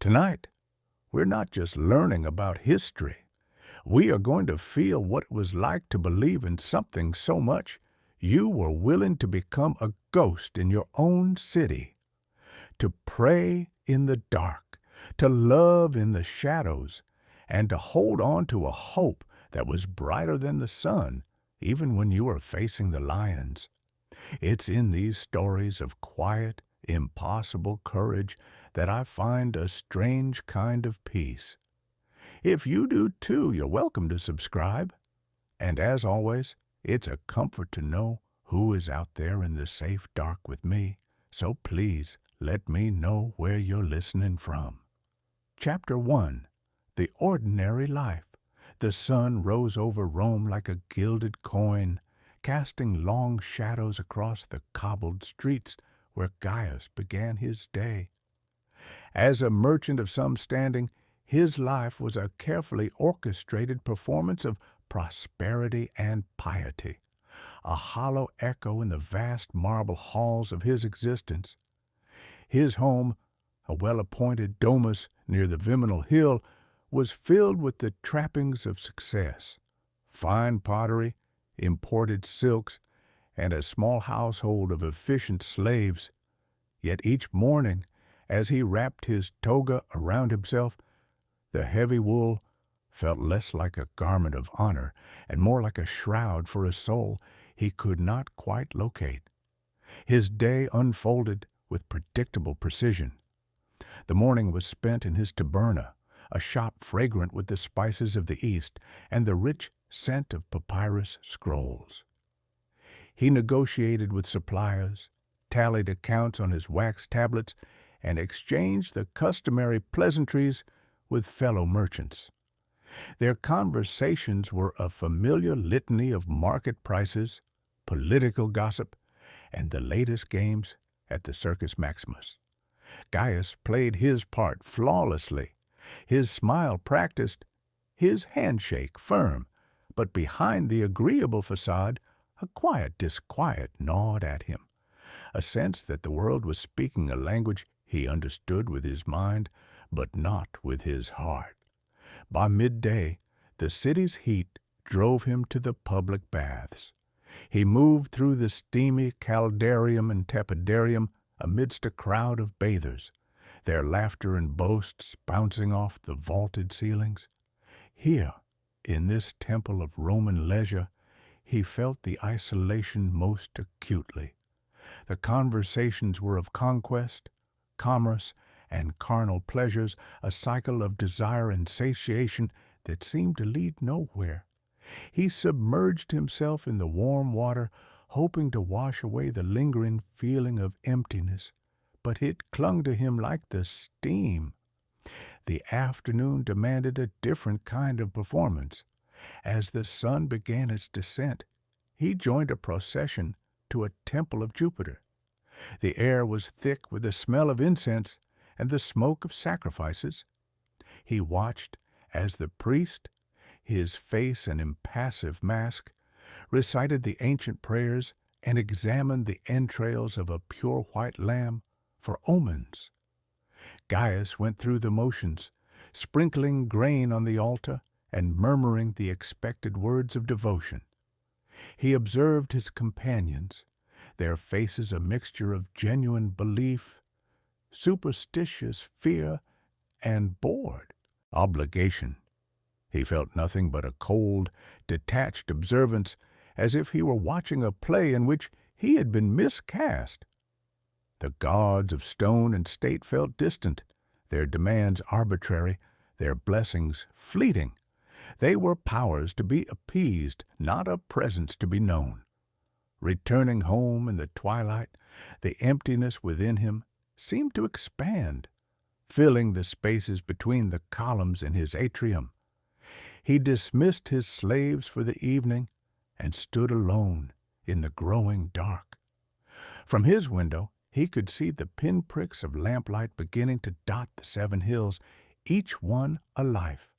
Tonight, we're not just learning about history. We are going to feel what it was like to believe in something so much you were willing to become a ghost in your own city, to pray in the dark, to love in the shadows, and to hold on to a hope that was brighter than the sun, even when you were facing the lions. It's in these stories of quiet, impossible courage that I find a strange kind of peace. If you do too, you're welcome to subscribe. And as always, it's a comfort to know who is out there in the safe dark with me. So please let me know where you're listening from. Chapter 1. The Ordinary Life. The sun rose over Rome like a gilded coin, casting long shadows across the cobbled streets where Gaius began his day. As a merchant of some standing, his life was a carefully orchestrated performance of prosperity and piety, a hollow echo in the vast marble halls of his existence. His home, a well-appointed domus near the Viminal Hill, was filled with the trappings of success: fine pottery, imported silks, and a small household of efficient slaves. Yet each morning, as he wrapped his toga around himself, the heavy wool felt less like a garment of honor and more like a shroud for a soul he could not quite locate. His day unfolded with predictable precision. The morning was spent in his taberna, a shop fragrant with the spices of the East and the rich scent of papyrus scrolls. He negotiated with suppliers, tallied accounts on his wax tablets, and exchanged the customary pleasantries with fellow merchants. Their conversations were a familiar litany of market prices, political gossip, and the latest games at the Circus Maximus. Gaius played his part flawlessly, his smile practiced, his handshake firm, but behind the agreeable facade, a quiet disquiet gnawed at him, a sense that the world was speaking a language he understood with his mind, but not with his heart. By midday, the city's heat drove him to the public baths. He moved through the steamy caldarium and tepidarium amidst a crowd of bathers, their laughter and boasts bouncing off the vaulted ceilings. Here, in this temple of Roman leisure, he felt the isolation most acutely. The conversations were of conquest, commerce, and carnal pleasures, a cycle of desire and satiation that seemed to lead nowhere. He submerged himself in the warm water, hoping to wash away the lingering feeling of emptiness, but it clung to him like the steam. The afternoon demanded a different kind of performance. As the sun began its descent, he joined a procession to a temple of Jupiter. The air was thick with the smell of incense and the smoke of sacrifices. He watched as the priest, his face an impassive mask, recited the ancient prayers and examined the entrails of a pure white lamb for omens. Gaius went through the motions, sprinkling grain on the altar and murmuring the expected words of devotion. He observed his companions, their faces a mixture of genuine belief, superstitious fear, and bored obligation. He felt nothing but a cold, detached observance, as if he were watching a play in which he had been miscast. The gods of stone and state felt distant, their demands arbitrary, their blessings fleeting. They were powers to be appeased, not a presence to be known. Returning home in the twilight, the emptiness within him seemed to expand, filling the spaces between the columns in his atrium. He dismissed his slaves for the evening and stood alone in the growing dark. From his window, he could see the pinpricks of lamplight beginning to dot the 7 hills, each one a life,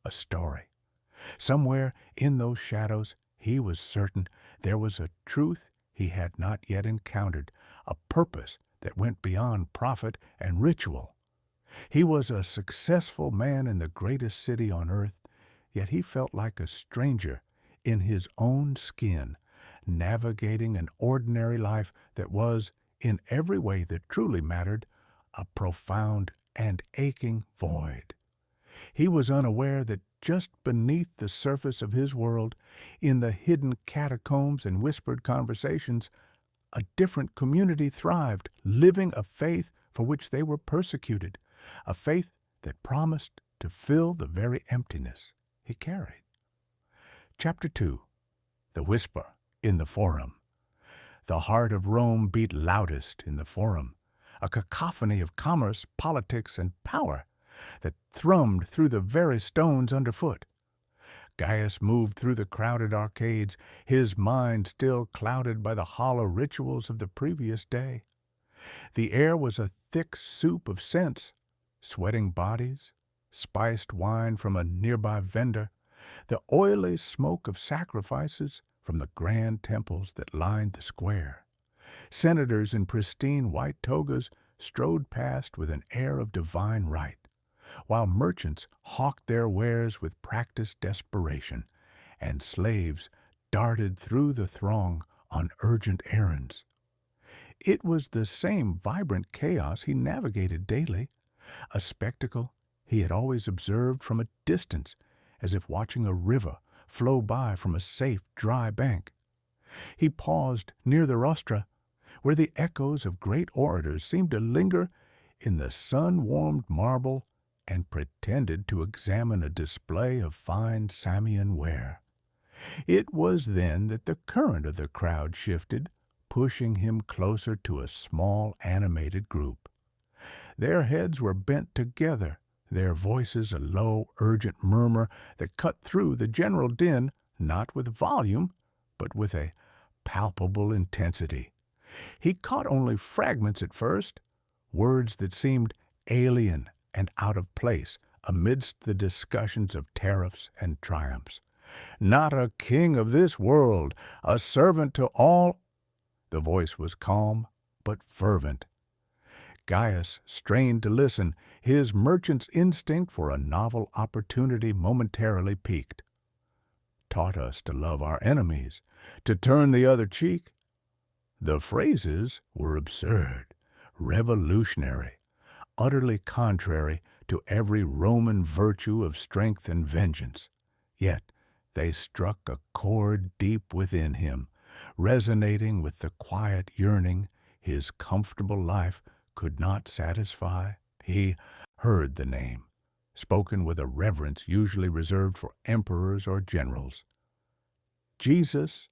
a story. Somewhere in those shadows, he was certain there was a truth he had not yet encountered, a purpose that went beyond profit and ritual. He was a successful man in the greatest city on earth, yet he felt like a stranger in his own skin, navigating an ordinary life that was, in every way that truly mattered, a profound and aching void. He was unaware that just beneath the surface of his world, in the hidden catacombs and whispered conversations, a different community thrived, living a faith for which they were persecuted, a faith that promised to fill the very emptiness he carried. Chapter 2. The Whisper in the Forum. The heart of Rome beat loudest in the Forum, a cacophony of commerce, politics, and power that thrummed through the very stones underfoot. Gaius moved through the crowded arcades, his mind still clouded by the hollow rituals of the previous day. The air was a thick soup of scents, sweating bodies, spiced wine from a nearby vendor, the oily smoke of sacrifices from the grand temples that lined the square. Senators in pristine white togas strode past with an air of divine right, while merchants hawked their wares with practiced desperation, and slaves darted through the throng on urgent errands. It was the same vibrant chaos he navigated daily, a spectacle he had always observed from a distance, as if watching a river flow by from a safe, dry bank. He paused near the rostra, where the echoes of great orators seemed to linger in the sun-warmed marble, and pretended to examine a display of fine Samian ware. It was then that the current of the crowd shifted, pushing him closer to a small animated group. Their heads were bent together, their voices a low, urgent murmur that cut through the general din, not with volume, but with a palpable intensity. He caught only fragments at first, words that seemed alien and out of place amidst the discussions of tariffs and triumphs. Not a king of this world, a servant to all. The voice was calm but fervent. Gaius strained to listen, his merchant's instinct for a novel opportunity momentarily piqued. Taught us to love our enemies, to turn the other cheek. The phrases were absurd, revolutionary, utterly contrary to every Roman virtue of strength and vengeance. Yet they struck a chord deep within him, resonating with the quiet yearning his comfortable life could not satisfy. He heard the name, spoken with a reverence usually reserved for emperors or generals. Jesus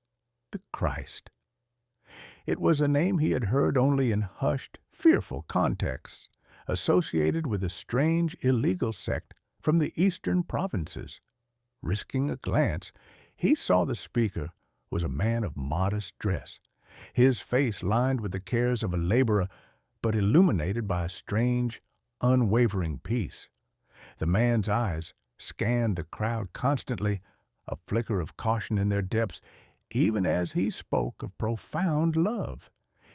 the Christ. It was a name he had heard only in hushed, fearful contexts, associated with a strange, illegal sect from the eastern provinces. Risking a glance, he saw the speaker was a man of modest dress, his face lined with the cares of a laborer, but illuminated by a strange, unwavering peace. The man's eyes scanned the crowd constantly, a flicker of caution in their depths, even as he spoke of profound love.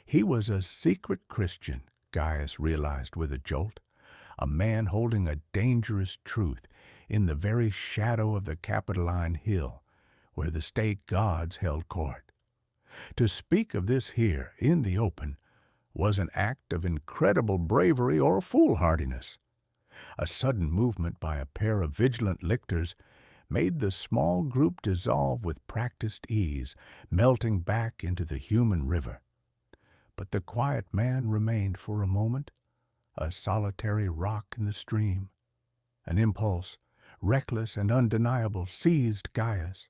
He was a secret Christian, Gaius realized with a jolt, a man holding a dangerous truth in the very shadow of the Capitoline Hill, where the state gods held court. To speak of this here, in the open, was an act of incredible bravery or foolhardiness. A sudden movement by a pair of vigilant lictors made the small group dissolve with practiced ease, melting back into the human river. But the quiet man remained for a moment, a solitary rock in the stream. An impulse, reckless and undeniable, seized Gaius.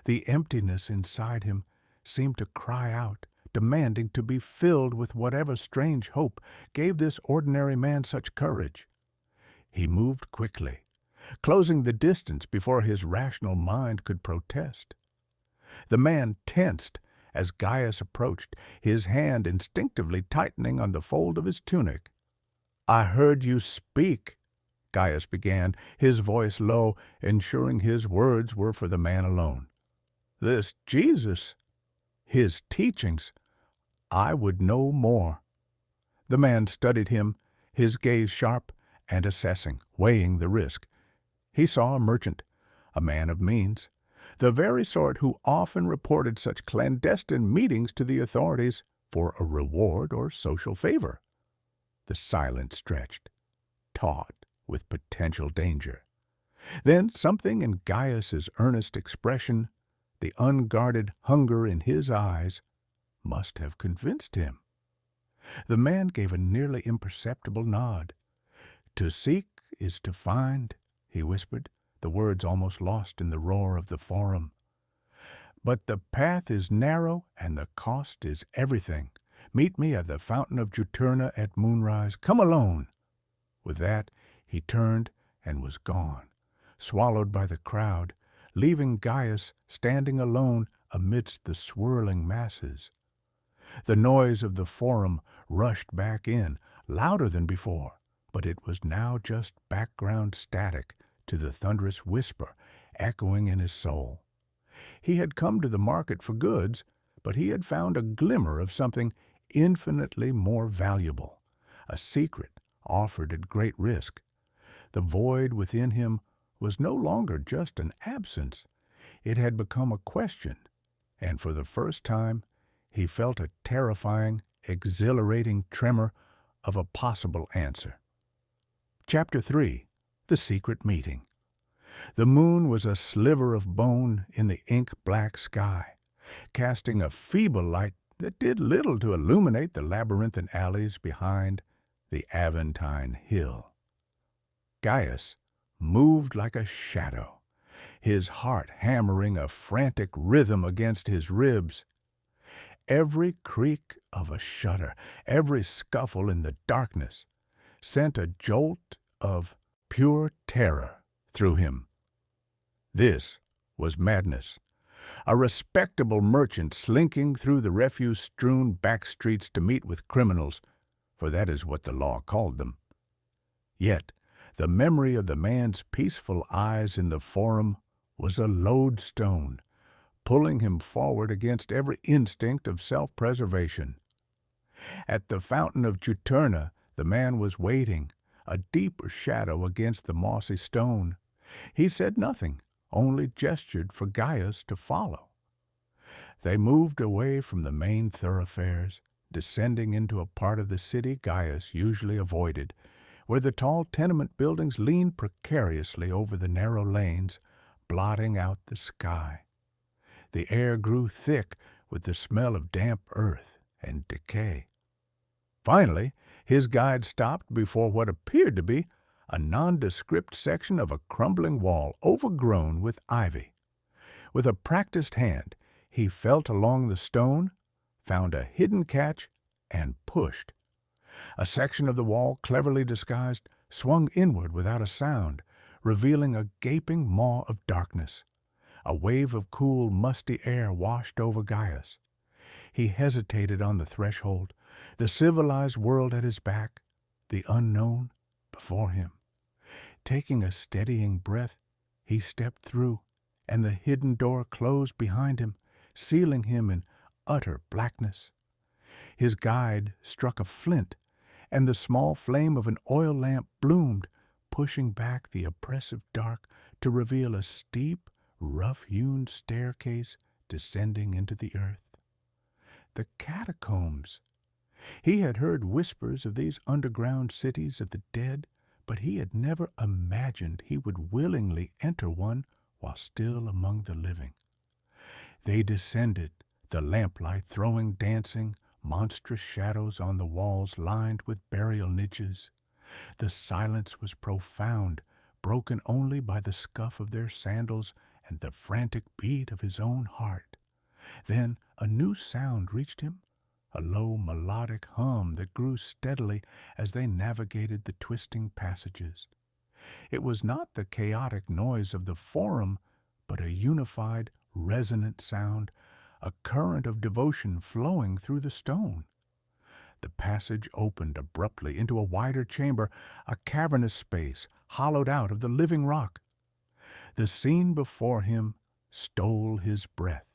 The emptiness inside him seemed to cry out, demanding to be filled with whatever strange hope gave this ordinary man such courage. He moved quickly, closing the distance before his rational mind could protest. The man tensed as Gaius approached, his hand instinctively tightening on the fold of his tunic. "I heard you speak," Gaius began, his voice low, ensuring his words were for the man alone. "This Jesus, his teachings, I would know more." The man studied him, his gaze sharp, and assessing, weighing the risk. He saw a merchant, a man of means, the very sort who often reported such clandestine meetings to the authorities for a reward or social favor. The silence stretched, taut with potential danger. Then something in Gaius's earnest expression, the unguarded hunger in his eyes, must have convinced him. The man gave a nearly imperceptible nod. "To seek is to find," he whispered, the words almost lost in the roar of the forum. "But the path is narrow and the cost is everything. Meet me at the fountain of Juturna at moonrise. Come alone." With that, he turned and was gone, swallowed by the crowd, leaving Gaius standing alone amidst the swirling masses. The noise of the forum rushed back in, louder than before, but it was now just background static to the thunderous whisper echoing in his soul. He had come to the market for goods, but he had found a glimmer of something infinitely more valuable, a secret offered at great risk. The void within him was no longer just an absence. It had become a question, and for the first time he felt a terrifying, exhilarating tremor of a possible answer. Chapter 3. The Secret Meeting. The moon was a sliver of bone in the ink-black sky, casting a feeble light that did little to illuminate the labyrinthine alleys behind the Aventine Hill. Gaius moved like a shadow, his heart hammering a frantic rhythm against his ribs. Every creak of a shutter, every scuffle in the darkness, sent a jolt of pure terror through him. This was madness. A respectable merchant slinking through the refuse-strewn back streets to meet with criminals, for that is what the law called them. Yet the memory of the man's peaceful eyes in the forum was a lodestone, pulling him forward against every instinct of self-preservation. At the fountain of Juturna the man was waiting, a deeper shadow against the mossy stone. He said nothing, only gestured for Gaius to follow. They moved away from the main thoroughfares, descending into a part of the city Gaius usually avoided, where the tall tenement buildings leaned precariously over the narrow lanes, blotting out the sky. The air grew thick with the smell of damp earth and decay. Finally, his guide stopped before what appeared to be a nondescript section of a crumbling wall overgrown with ivy. With a practiced hand, he felt along the stone, found a hidden catch, and pushed. A section of the wall, cleverly disguised, swung inward without a sound, revealing a gaping maw of darkness. A wave of cool, musty air washed over Gaius. He hesitated on the threshold, the civilized world at his back, the unknown before him. Taking a steadying breath, he stepped through, and the hidden door closed behind him, sealing him in utter blackness. His guide struck a flint, and the small flame of an oil lamp bloomed, pushing back the oppressive dark to reveal a steep, rough-hewn staircase descending into the earth. The catacombs! He had heard whispers of these underground cities of the dead, but he had never imagined he would willingly enter one while still among the living. They descended, the lamplight throwing dancing, monstrous shadows on the walls lined with burial niches. The silence was profound, broken only by the scuff of their sandals and the frantic beat of his own heart. Then a new sound reached him, a low melodic hum that grew steadily as they navigated the twisting passages. It was not the chaotic noise of the forum, but a unified, resonant sound, a current of devotion flowing through the stone. The passage opened abruptly into a wider chamber, a cavernous space hollowed out of the living rock. The scene before him stole his breath.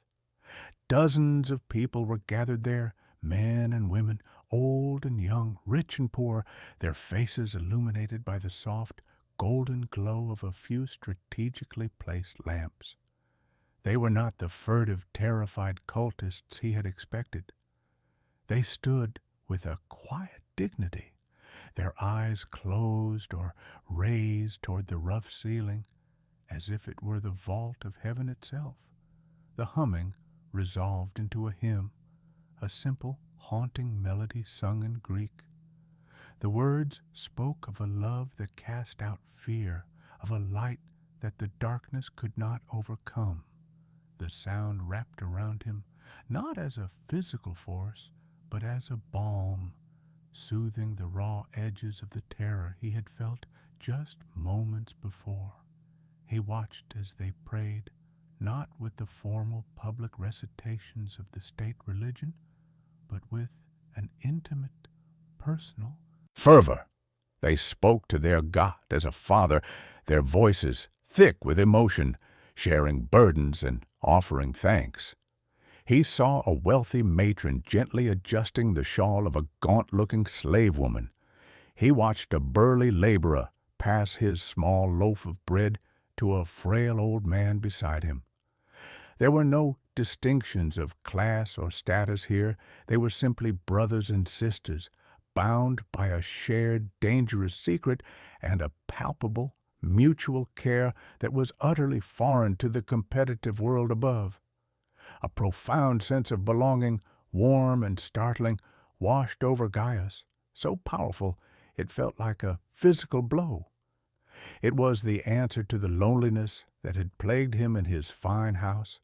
Dozens of people were gathered there, men and women, old and young, rich and poor, their faces illuminated by the soft, golden glow of a few strategically placed lamps. They were not the furtive, terrified cultists he had expected. They stood with a quiet dignity, their eyes closed or raised toward the rough ceiling, as if it were the vault of heaven itself. The humming resolved into a hymn, a simple, haunting melody sung in Greek. The words spoke of a love that cast out fear, of a light that the darkness could not overcome. The sound wrapped around him, not as a physical force, but as a balm, soothing the raw edges of the terror he had felt just moments before. He watched as they prayed, not with the formal public recitations of the state religion, but with an intimate, personal fervor. They spoke to their God as a father, their voices thick with emotion, sharing burdens and offering thanks. He saw a wealthy matron gently adjusting the shawl of a gaunt-looking slave woman. He watched a burly laborer pass his small loaf of bread to a frail old man beside him. There were no distinctions of class or status here. They were simply brothers and sisters, bound by a shared dangerous secret and a palpable mutual care that was utterly foreign to the competitive world above. A profound sense of belonging, warm and startling, washed over Gaius, so powerful it felt like a physical blow. It was the answer to the loneliness that had plagued him in his fine house,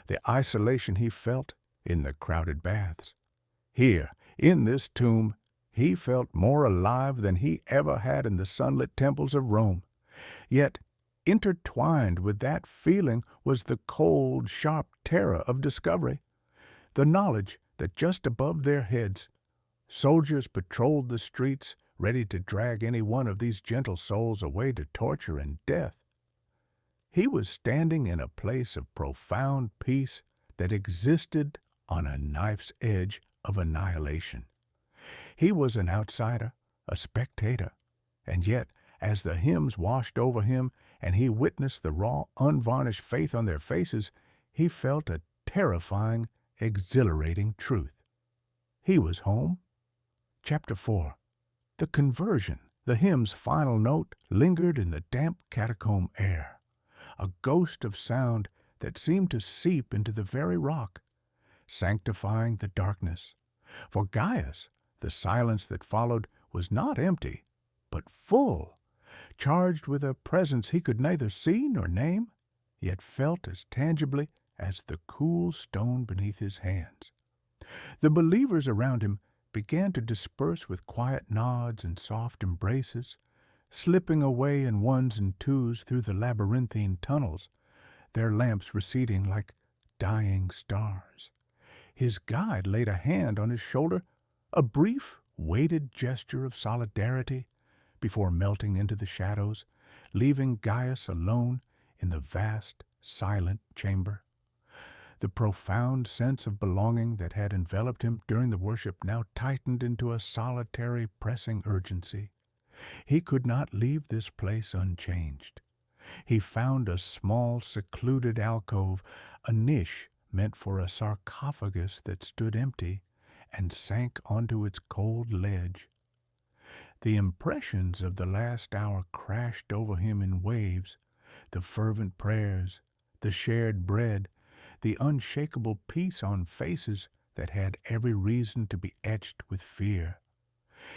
the isolation he felt in the crowded baths. Here, in this tomb, he felt more alive than he ever had in the sunlit temples of Rome. Yet, intertwined with that feeling was the cold, sharp terror of discovery, the knowledge that just above their heads, soldiers patrolled the streets, ready to drag any one of these gentle souls away to torture and death. He was standing in a place of profound peace that existed on a knife's edge of annihilation. He was an outsider, a spectator, and yet, as the hymns washed over him and he witnessed the raw, unvarnished faith on their faces, he felt a terrifying, exhilarating truth. He was home. Chapter 4. The conversion. The hymn's final note lingered in the damp catacomb air, a ghost of sound that seemed to seep into the very rock, sanctifying the darkness. For Gaius, the silence that followed was not empty, but full, charged with a presence he could neither see nor name, yet felt as tangibly as the cool stone beneath his hands. The believers around him began to disperse with quiet nods and soft embraces, slipping away in ones and twos through the labyrinthine tunnels, their lamps receding like dying stars. His guide laid a hand on his shoulder, a brief, weighted gesture of solidarity, before melting into the shadows, leaving Gaius alone in the vast, silent chamber. The profound sense of belonging that had enveloped him during the worship now tightened into a solitary, pressing urgency. He could not leave this place unchanged. He found a small, secluded alcove, a niche meant for a sarcophagus that stood empty, and sank onto its cold ledge. The impressions of the last hour crashed over him in waves, the fervent prayers, the shared bread, the unshakable peace on faces that had every reason to be etched with fear.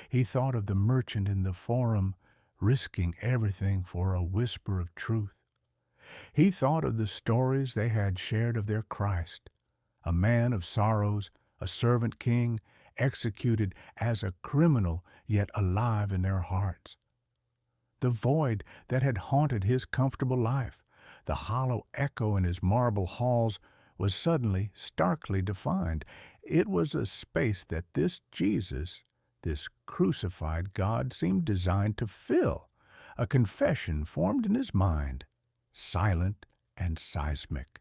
He thought of the merchant in the forum, risking everything for a whisper of truth. He thought of the stories they had shared of their Christ, a man of sorrows, a servant king, executed as a criminal yet alive in their hearts. The void that had haunted his comfortable life, the hollow echo in his marble halls, was suddenly starkly defined. It was a space that this Jesus, this crucified God, seemed designed to fill, a confession formed in his mind, silent and seismic.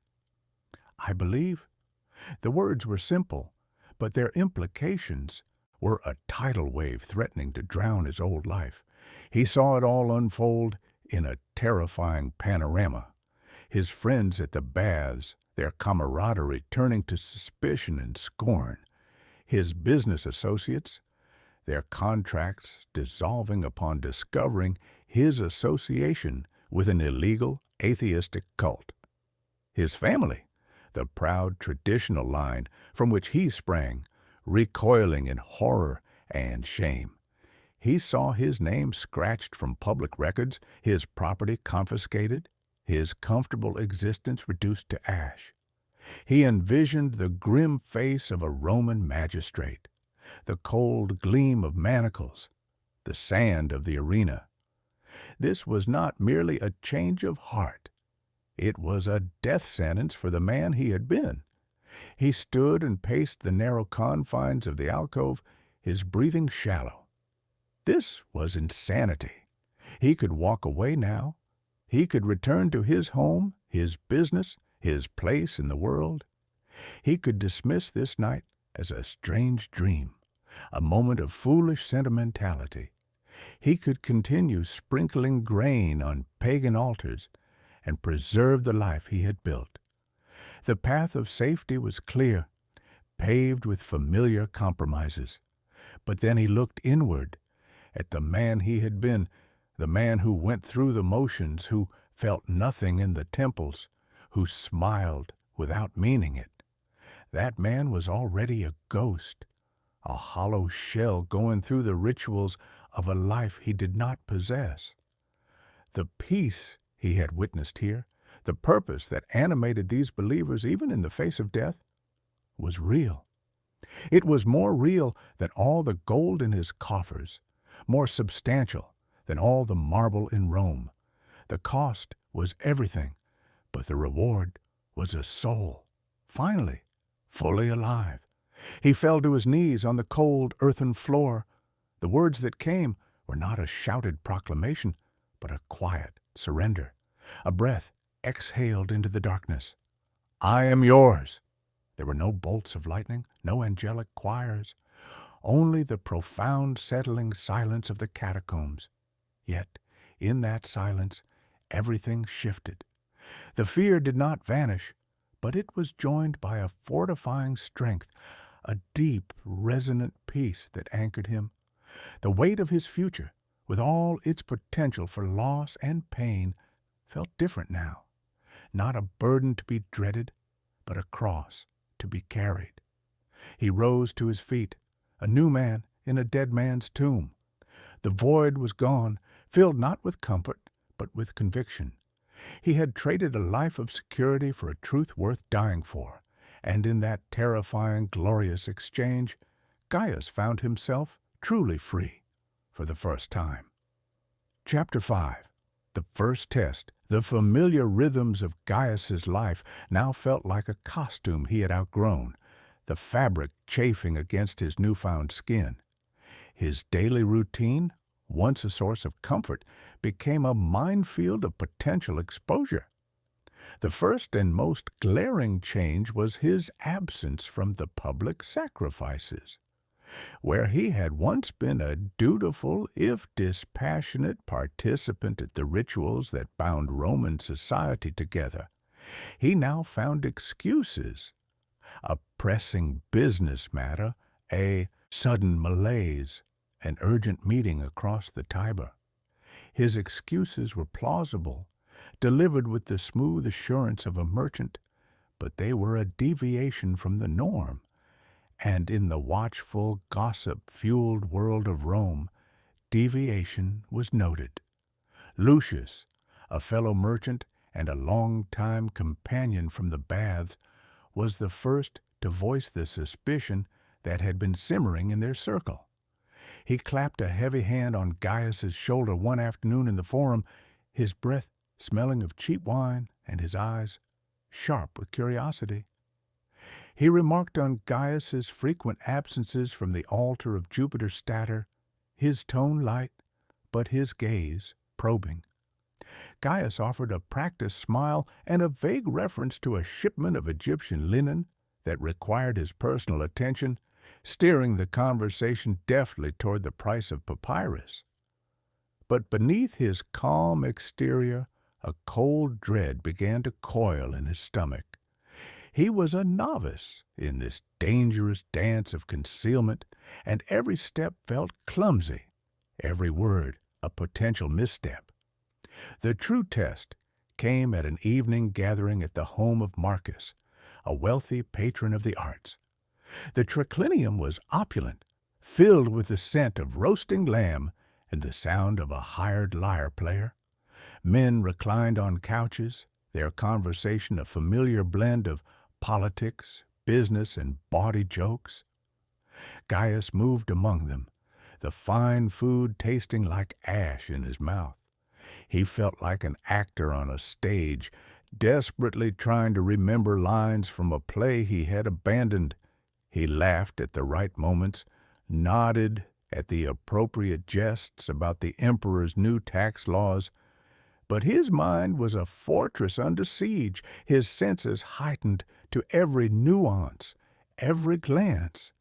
"I believe." The words were simple, but their implications were a tidal wave threatening to drown his old life. He saw it all unfold in a terrifying panorama. His friends at the baths, their camaraderie turning to suspicion and scorn. His business associates, their contracts dissolving upon discovering his association with an illegal, atheistic cult. His family, the proud traditional line from which he sprang, recoiling in horror and shame. He saw his name scratched from public records, his property confiscated, his comfortable existence reduced to ash. He envisioned the grim face of a Roman magistrate, the cold gleam of manacles, the sand of the arena. This was not merely a change of heart. It was a death sentence for the man he had been. He stood and paced the narrow confines of the alcove, his breathing shallow. This was insanity. He could walk away now. He could return to his home, his business, his place in the world. He could dismiss this night as a strange dream, a moment of foolish sentimentality. He could continue sprinkling grain on pagan altars and preserve the life he had built. The path of safety was clear, paved with familiar compromises. But then he looked inward at the man he had been, the man who went through the motions, who felt nothing in the temples, who smiled without meaning it. That man was already a ghost, a hollow shell going through the rituals of a life he did not possess. The peace he had witnessed here, the purpose that animated these believers even in the face of death, was real. It was more real than all the gold in his coffers, more substantial than all the marble in Rome. The cost was everything, but the reward was a soul, finally, fully alive. He fell to his knees on the cold earthen floor. The words that came were not a shouted proclamation, but a quiet surrender, a breath exhaled into the darkness. "I am yours." There were no bolts of lightning, no angelic choirs, only the profound settling silence of the catacombs. Yet, in that silence, everything shifted. The fear did not vanish, but it was joined by a fortifying strength, a deep, resonant peace that anchored him. The weight of his future, with all its potential for loss and pain, felt different now. Not a burden to be dreaded, but a cross to be carried. He rose to his feet, a new man in a dead man's tomb. The void was gone, filled not with comfort, but with conviction. He had traded a life of security for a truth worth dying for, and in that terrifying, glorious exchange, Gaius found himself truly free for the first time. Chapter 5. The first test. The familiar rhythms of Gaius's life now felt like a costume he had outgrown, the fabric chafing against his newfound skin. His daily routine, once a source of comfort, became a minefield of potential exposure. The first and most glaring change was his absence from the public sacrifices. Where he had once been a dutiful, if dispassionate, participant at the rituals that bound Roman society together, he now found excuses. A pressing business matter, a sudden malaise, an urgent meeting across the Tiber. His excuses were plausible, delivered with the smooth assurance of a merchant, but they were a deviation from the norm. And in the watchful, gossip-fueled world of Rome, deviation was noted. Lucius, a fellow merchant and a long-time companion from the baths, was the first to voice the suspicion that had been simmering in their circle. He clapped a heavy hand on Gaius's shoulder one afternoon in the forum, his breath smelling of cheap wine and his eyes sharp with curiosity. He remarked on Gaius's frequent absences from the altar of Jupiter Stator, his tone light, but his gaze probing. Gaius offered a practiced smile and a vague reference to a shipment of Egyptian linen that required his personal attention, steering the conversation deftly toward the price of papyrus. But beneath his calm exterior, a cold dread began to coil in his stomach. He was a novice in this dangerous dance of concealment, and every step felt clumsy, every word a potential misstep. The true test came at an evening gathering at the home of Marcus, a wealthy patron of the arts. The triclinium was opulent, filled with the scent of roasting lamb and the sound of a hired lyre player. Men reclined on couches, their conversation a familiar blend of politics, business, and bawdy jokes. Gaius moved among them, the fine food tasting like ash in his mouth. He felt like an actor on a stage, desperately trying to remember lines from a play he had abandoned. He laughed at the right moments, nodded at the appropriate jests about the emperor's new tax laws, but his mind was a fortress under siege, his senses heightened to every nuance, every glance.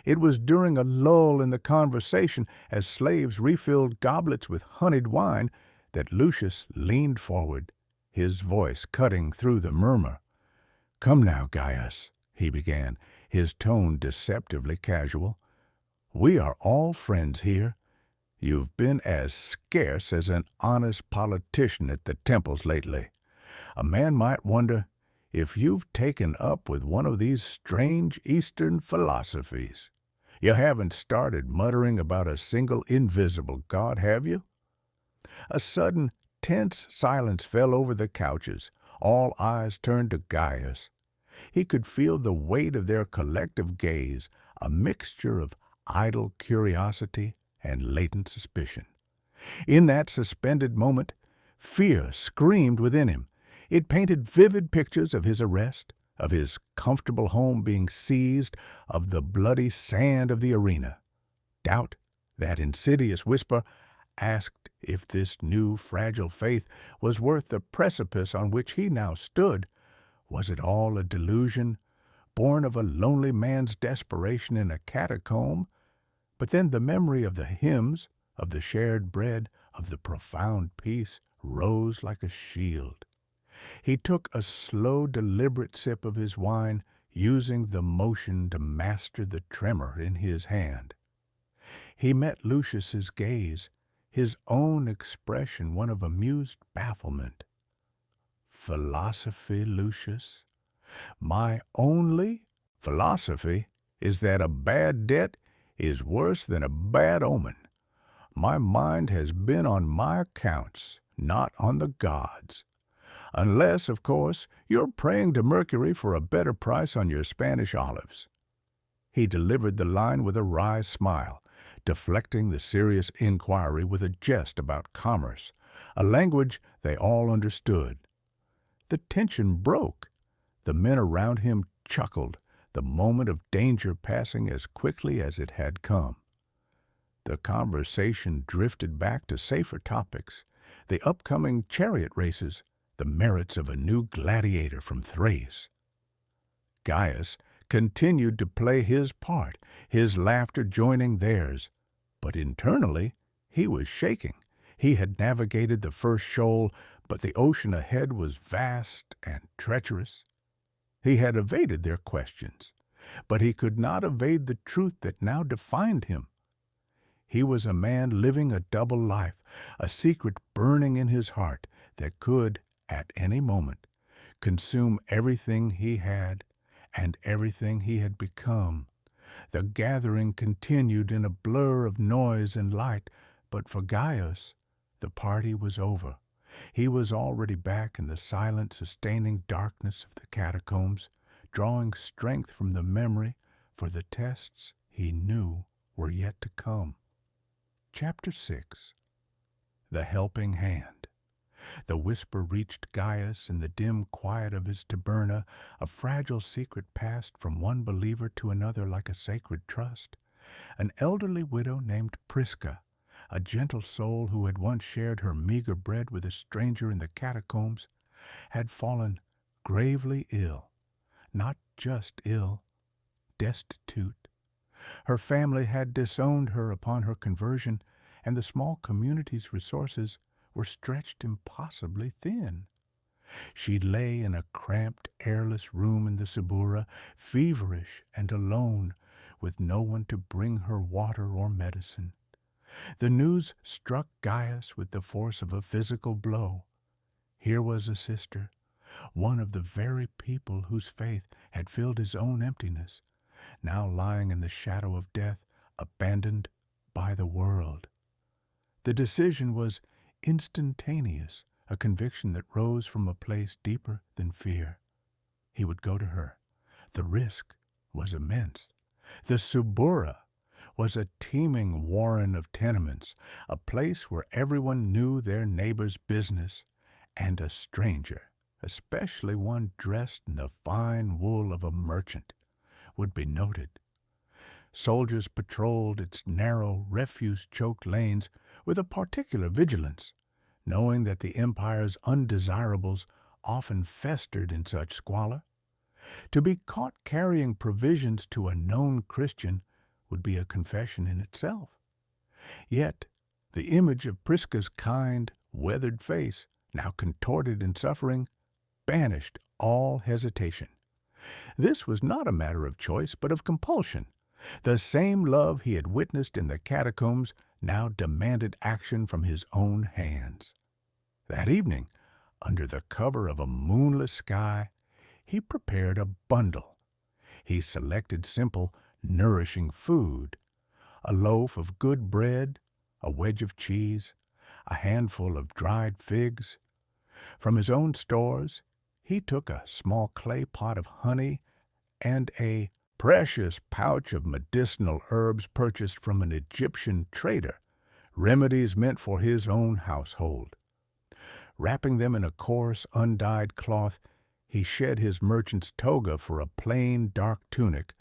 It was during a lull in the conversation, as slaves refilled goblets with honeyed wine, that Lucius leaned forward, his voice cutting through the murmur. "Come now, Gaius," he began, his tone deceptively casual. "We are all friends here. You've been as scarce as an honest politician at the temples lately. A man might wonder if you've taken up with one of these strange Eastern philosophies. You haven't started muttering about a single invisible God, have you?" A sudden, tense silence fell over the couches. All eyes turned to Gaius. He could feel the weight of their collective gaze, a mixture of idle curiosity and latent suspicion. In that suspended moment, fear screamed within him. It painted vivid pictures of his arrest, of his comfortable home being seized, of the bloody sand of the arena. Doubt, that insidious whisper, asked if this new fragile faith was worth the precipice on which he now stood. Was it all a delusion, born of a lonely man's desperation in a catacomb? But then the memory of the hymns, of the shared bread, of the profound peace, rose like a shield. He took a slow, deliberate sip of his wine, using the motion to master the tremor in his hand. He met Lucius's gaze, his own expression one of amused bafflement. "Philosophy, Lucius? My only philosophy is that a bad debt is worse than a bad omen. My mind has been on my accounts, not on the gods. Unless, of course, you're praying to Mercury for a better price on your Spanish olives." He delivered the line with a wry smile, deflecting the serious inquiry with a jest about commerce, a language they all understood. The tension broke. The men around him chuckled, the moment of danger passing as quickly as it had come. The conversation drifted back to safer topics, the upcoming chariot races, the merits of a new gladiator from Thrace. Gaius continued to play his part, his laughter joining theirs, but internally he was shaking. He had navigated the first shoal, but the ocean ahead was vast and treacherous. He had evaded their questions, but he could not evade the truth that now defined him. He was a man living a double life, a secret burning in his heart that could, at any moment, consume everything he had and everything he had become. The gathering continued in a blur of noise and light, but for Gaius, the party was over. He was already back in the silent, sustaining darkness of the catacombs, drawing strength from the memory for the tests he knew were yet to come. Chapter 6. The Helping Hand. The whisper reached Gaius in the dim quiet of his taberna, a fragile secret passed from one believer to another like a sacred trust. An elderly widow named Prisca, a gentle soul who had once shared her meager bread with a stranger in the catacombs, had fallen gravely ill, not just ill, destitute, Her family had disowned her upon her conversion, and the small community's resources were stretched impossibly thin. She lay in a cramped, airless room in the Subura, feverish and alone, with no one to bring her water or medicine. The news struck Gaius with the force of a physical blow. Here was a sister, one of the very people whose faith had filled his own emptiness, now lying in the shadow of death, abandoned by the world. The decision was instantaneous, a conviction that rose from a place deeper than fear. He would go to her. The risk was immense. The Subura was a teeming warren of tenements, a place where everyone knew their neighbor's business, and a stranger, especially one dressed in the fine wool of a merchant, would be noted. Soldiers patrolled its narrow, refuse-choked lanes with a particular vigilance, knowing that the empire's undesirables often festered in such squalor. To be caught carrying provisions to a known Christian would be a confession in itself. Yet the image of Prisca's kind, weathered face, now contorted in suffering, banished all hesitation. This was not a matter of choice, but of compulsion. The same love he had witnessed in the catacombs now demanded action from his own hands. That evening, under the cover of a moonless sky, he prepared a bundle. He selected simple, nourishing food, a loaf of good bread, a wedge of cheese, a handful of dried figs. From his own stores, he took a small clay pot of honey and a precious pouch of medicinal herbs purchased from an Egyptian trader, remedies meant for his own household. Wrapping them in a coarse, undyed cloth, he shed his merchant's toga for a plain, dark tunic,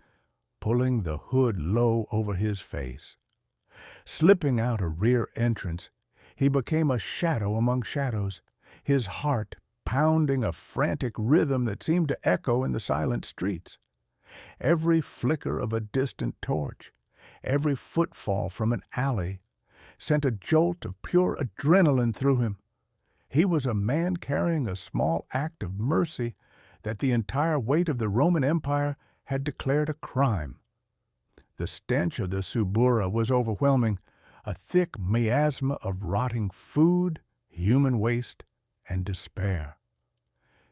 pulling the hood low over his face. Slipping out a rear entrance, he became a shadow among shadows, his heart pounding a frantic rhythm that seemed to echo in the silent streets. Every flicker of a distant torch, every footfall from an alley, sent a jolt of pure adrenaline through him. He was a man carrying a small act of mercy that the entire weight of the Roman Empire had declared a crime. The stench of the Subura was overwhelming, a thick miasma of rotting food, human waste, and despair.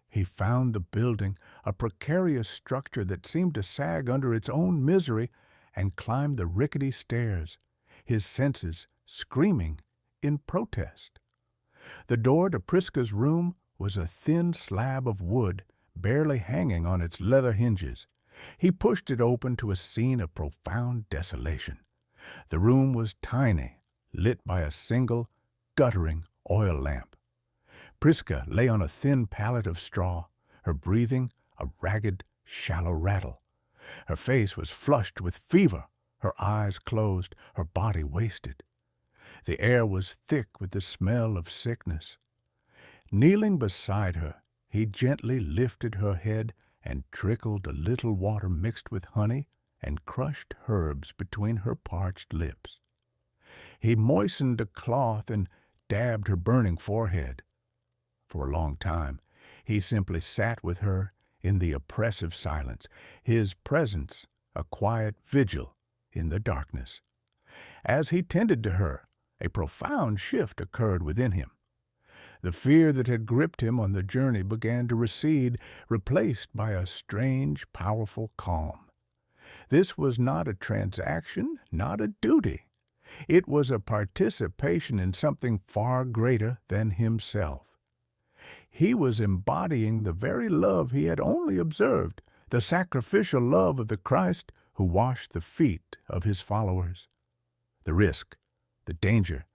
He found the building, a precarious structure that seemed to sag under its own misery, and climbed the rickety stairs, his senses screaming in protest. The door to Prisca's room was a thin slab of wood, barely hanging on its leather hinges. He pushed it open to a scene of profound desolation. The room was tiny, lit by a single, guttering oil lamp. Prisca lay on a thin pallet of straw, her breathing a ragged, shallow rattle. Her face was flushed with fever, her eyes closed, her body wasted. The air was thick with the smell of sickness. Kneeling beside her, he gently lifted her head and trickled a little water mixed with honey and crushed herbs between her parched lips. He moistened a cloth and dabbed her burning forehead. For a long time, he simply sat with her in the oppressive silence, his presence a quiet vigil in the darkness. As he tended to her, a profound shift occurred within him. The fear that had gripped him on the journey began to recede, replaced by a strange, powerful calm. This was not a transaction, not a duty. It was a participation in something far greater than himself. He was embodying the very love he had only observed, the sacrificial love of the Christ who washed the feet of his followers. The risk, the danger,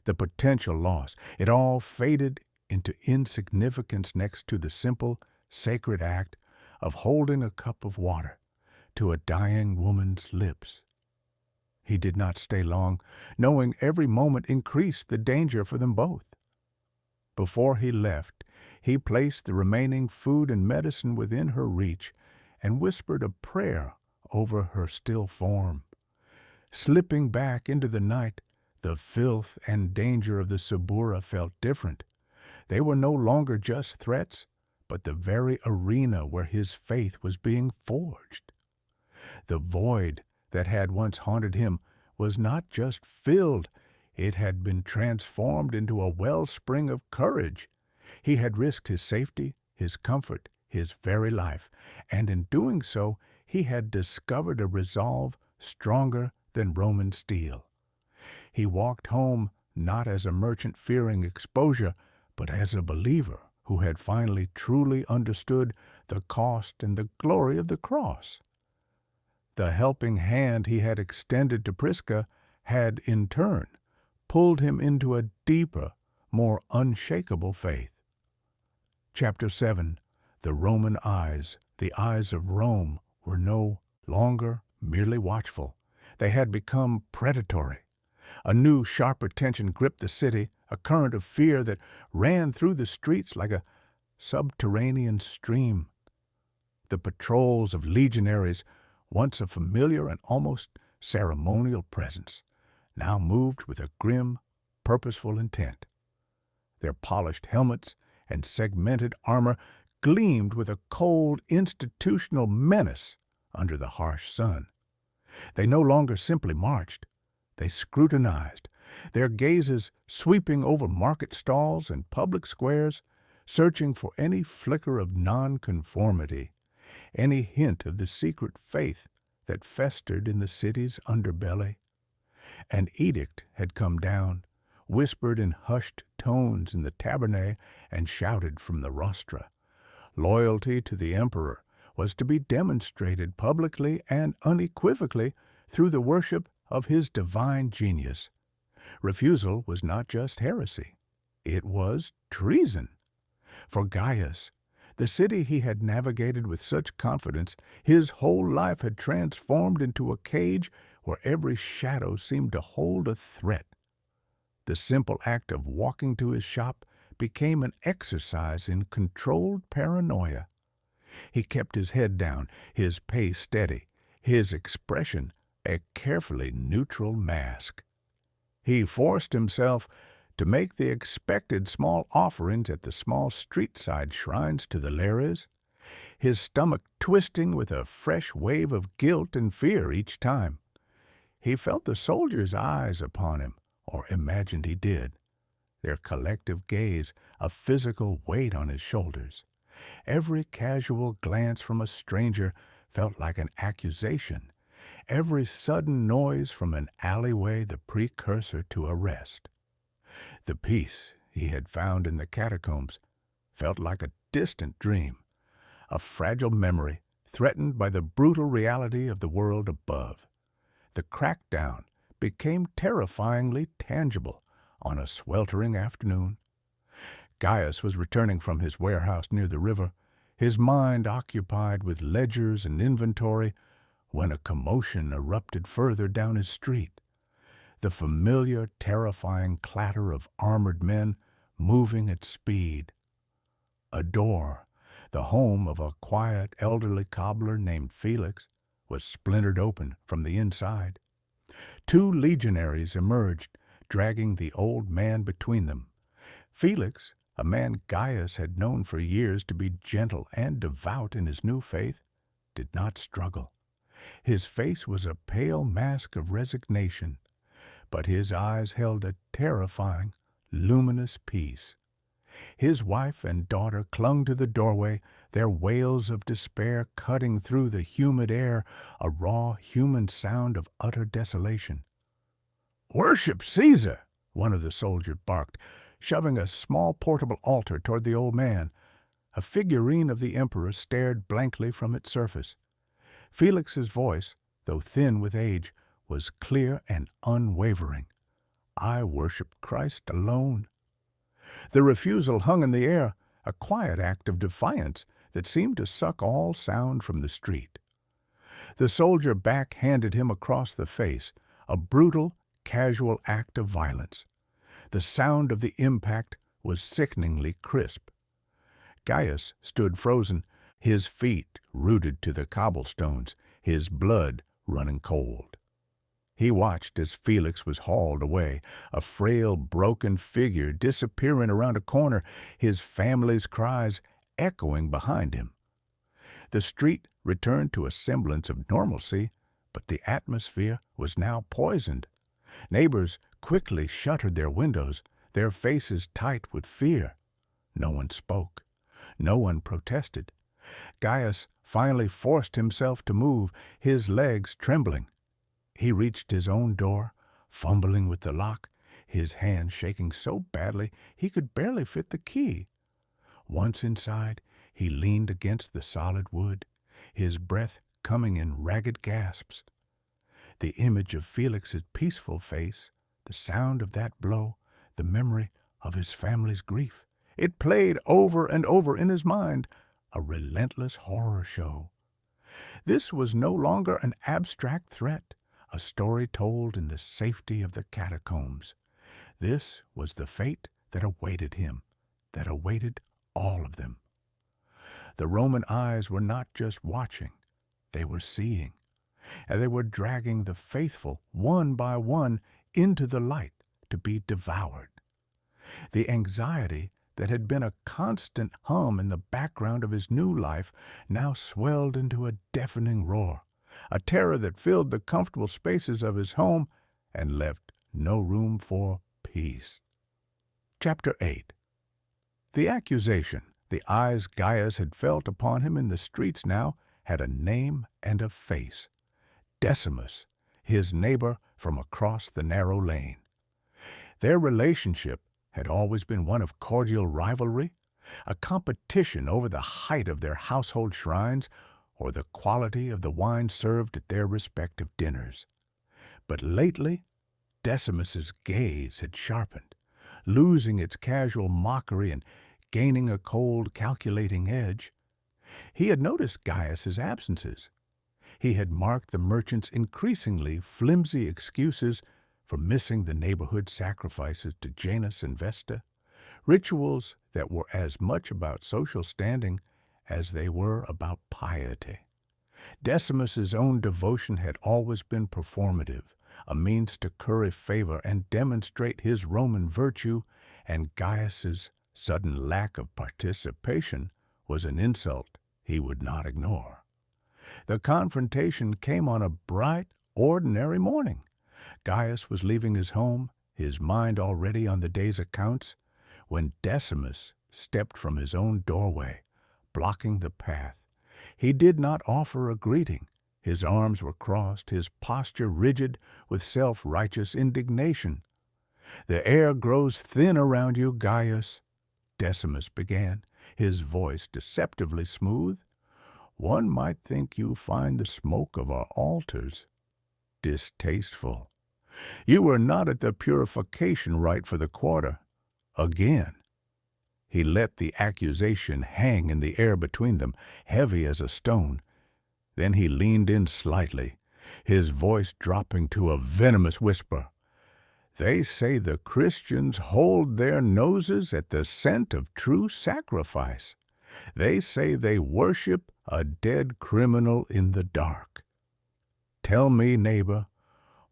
the potential loss, it all faded into insignificance next to the simple, sacred act of holding a cup of water to a dying woman's lips. He did not stay long, knowing every moment increased the danger for them both. Before he left, he placed the remaining food and medicine within her reach and whispered a prayer over her still form. Slipping back into the night, the filth and danger of the Subura felt different. They were no longer just threats, but the very arena where his faith was being forged. The void that had once haunted him was not just filled, it had been transformed into a wellspring of courage. He had risked his safety, his comfort, his very life, and in doing so he had discovered a resolve stronger than Roman steel. He walked home not as a merchant fearing exposure, but as a believer who had finally truly understood the cost and the glory of the cross. The helping hand he had extended to Prisca had, in turn, pulled him into a deeper, more unshakable faith. Chapter 7. The Roman eyes, the eyes of Rome, were no longer merely watchful. They had become predatory. A new, sharper tension gripped the city, a current of fear that ran through the streets like a subterranean stream. The patrols of legionaries, once a familiar and almost ceremonial presence, now moved with a grim, purposeful intent. Their polished helmets and segmented armor gleamed with a cold, institutional menace under the harsh sun. They no longer simply marched. They scrutinized, their gazes sweeping over market stalls and public squares, searching for any flicker of nonconformity, any hint of the secret faith that festered in the city's underbelly. An edict had come down, whispered in hushed tones in the tabernae and shouted from the rostra. Loyalty to the emperor was to be demonstrated publicly and unequivocally through the worship of his divine genius. Refusal was not just heresy, it was treason. For Gaius, the city he had navigated with such confidence, his whole life had transformed into a cage where every shadow seemed to hold a threat. The simple act of walking to his shop became an exercise in controlled paranoia. He kept his head down, his pace steady, his expression a carefully neutral mask. He forced himself to make the expected small offerings at the small street-side shrines to the Lares, his stomach twisting with a fresh wave of guilt and fear each time. He felt the soldiers' eyes upon him, or imagined he did, their collective gaze a physical weight on his shoulders. Every casual glance from a stranger felt like an accusation, every sudden noise from an alleyway the precursor to arrest. The peace he had found in the catacombs felt like a distant dream, a fragile memory threatened by the brutal reality of the world above. The crackdown became terrifyingly tangible on a sweltering afternoon. Gaius was returning from his warehouse near the river, his mind occupied with ledgers and inventory, when a commotion erupted further down his street. The familiar, terrifying clatter of armored men moving at speed. A door, the home of a quiet, elderly cobbler named Felix, was splintered open from the inside. 2 legionaries emerged, dragging the old man between them. Felix, a man Gaius had known for years to be gentle and devout in his new faith, did not struggle. His face was a pale mask of resignation, but his eyes held a terrifying, luminous peace. His wife and daughter clung to the doorway, their wails of despair cutting through the humid air, a raw human sound of utter desolation. "Worship Caesar!" one of the soldiers barked, shoving a small portable altar toward the old man. A figurine of the emperor stared blankly from its surface. Felix's voice, though thin with age, was clear and unwavering. "I worship Christ alone." The refusal hung in the air, a quiet act of defiance that seemed to suck all sound from the street. The soldier backhanded him across the face, a brutal, casual act of violence. The sound of the impact was sickeningly crisp. Gaius stood frozen, his feet rooted to the cobblestones, his blood running cold. He watched as Felix was hauled away, a frail, broken figure disappearing around a corner, his family's cries echoing behind him. The street returned to a semblance of normalcy, but the atmosphere was now poisoned. Neighbors quickly shuttered their windows, their faces tight with fear. No one spoke. No one protested. Gaius finally forced himself to move, his legs trembling. He reached his own door, fumbling with the lock, his hand shaking so badly he could barely fit the key. Once inside, he leaned against the solid wood, his breath coming in ragged gasps. The image of Felix's peaceful face, the sound of that blow, the memory of his family's grief, it played over and over in his mind, a relentless horror show. This was no longer an abstract threat, a story told in the safety of the catacombs. This was the fate that awaited him, that awaited all of them. The Roman eyes were not just watching, they were seeing, and they were dragging the faithful one by one into the light to be devoured. The anxiety that had been a constant hum in the background of his new life now swelled into a deafening roar, a terror that filled the comfortable spaces of his home and left no room for peace. Chapter 8. The accusation the eyes Gaius had felt upon him in the streets now had a name and a face. Decimus, his neighbor from across the narrow lane. Their relationship had always been one of cordial rivalry, a competition over the height of their household shrines or the quality of the wine served at their respective dinners. But lately, Decimus's gaze had sharpened, losing its casual mockery and gaining a cold, calculating edge. He had noticed Gaius's absences. He had marked the merchant's increasingly flimsy excuses for missing the neighborhood sacrifices to Janus and Vesta, rituals that were as much about social standing as they were about piety. Decimus's own devotion had always been performative, a means to curry favor and demonstrate his Roman virtue, and Gaius's sudden lack of participation was an insult he would not ignore. The confrontation came on a bright, ordinary morning. Gaius was leaving his home, his mind already on the day's accounts, when Decimus stepped from his own doorway, blocking the path. He did not offer a greeting. His arms were crossed, his posture rigid with self-righteous indignation. "The air grows thin around you, Gaius," Decimus began, his voice deceptively smooth. "One might think you find the smoke of our altars distasteful. You were not at the purification rite for the quarter. Again." He let the accusation hang in the air between them, heavy as a stone. Then he leaned in slightly, his voice dropping to a venomous whisper. "They say the Christians hold their noses at the scent of true sacrifice. They say they worship a dead criminal in the dark. Tell me, neighbor,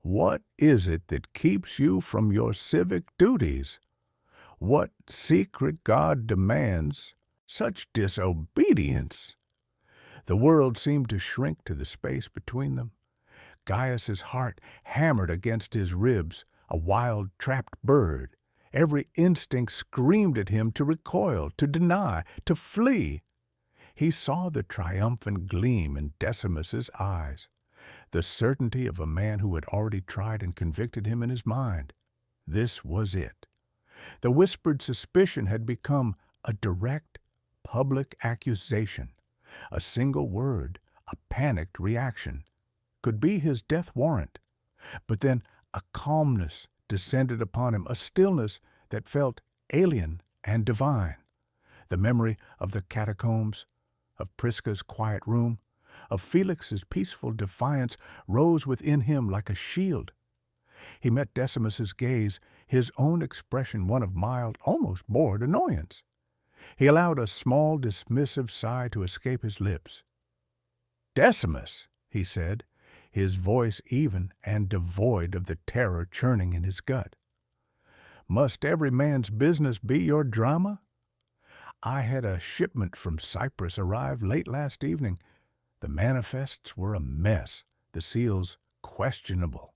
what is it that keeps you from your civic duties? What secret God demands such disobedience?" The world seemed to shrink to the space between them. Gaius's heart hammered against his ribs, a wild, trapped bird. Every instinct screamed at him to recoil, to deny, to flee. He saw the triumphant gleam in Decimus's eyes, the certainty of a man who had already tried and convicted him in his mind. This was it. The whispered suspicion had become a direct, public accusation. A single word, a panicked reaction, could be his death warrant. But then a calmness descended upon him, a stillness that felt alien and divine. The memory of the catacombs, of Prisca's quiet room, of Felix's peaceful defiance rose within him like a shield. He met Decimus's gaze, his own expression one of mild, almost bored annoyance. He allowed a small, dismissive sigh to escape his lips. "Decimus," he said, his voice even and devoid of the terror churning in his gut. Must every man's business be your drama? I had a shipment from Cyprus arrive late last evening. The manifests were a mess, the seals questionable.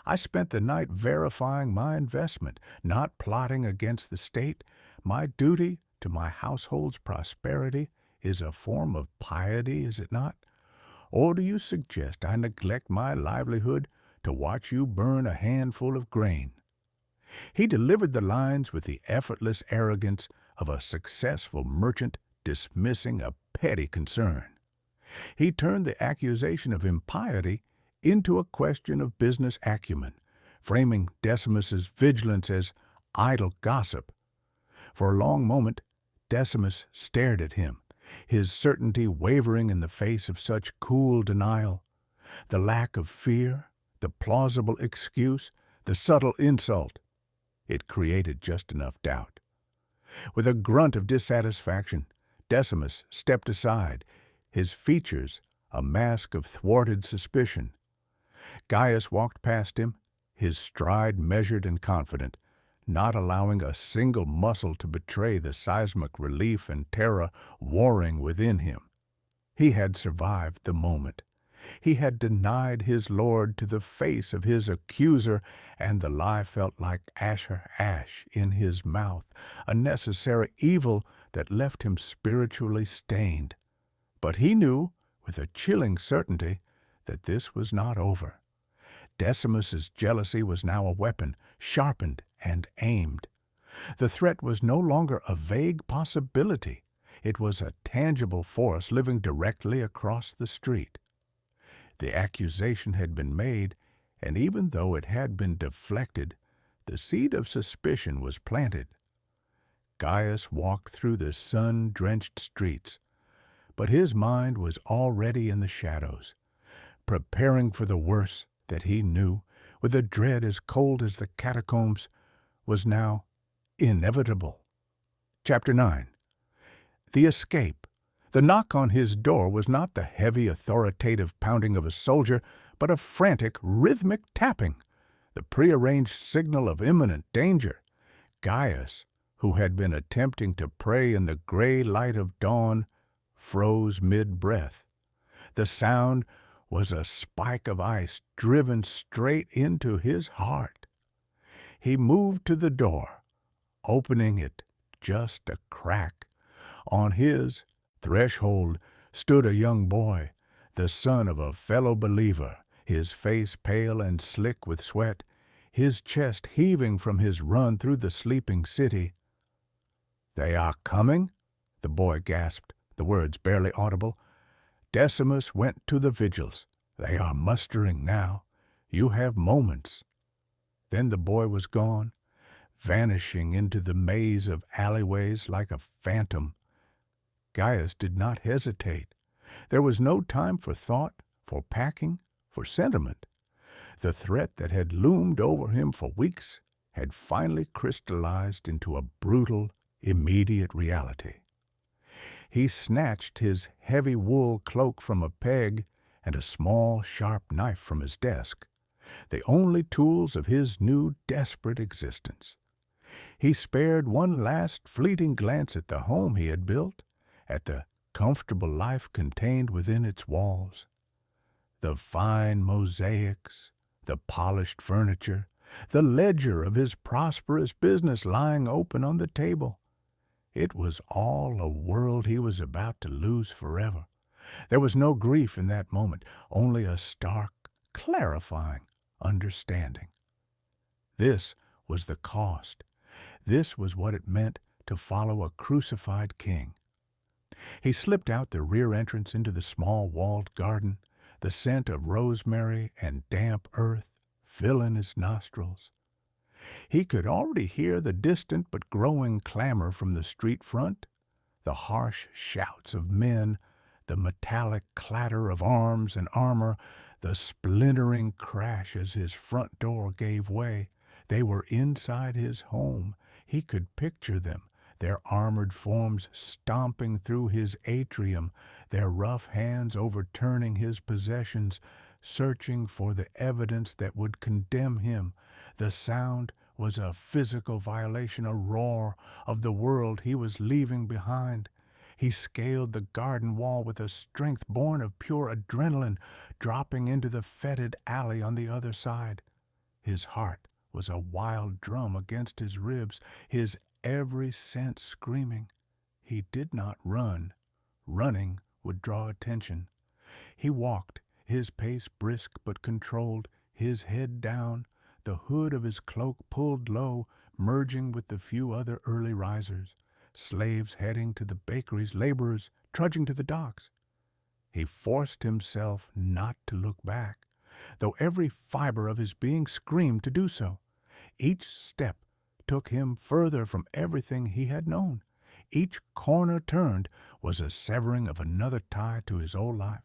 I spent the night verifying my investment, not plotting against the state. My duty to my household's prosperity is a form of piety, is it not? Or do you suggest I neglect my livelihood to watch you burn a handful of grain? He delivered the lines with the effortless arrogance of a successful merchant dismissing a petty concern. He turned the accusation of impiety into a question of business acumen, framing Decimus's vigilance as idle gossip. For a long moment, Decimus stared at him, his certainty wavering in the face of such cool denial. The lack of fear, the plausible excuse, the subtle insult. It created just enough doubt. With a grunt of dissatisfaction, Decimus stepped aside, his features a mask of thwarted suspicion. Gaius walked past him, his stride measured and confident, not allowing a single muscle to betray the seismic relief and terror warring within him. He had survived the moment. He had denied his Lord to the face of his accuser, and the lie felt like asher ash in his mouth, a necessary evil that left him spiritually stained. But he knew, with a chilling certainty, that this was not over. Decimus's jealousy was now a weapon, sharpened and aimed. The threat was no longer a vague possibility. It was a tangible force living directly across the street. The accusation had been made, and even though it had been deflected, the seed of suspicion was planted. Gaius walked through the sun-drenched streets, but his mind was already in the shadows, preparing for the worst that he knew, with a dread as cold as the catacombs, was now inevitable. Chapter 9. The escape. The knock on his door was not the heavy, authoritative pounding of a soldier, but a frantic, rhythmic tapping, the prearranged signal of imminent danger. Gaius, who had been attempting to pray in the gray light of dawn, froze mid-breath. The sound was a spike of ice driven straight into his heart. He moved to the door, opening it just a crack. On his threshold stood a young boy, the son of a fellow believer, his face pale and slick with sweat, his chest heaving from his run through the sleeping city. "They are coming?" the boy gasped, the words barely audible. Decimus went to the vigils. "They are mustering now. You have moments." Then the boy was gone, vanishing into the maze of alleyways like a phantom. Gaius did not hesitate. There was no time for thought, for packing, for sentiment. The threat that had loomed over him for weeks had finally crystallized into a brutal, immediate reality. He snatched his heavy wool cloak from a peg and a small, sharp knife from his desk, the only tools of his new desperate existence. He spared one last fleeting glance at the home he had built, at the comfortable life contained within its walls. The fine mosaics, the polished furniture, the ledger of his prosperous business lying open on the table. It was all a world he was about to lose forever. There was no grief in that moment, only a stark, clarifying understanding. This was the cost. This was what it meant to follow a crucified king. He slipped out the rear entrance into the small walled garden, the scent of rosemary and damp earth filling his nostrils. He could already hear the distant but growing clamor from the street front, the harsh shouts of men, the metallic clatter of arms and armor, the splintering crash as his front door gave way. They were inside his home. He could picture them, their armored forms stomping through his atrium, their rough hands overturning his possessions, searching for the evidence that would condemn him. The sound was a physical violation, a roar of the world he was leaving behind. He scaled the garden wall with a strength born of pure adrenaline, dropping into the fetid alley on the other side. His heart was a wild drum against his ribs, his every sense screaming. He did not run. Running would draw attention. He walked, his pace brisk but controlled, his head down, the hood of his cloak pulled low, merging with the few other early risers, slaves heading to the bakeries, laborers trudging to the docks. He forced himself not to look back, though every fiber of his being screamed to do so. Each step took him further from everything he had known. Each corner turned was a severing of another tie to his old life.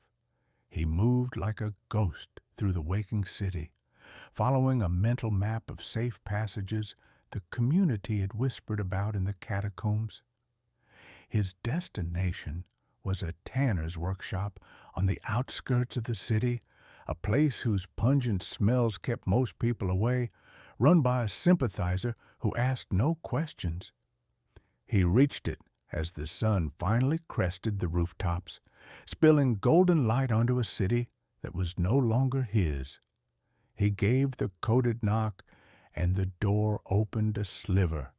He moved like a ghost through the waking city, following a mental map of safe passages the community had whispered about in the catacombs. His destination was a tanner's workshop on the outskirts of the city, a place whose pungent smells kept most people away, run by a sympathizer who asked no questions. He reached it as the sun finally crested the rooftops, spilling golden light onto a city that was no longer his. He gave the coded knock, and the door opened a sliver.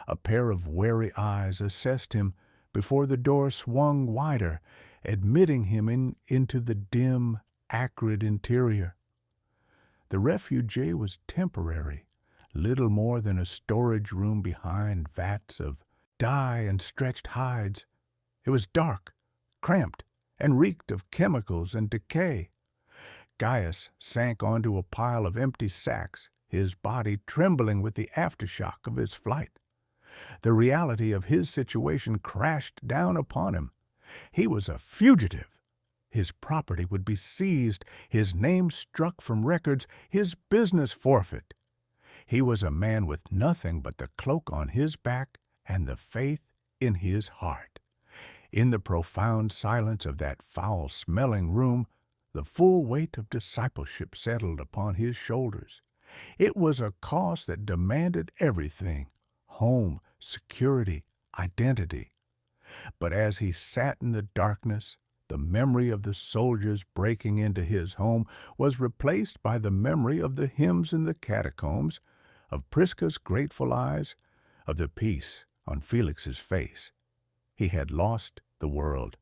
A pair of wary eyes assessed him before the door swung wider, admitting him into the dim, acrid interior. The refugee was temporary, little more than a storage room behind vats of dye and stretched hides. It was dark, cramped, and reeked of chemicals and decay. Gaius sank onto a pile of empty sacks, his body trembling with the aftershock of his flight. The reality of his situation crashed down upon him. He was a fugitive. His property would be seized, his name struck from records, his business forfeit. He was a man with nothing but the cloak on his back and the faith in his heart. In the profound silence of that foul-smelling room, the full weight of discipleship settled upon his shoulders. It was a cost that demanded everything: home, security, identity. But as he sat in the darkness, the memory of the soldiers breaking into his home was replaced by the memory of the hymns in the catacombs, of Prisca's grateful eyes, of the peace on Felix's face. He had lost the world,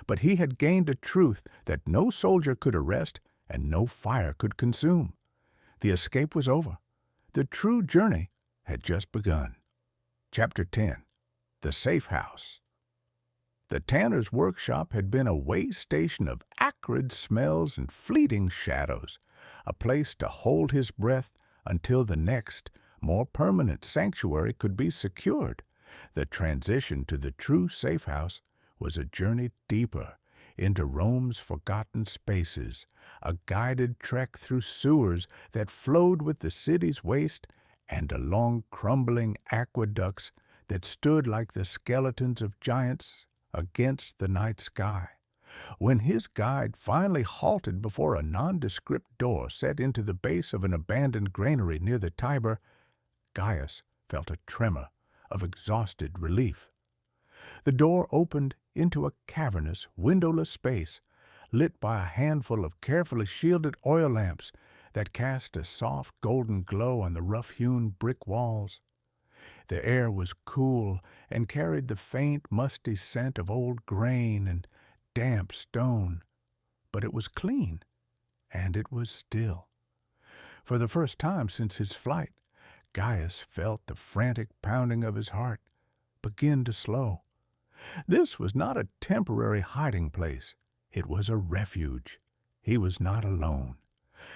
but he had gained a truth that no soldier could arrest and no fire could consume. The escape was over. The true journey had just begun. Chapter 10. The Safe House. The tanner's workshop had been a way station of acrid smells and fleeting shadows, a place to hold his breath until the next, more permanent sanctuary could be secured. The transition to the true safe house was a journey deeper into Rome's forgotten spaces, a guided trek through sewers that flowed with the city's waste and along crumbling aqueducts that stood like the skeletons of giants against the night sky. When his guide finally halted before a nondescript door set into the base of an abandoned granary near the Tiber, Gaius felt a tremor of exhausted relief. The door opened into a cavernous, windowless space, lit by a handful of carefully shielded oil lamps that cast a soft golden glow on the rough-hewn brick walls. The air was cool and carried the faint, musty scent of old grain and damp stone, but it was clean, and it was still. For the first time since his flight, Gaius felt the frantic pounding of his heart begin to slow. This was not a temporary hiding place. It was a refuge. He was not alone.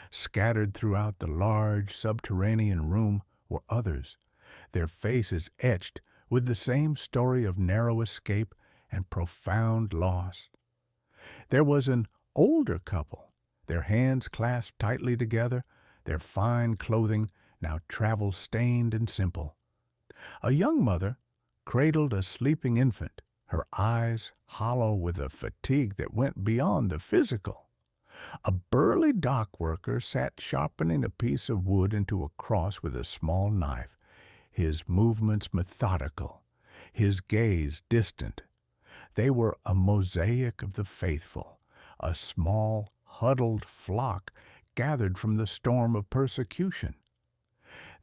Scattered throughout the large subterranean room were others, their faces etched with the same story of narrow escape and profound loss. There was an older couple, their hands clasped tightly together, their fine clothing now travel-stained and simple. A young mother cradled a sleeping infant, her eyes hollow with a fatigue that went beyond the physical. A burly dock worker sat sharpening a piece of wood into a cross with a small knife, his movements methodical, his gaze distant. They were a mosaic of the faithful, a small, huddled flock gathered from the storm of persecution.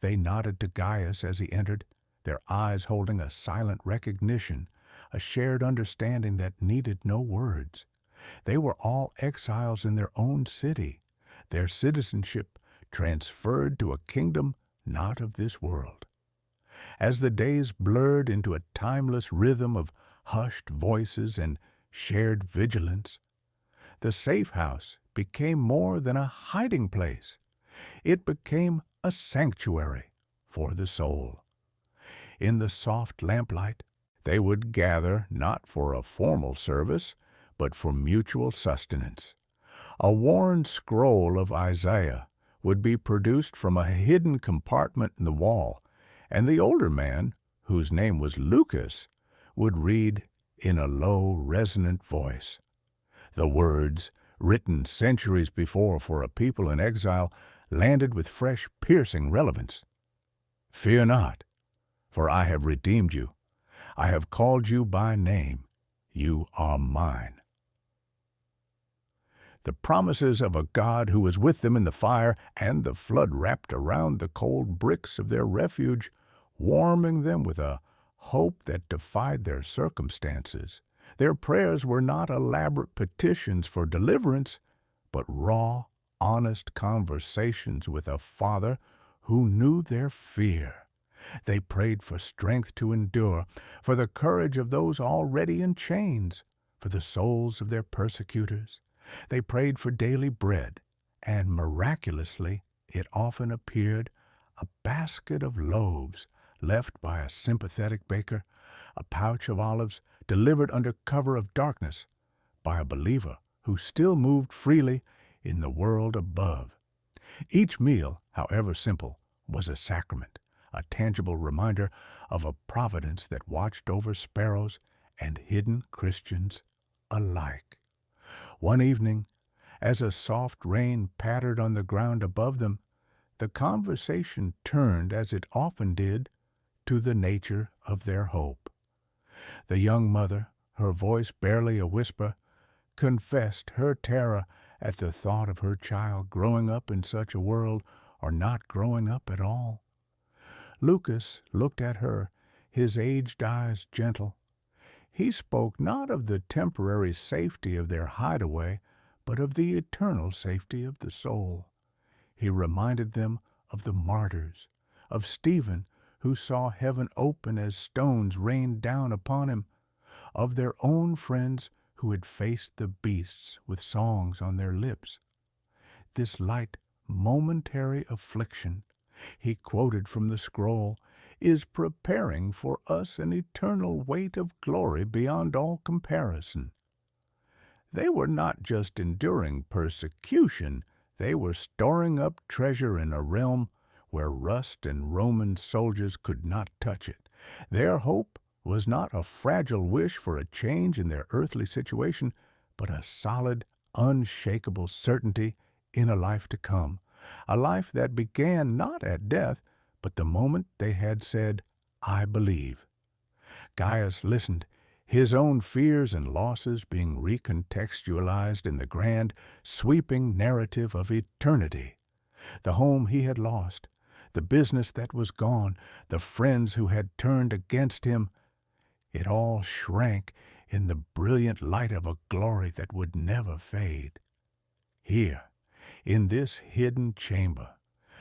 They nodded to Gaius as he entered, their eyes holding a silent recognition, a shared understanding that needed no words. They were all exiles in their own city, their citizenship transferred to a kingdom not of this world. As the days blurred into a timeless rhythm of hushed voices and shared vigilance, the safe house became more than a hiding place. It became a sanctuary for the soul. In the soft lamplight, they would gather not for a formal service, but for mutual sustenance. A worn scroll of Isaiah would be produced from a hidden compartment in the wall, and the older man, whose name was Lucas, would read in a low, resonant voice. The words, written centuries before for a people in exile, landed with fresh, piercing relevance. "Fear not, for I have redeemed you. I have called you by name. You are mine." The promises of a God who was with them in the fire and the flood wrapped around the cold bricks of their refuge, warming them with a hope that defied their circumstances. Their prayers were not elaborate petitions for deliverance, but raw, honest conversations with a Father who knew their fear. They prayed for strength to endure, for the courage of those already in chains, for the souls of their persecutors. They prayed for daily bread, and miraculously it often appeared a basket of loaves left by a sympathetic baker, a pouch of olives delivered under cover of darkness by a believer who still moved freely in the world above. Each meal, however simple, was a sacrament, a tangible reminder of a providence that watched over sparrows and hidden Christians alike. One evening, as a soft rain pattered on the ground above them, the conversation turned, as it often did, to the nature of their hope. The young mother, her voice barely a whisper, confessed her terror at the thought of her child growing up in such a world or not growing up at all. Lucas looked at her, his aged eyes gentle. He spoke not of the temporary safety of their hideaway, but of the eternal safety of the soul. He reminded them of the martyrs, of Stephen, who saw heaven open as stones rained down upon him, of their own friends who had faced the beasts with songs on their lips. This light, momentary affliction, he quoted from the scroll, is preparing for us an eternal weight of glory beyond all comparison. They were not just enduring persecution, they were storing up treasure in a realm where rust and Roman soldiers could not touch it. Their hope was not a fragile wish for a change in their earthly situation, but a solid, unshakable certainty in a life to come, a life that began not at death, but the moment they had said, "I believe." Gaius listened, his own fears and losses being recontextualized in the grand, sweeping narrative of eternity. The home he had lost, the business that was gone, the friends who had turned against him, it all shrank in the brilliant light of a glory that would never fade. Here, in this hidden chamber,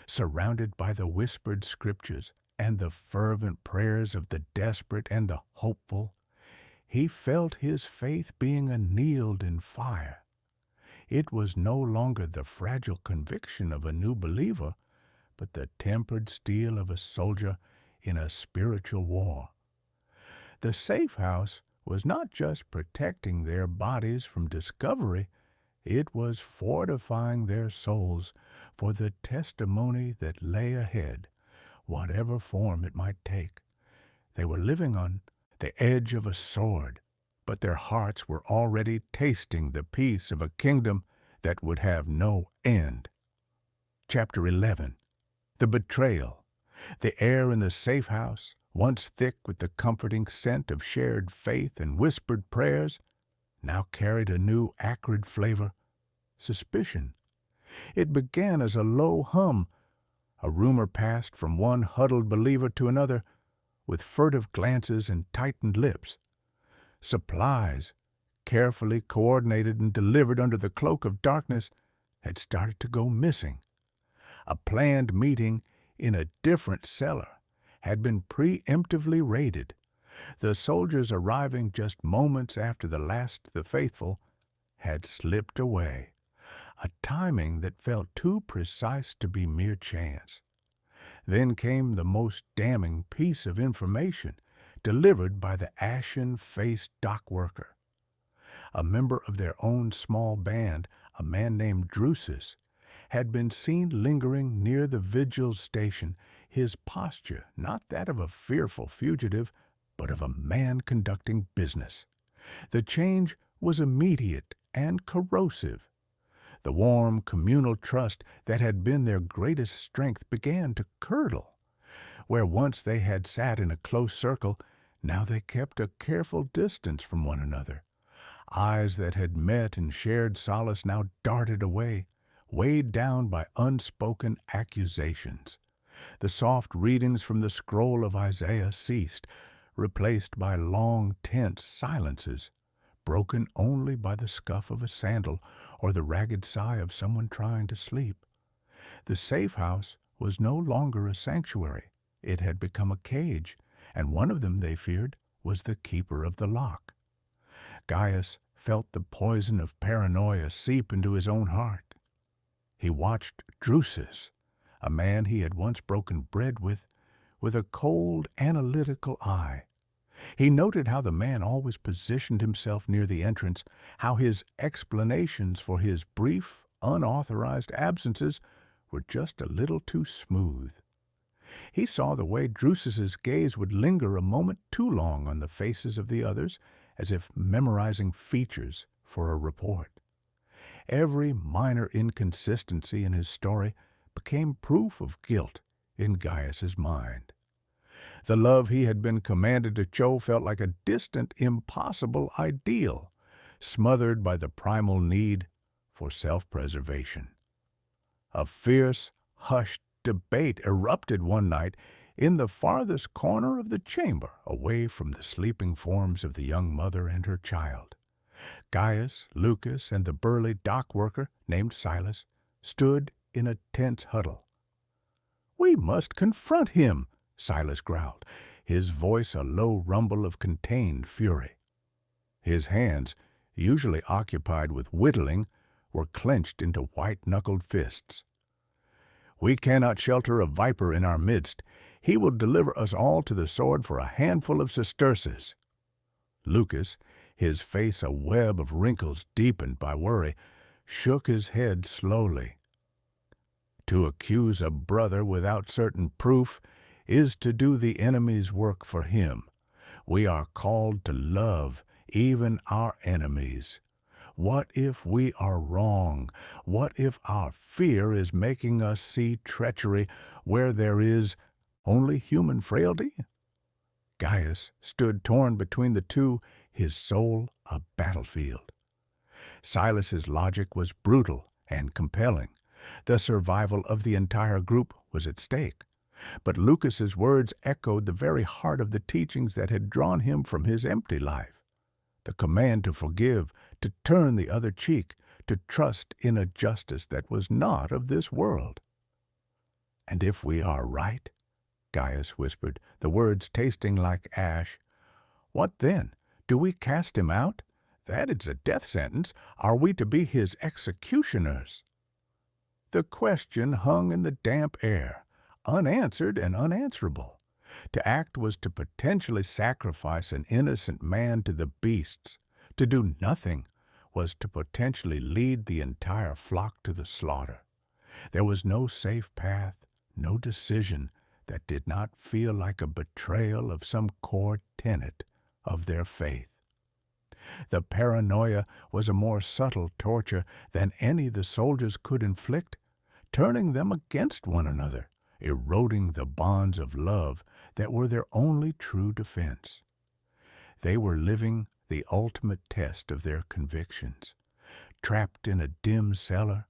surrounded by the whispered scriptures and the fervent prayers of the desperate and the hopeful, he felt his faith being annealed in fire. It was no longer the fragile conviction of a new believer, but the tempered steel of a soldier in a spiritual war. The safe house was not just protecting their bodies from discovery, it was fortifying their souls for the testimony that lay ahead, whatever form it might take. They were living on the edge of a sword, but their hearts were already tasting the peace of a kingdom that would have no end. Chapter 11. The Betrayal. The air in the safe house, once thick with the comforting scent of shared faith and whispered prayers, now carried a new acrid flavor, suspicion. It began as a low hum. A rumor passed from one huddled believer to another, with furtive glances and tightened lips. Supplies, carefully coordinated and delivered under the cloak of darkness, had started to go missing. A planned meeting in a different cellar had been preemptively raided, the soldiers arriving just moments after the last of the faithful had slipped away, a timing that felt too precise to be mere chance. Then came the most damning piece of information, delivered by the ashen-faced dock worker. A member of their own small band, a man named Drusus, had been seen lingering near the vigil station, his posture not that of a fearful fugitive, but of a man conducting business. The change was immediate and corrosive. The warm communal trust that had been their greatest strength began to curdle. Where once they had sat in a close circle, now they kept a careful distance from one another. Eyes that had met and shared solace now darted away, weighed down by unspoken accusations. The soft readings from the scroll of Isaiah ceased, replaced by long, tense silences, broken only by the scuff of a sandal or the ragged sigh of someone trying to sleep. The safe house was no longer a sanctuary. It had become a cage, and one of them, they feared, was the keeper of the lock. Gaius felt the poison of paranoia seep into his own heart. He watched Drusus, a man he had once broken bread with a cold, analytical eye. He noted how the man always positioned himself near the entrance, how his explanations for his brief, unauthorized absences were just a little too smooth. He saw the way Drusus's gaze would linger a moment too long on the faces of the others, as if memorizing features for a report. Every minor inconsistency in his story became proof of guilt in Gaius's mind. The love he had been commanded to show felt like a distant, impossible ideal, smothered by the primal need for self-preservation. A fierce, hushed debate erupted one night in the farthest corner of the chamber, away from the sleeping forms of the young mother and her child. Gaius, Lucas, and the burly dock worker, named Silas, stood in a tense huddle. "We must confront him," Silas growled, his voice a low rumble of contained fury. His hands, usually occupied with whittling, were clenched into white-knuckled fists. "We cannot shelter a viper in our midst. He will deliver us all to the sword for a handful of sesterces." Lucas, his face a web of wrinkles deepened by worry, shook his head slowly. "To accuse a brother without certain proof is to do the enemy's work for him. We are called to love even our enemies. What if we are wrong? What if our fear is making us see treachery where there is only human frailty?" Gaius stood torn between the two, his soul a battlefield. Silas's logic was brutal and compelling. The survival of the entire group was at stake. But Lucas's words echoed the very heart of the teachings that had drawn him from his empty life. The command to forgive, to turn the other cheek, to trust in a justice that was not of this world. "And if we are right," Gaius whispered, the words tasting like ash, "what then? Do we cast him out? That is a death sentence. Are we to be his executioners?" The question hung in the damp air, unanswered and unanswerable. To act was to potentially sacrifice an innocent man to the beasts. To do nothing was to potentially lead the entire flock to the slaughter. There was no safe path, no decision that did not feel like a betrayal of some core tenet of their faith. The paranoia was a more subtle torture than any the soldiers could inflict, turning them against one another, eroding the bonds of love that were their only true defense. They were living the ultimate test of their convictions, trapped in a dim cellar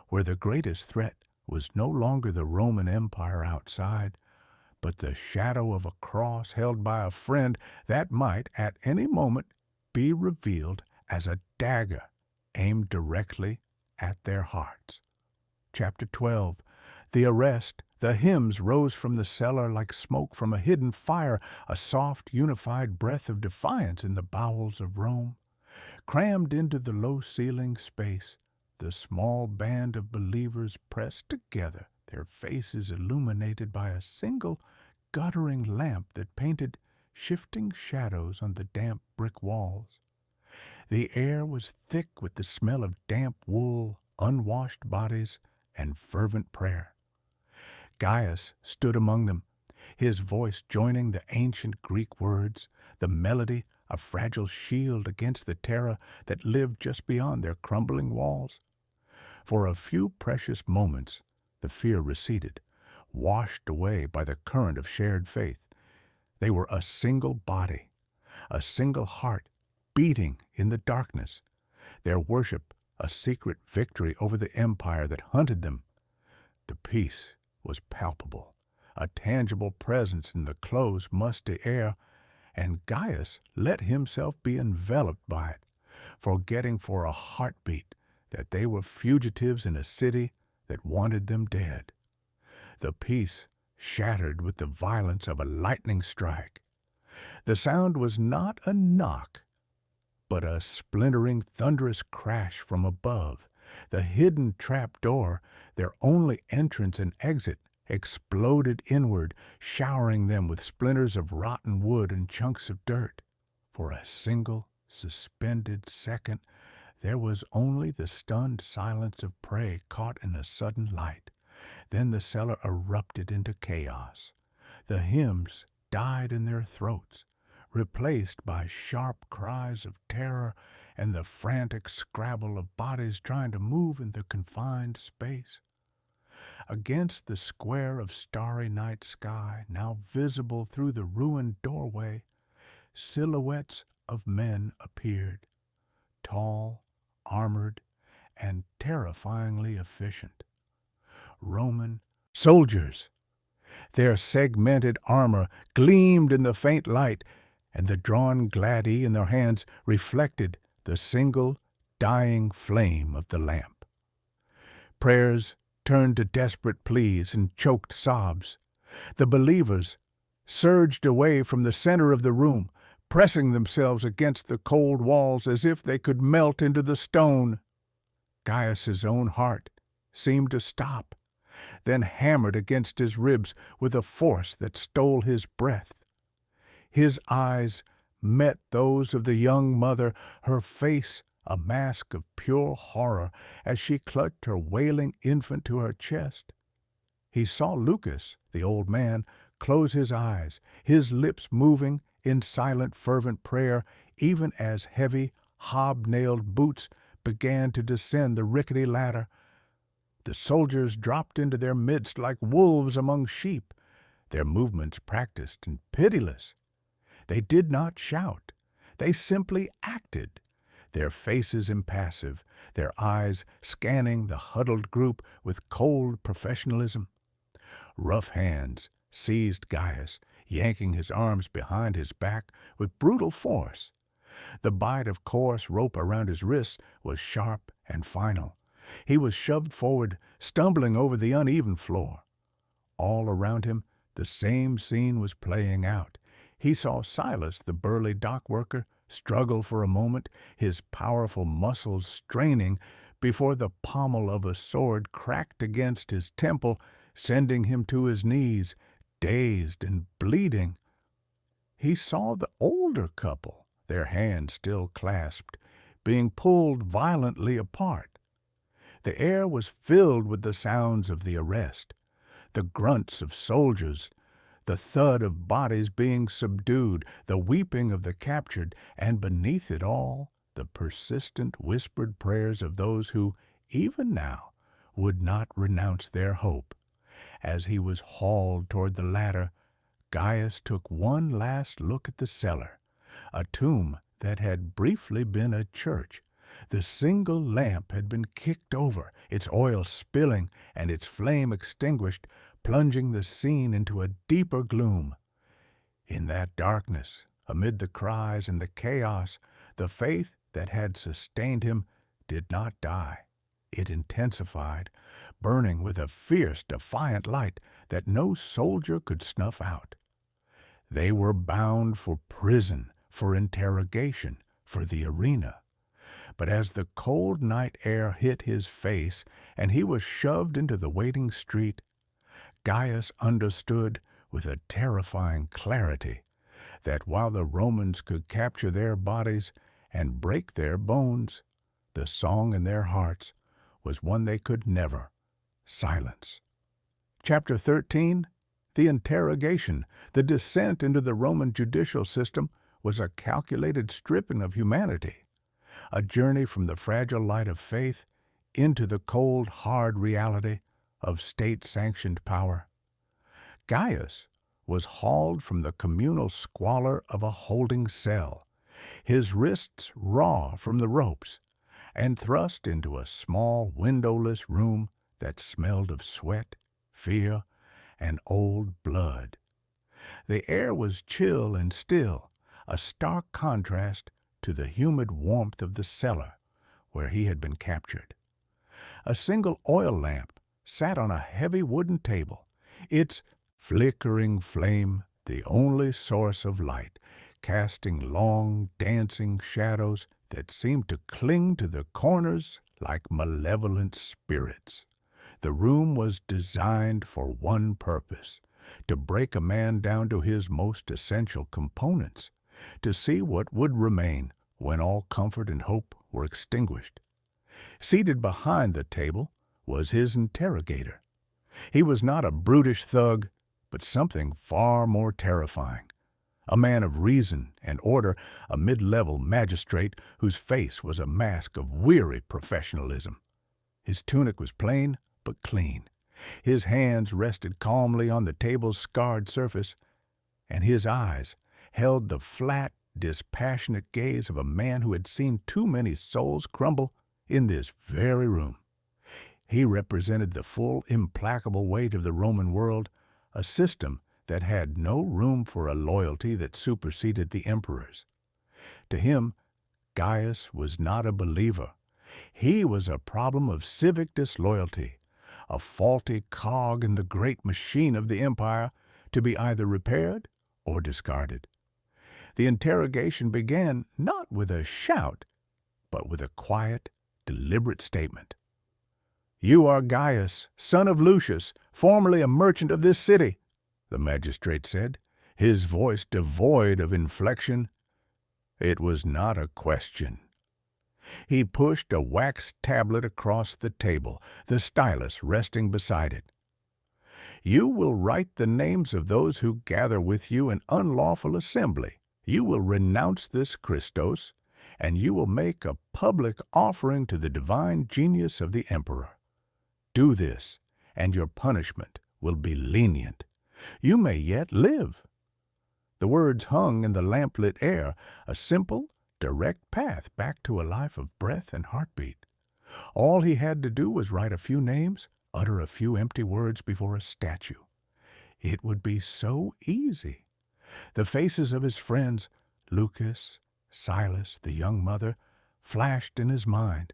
where the greatest threat was no longer the Roman Empire outside, but the shadow of a cross held by a friend that might at any moment be revealed as a dagger aimed directly at their hearts. Chapter 12. The arrest. The hymns rose from the cellar like smoke from a hidden fire, a soft, unified breath of defiance in the bowels of Rome. Crammed into the low-ceiling space, the small band of believers pressed together, their faces illuminated by a single guttering lamp that painted shifting shadows on the damp brick walls. The air was thick with the smell of damp wool, unwashed bodies, and fervent prayer. Gaius stood among them, his voice joining the ancient Greek words, the melody a fragile shield against the terror that lived just beyond their crumbling walls. For a few precious moments, the fear receded, washed away by the current of shared faith. They were a single body, a single heart beating in the darkness, their worship a secret victory over the empire that hunted them. The peace was palpable, a tangible presence in the close, musty air, and Gaius let himself be enveloped by it, forgetting for a heartbeat that they were fugitives in a city that wanted them dead. The peace shattered with the violence of a lightning strike. The sound was not a knock, but a splintering, thunderous crash from above. The hidden trap door, their only entrance and exit, exploded inward, showering them with splinters of rotten wood and chunks of dirt. For a single, suspended second, there was only the stunned silence of prey caught in a sudden light. Then the cellar erupted into chaos. The hymns died in their throats, replaced by sharp cries of terror and the frantic scrabble of bodies trying to move in the confined space. Against the square of starry night sky, now visible through the ruined doorway, silhouettes of men appeared, tall, armored, and terrifyingly efficient. Roman soldiers. Their segmented armor gleamed in the faint light, and the drawn gladi in their hands reflected the single dying flame of the lamp. Prayers turned to desperate pleas and choked sobs. The believers surged away from the center of the room, pressing themselves against the cold walls as if they could melt into the stone. Gaius's own heart seemed to stop, then hammered against his ribs with a force that stole his breath. His eyes met those of the young mother, her face a mask of pure horror as she clutched her wailing infant to her chest. He saw Lucas, the old man, close his eyes, his lips moving in silent, fervent prayer, even as heavy, hob-nailed boots began to descend the rickety ladder. The soldiers dropped into their midst like wolves among sheep, their movements practiced and pitiless. They did not shout. They simply acted, their faces impassive, their eyes scanning the huddled group with cold professionalism. Rough hands seized Gaius, yanking his arms behind his back with brutal force. The bite of coarse rope around his wrists was sharp and final. He was shoved forward, stumbling over the uneven floor. All around him, the same scene was playing out. He saw Silas, the burly dock worker, struggle for a moment, his powerful muscles straining before the pommel of a sword cracked against his temple, sending him to his knees, dazed and bleeding. He saw the older couple, their hands still clasped, being pulled violently apart. The air was filled with the sounds of the arrest, the grunts of soldiers, the thud of bodies being subdued, the weeping of the captured, and beneath it all, the persistent whispered prayers of those who, even now, would not renounce their hope. As he was hauled toward the ladder, Gaius took one last look at the cellar, a tomb that had briefly been a church. The single lamp had been kicked over, its oil spilling and its flame extinguished, plunging the scene into a deeper gloom. In that darkness, amid the cries and the chaos, the faith that had sustained him did not die. It intensified, burning with a fierce, defiant light that no soldier could snuff out. They were bound for prison, for interrogation, for the arena. But as the cold night air hit his face and he was shoved into the waiting street, Gaius understood with a terrifying clarity that while the Romans could capture their bodies and break their bones, the song in their hearts was one they could never silence. Chapter 13, The Interrogation, the descent into the Roman judicial system, was a calculated stripping of humanity, a journey from the fragile light of faith into the cold, hard reality of state-sanctioned power. Gaius was hauled from the communal squalor of a holding cell, his wrists raw from the ropes, and thrust into a small, windowless room that smelled of sweat, fear, and old blood. The air was chill and still, a stark contrast to the humid warmth of the cellar where he had been captured. A single oil lamp sat on a heavy wooden table, its flickering flame the only source of light, casting long, dancing shadows that seemed to cling to the corners like malevolent spirits. The room was designed for one purpose, to break a man down to his most essential components, to see what would remain when all comfort and hope were extinguished. Seated behind the table was his interrogator. He was not a brutish thug, but something far more terrifying. A man of reason and order, a mid-level magistrate whose face was a mask of weary professionalism. His tunic was plain but clean. His hands rested calmly on the table's scarred surface, and his eyes held the flat, dispassionate gaze of a man who had seen too many souls crumble in this very room. He represented the full, implacable weight of the Roman world, a system that had no room for a loyalty that superseded the emperor's. To him, Gaius was not a believer. He was a problem of civic disloyalty, a faulty cog in the great machine of the empire to be either repaired or discarded. The interrogation began not with a shout, but with a quiet, deliberate statement. "You are Gaius, son of Lucius, formerly a merchant of this city," the magistrate said, his voice devoid of inflection. It was not a question. He pushed a wax tablet across the table, the stylus resting beside it. "You will write the names of those who gather with you in unlawful assembly. You will renounce this Christos, and you will make a public offering to the divine genius of the emperor. Do this, and your punishment will be lenient. You may yet live." The words hung in the lamplit air, a simple, direct path back to a life of breath and heartbeat. All he had to do was write a few names, utter a few empty words before a statue. It would be so easy. The faces of his friends, Lucas, Silas, the young mother, flashed in his mind.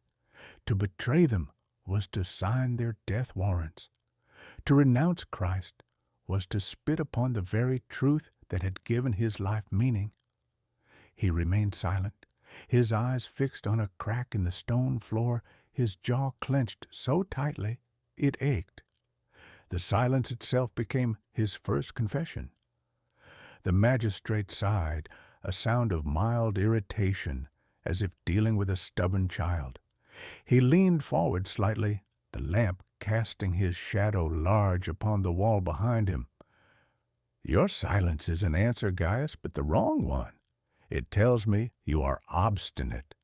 To betray them was to sign their death warrants. To renounce Christ was to spit upon the very truth that had given his life meaning. He remained silent, his eyes fixed on a crack in the stone floor, his jaw clenched so tightly it ached. The silence itself became his first confession. The magistrate sighed, a sound of mild irritation, as if dealing with a stubborn child. He leaned forward slightly, the lamp casting his shadow large upon the wall behind him. Your silence is an answer, Gaius, but the wrong one. It tells me you are obstinate.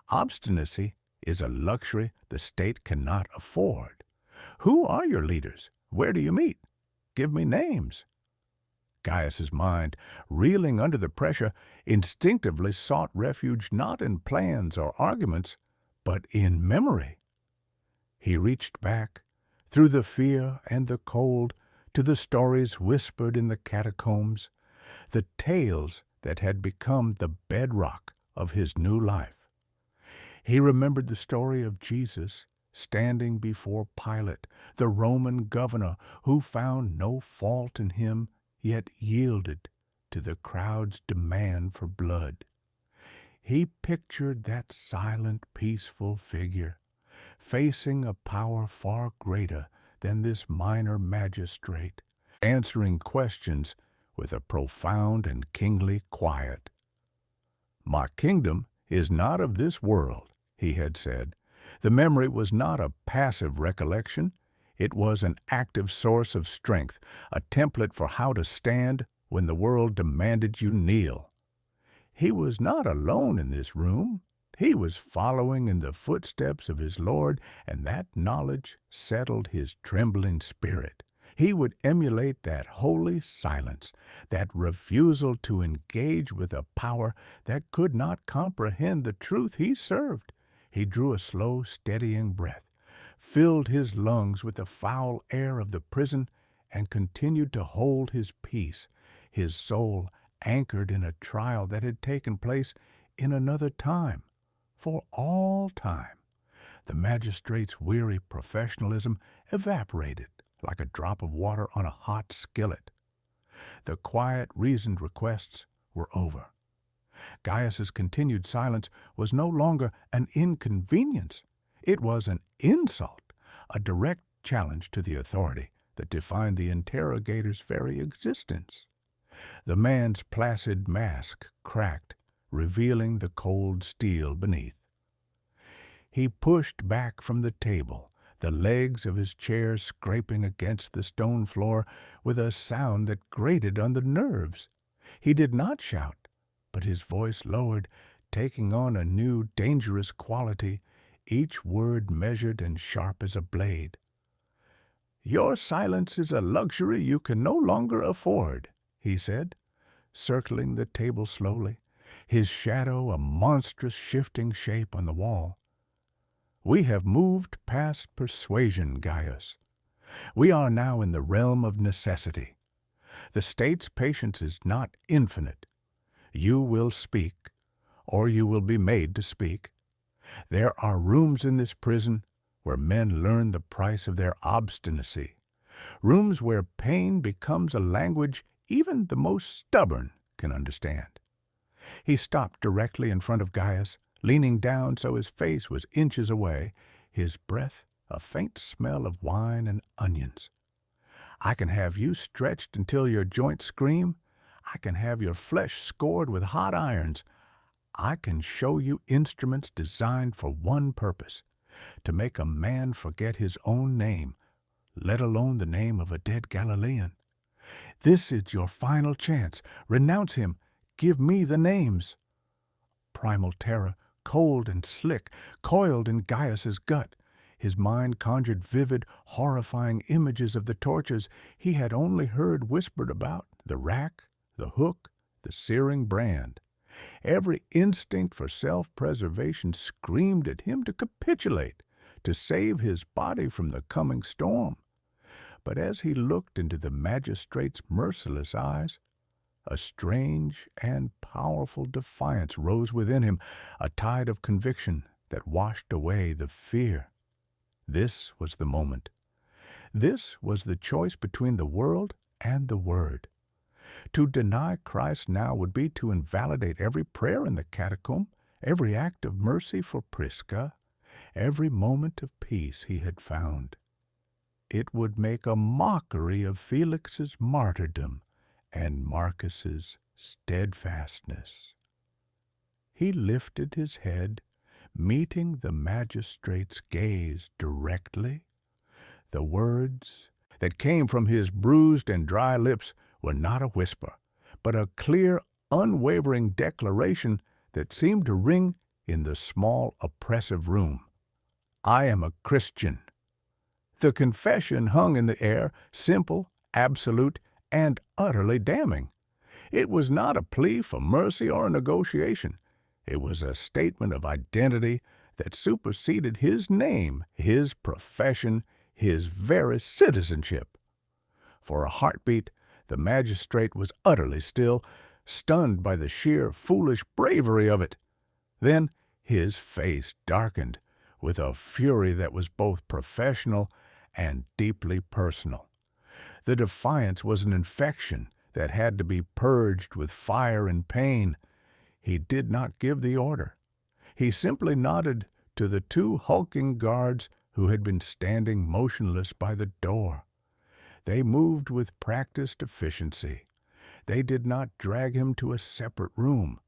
Obstinacy is a luxury the state cannot afford. Who are your leaders? Where do you meet? Give me names. Gaius's mind, reeling under the pressure, instinctively sought refuge not in plans or arguments, but in memory. He reached back, through the fear and the cold, to the stories whispered in the catacombs, the tales that had become the bedrock of his new life. He remembered the story of Jesus standing before Pilate, the Roman governor who found no fault in him, yet yielded to the crowd's demand for blood. He pictured that silent, peaceful figure, facing a power far greater than this minor magistrate, answering questions with a profound and kingly quiet. "My kingdom is not of this world," he had said. The memory was not a passive recollection. It was an active source of strength, a template for how to stand when the world demanded you kneel. He was not alone in this room. He was following in the footsteps of his Lord, and that knowledge settled his trembling spirit. He would emulate that holy silence, that refusal to engage with a power that could not comprehend the truth he served. He drew a slow, steadying breath, filled his lungs with the foul air of the prison, and continued to hold his peace, his soul anchored in a trial that had taken place in another time, for all time. The magistrate's weary professionalism evaporated like a drop of water on a hot skillet. The quiet, reasoned requests were over. Gaius's continued silence was no longer an inconvenience. It was an insult, a direct challenge to the authority that defined the interrogator's very existence. The man's placid mask cracked, revealing the cold steel beneath. He pushed back from the table, the legs of his chair scraping against the stone floor with a sound that grated on the nerves. He did not shout, but his voice lowered, taking on a new, dangerous quality, each word measured and sharp as a blade. "Your silence is a luxury you can no longer afford," he said, circling the table slowly, his shadow a monstrous shifting shape on the wall. "We have moved past persuasion, Gaius. We are now in the realm of necessity. The state's patience is not infinite. You will speak, or you will be made to speak. There are rooms in this prison where men learn the price of their obstinacy, rooms where pain becomes a language even the most stubborn can understand." He stopped directly in front of Gaius, leaning down so his face was inches away, his breath a faint smell of wine and onions. "I can have you stretched until your joints scream. I can have your flesh scored with hot irons. I can show you instruments designed for one purpose, to make a man forget his own name, let alone the name of a dead Galilean. This is your final chance. Renounce him. Give me the names." Primal terror, cold and slick, coiled in Gaius's gut. His mind conjured vivid, horrifying images of the tortures he had only heard whispered about, the rack, the hook, the searing brand. Every instinct for self-preservation screamed at him to capitulate, to save his body from the coming storm. But as he looked into the magistrate's merciless eyes, a strange and powerful defiance rose within him, a tide of conviction that washed away the fear. This was the moment. This was the choice between the world and the Word. To deny Christ now would be to invalidate every prayer in the catacomb, every act of mercy for Prisca, every moment of peace he had found. It would make a mockery of Felix's martyrdom and Marcus's steadfastness. He lifted his head, meeting the magistrate's gaze directly. The words that came from his bruised and dry lips were not a whisper, but a clear, unwavering declaration that seemed to ring in the small, oppressive room. I am a Christian. The confession hung in the air, simple, absolute, and utterly damning. It was not a plea for mercy or a negotiation. It was a statement of identity that superseded his name, his profession, his very citizenship. For a heartbeat, the magistrate was utterly still, stunned by the sheer, foolish bravery of it. Then his face darkened with a fury that was both professional and deeply personal. The defiance was an infection that had to be purged with fire and pain. He did not give the order. He simply nodded to the two hulking guards who had been standing motionless by the door. They moved with practiced efficiency. They did not drag him to a separate room.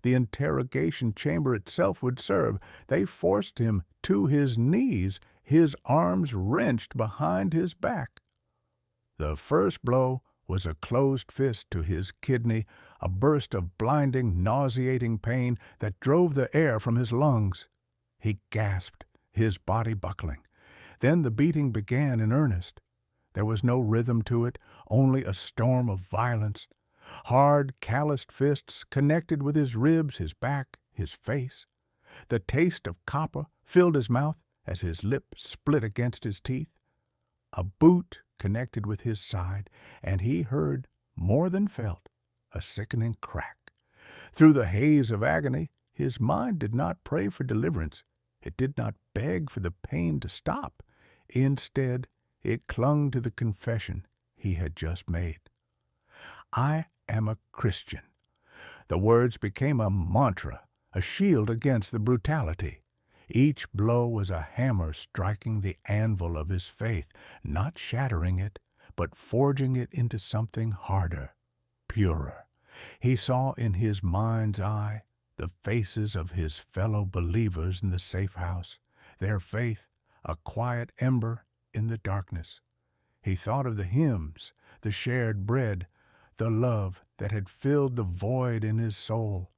The interrogation chamber itself would serve. They forced him to his knees, his arms wrenched behind his back. The first blow was a closed fist to his kidney, a burst of blinding, nauseating pain that drove the air from his lungs. He gasped, his body buckling. Then the beating began in earnest. There was no rhythm to it, only a storm of violence. Hard, calloused fists connected with his ribs, his back, his face. The taste of copper filled his mouth as his lip split against his teeth. A boot connected with his side, and he heard, more than felt, a sickening crack. Through the haze of agony, his mind did not pray for deliverance. It did not beg for the pain to stop. Instead, it clung to the confession he had just made. I am a Christian. The words became a mantra, a shield against the brutality. Each blow was a hammer striking the anvil of his faith, not shattering it, but forging it into something harder, purer. He saw in his mind's eye the faces of his fellow believers in the safe house, their faith a quiet ember in the darkness. He thought of the hymns, the shared bread, the love that had filled the void in his soul.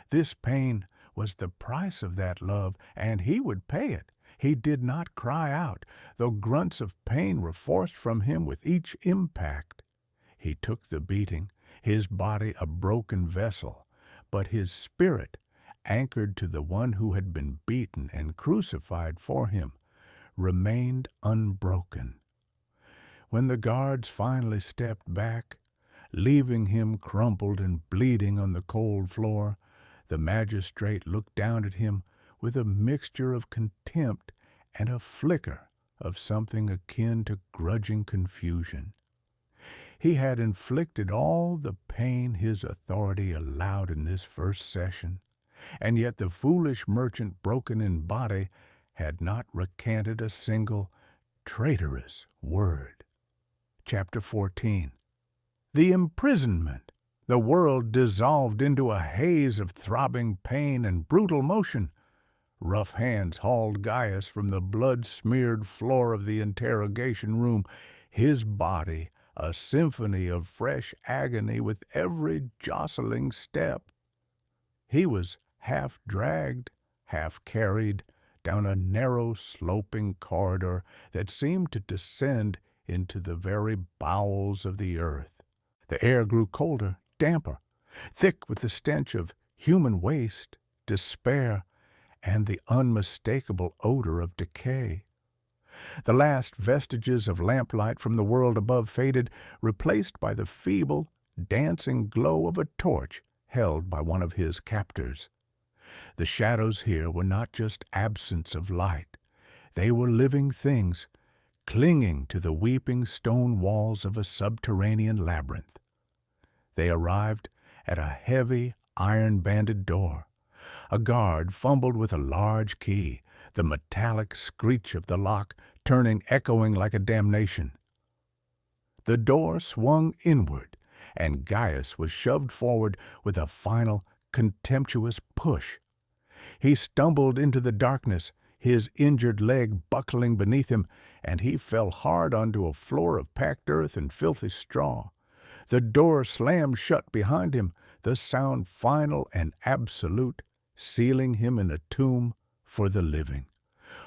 This pain was the price of that love, and he would pay it. He did not cry out, though grunts of pain were forced from him with each impact. He took the beating, his body a broken vessel, but his spirit, anchored to the one who had been beaten and crucified for him, remained unbroken. When the guards finally stepped back, leaving him crumpled and bleeding on the cold floor, the magistrate looked down at him with a mixture of contempt and a flicker of something akin to grudging confusion. He had inflicted all the pain his authority allowed in this first session, and yet the foolish merchant, broken in body, had not recanted a single traitorous word. Chapter 14. The imprisonment. The world dissolved into a haze of throbbing pain and brutal motion. Rough hands hauled Gaius from the blood-smeared floor of the interrogation room, his body a symphony of fresh agony with every jostling step. He was half dragged, half carried, down a narrow, sloping corridor that seemed to descend into the very bowels of the earth. The air grew colder, damper, thick with the stench of human waste, despair, and the unmistakable odor of decay. The last vestiges of lamplight from the world above faded, replaced by the feeble, dancing glow of a torch held by one of his captors. The shadows here were not just absence of light. They were living things, clinging to the weeping stone walls of a subterranean labyrinth. They arrived at a heavy, iron-banded door. A guard fumbled with a large key, the metallic screech of the lock turning echoing like a damnation. The door swung inward, and Gaius was shoved forward with a final, contemptuous push. He stumbled into the darkness, his injured leg buckling beneath him, and he fell hard onto a floor of packed earth and filthy straw. The door slammed shut behind him, the sound final and absolute, sealing him in a tomb for the living.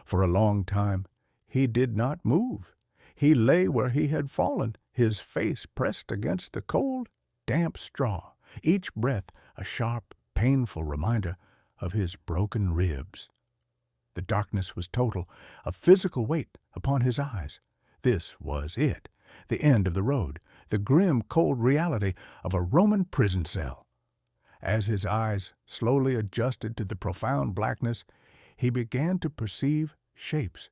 For a long time he did not move. He lay where he had fallen, his face pressed against the cold, damp straw, each breath a sharp, painful reminder of his broken ribs. The darkness was total, a physical weight upon his eyes. This was it, the end of the road, the grim, cold reality of a Roman prison cell. As his eyes slowly adjusted to the profound blackness, he began to perceive shapes.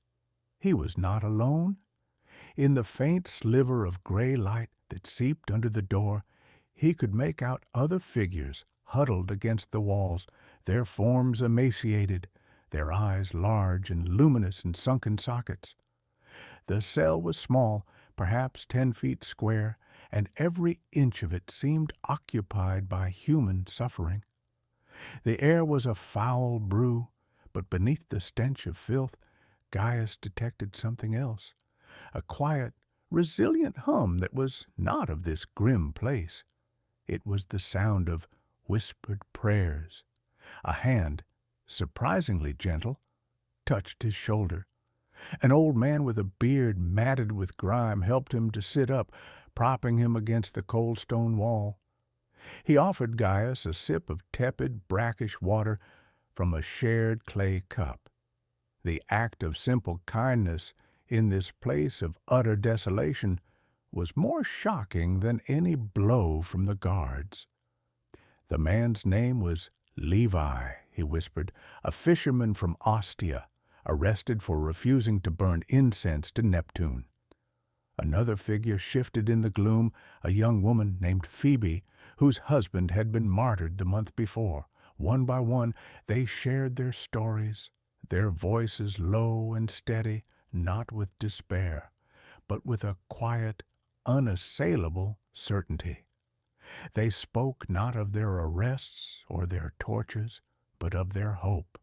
He was not alone. In the faint sliver of gray light that seeped under the door, he could make out other figures huddled against the walls, their forms emaciated, their eyes large and luminous in sunken sockets. The cell was small, perhaps 10 feet square, and every inch of it seemed occupied by human suffering. The air was a foul brew, but beneath the stench of filth, Gaius detected something else, a quiet, resilient hum that was not of this grim place. It was the sound of whispered prayers. A hand, surprisingly gentle, touched his shoulder. An old man with a beard matted with grime helped him to sit up, propping him against the cold stone wall. He offered Gaius a sip of tepid, brackish water from a shared clay cup. The act of simple kindness in this place of utter desolation was more shocking than any blow from the guards. The man's name was Levi, he whispered, a fisherman from Ostia, arrested for refusing to burn incense to Neptune. Another figure shifted in the gloom, a young woman named Phoebe, whose husband had been martyred the month before. One by one, they shared their stories, their voices low and steady, not with despair, but with a quiet, unassailable certainty. They spoke not of their arrests or their tortures, but of their hope.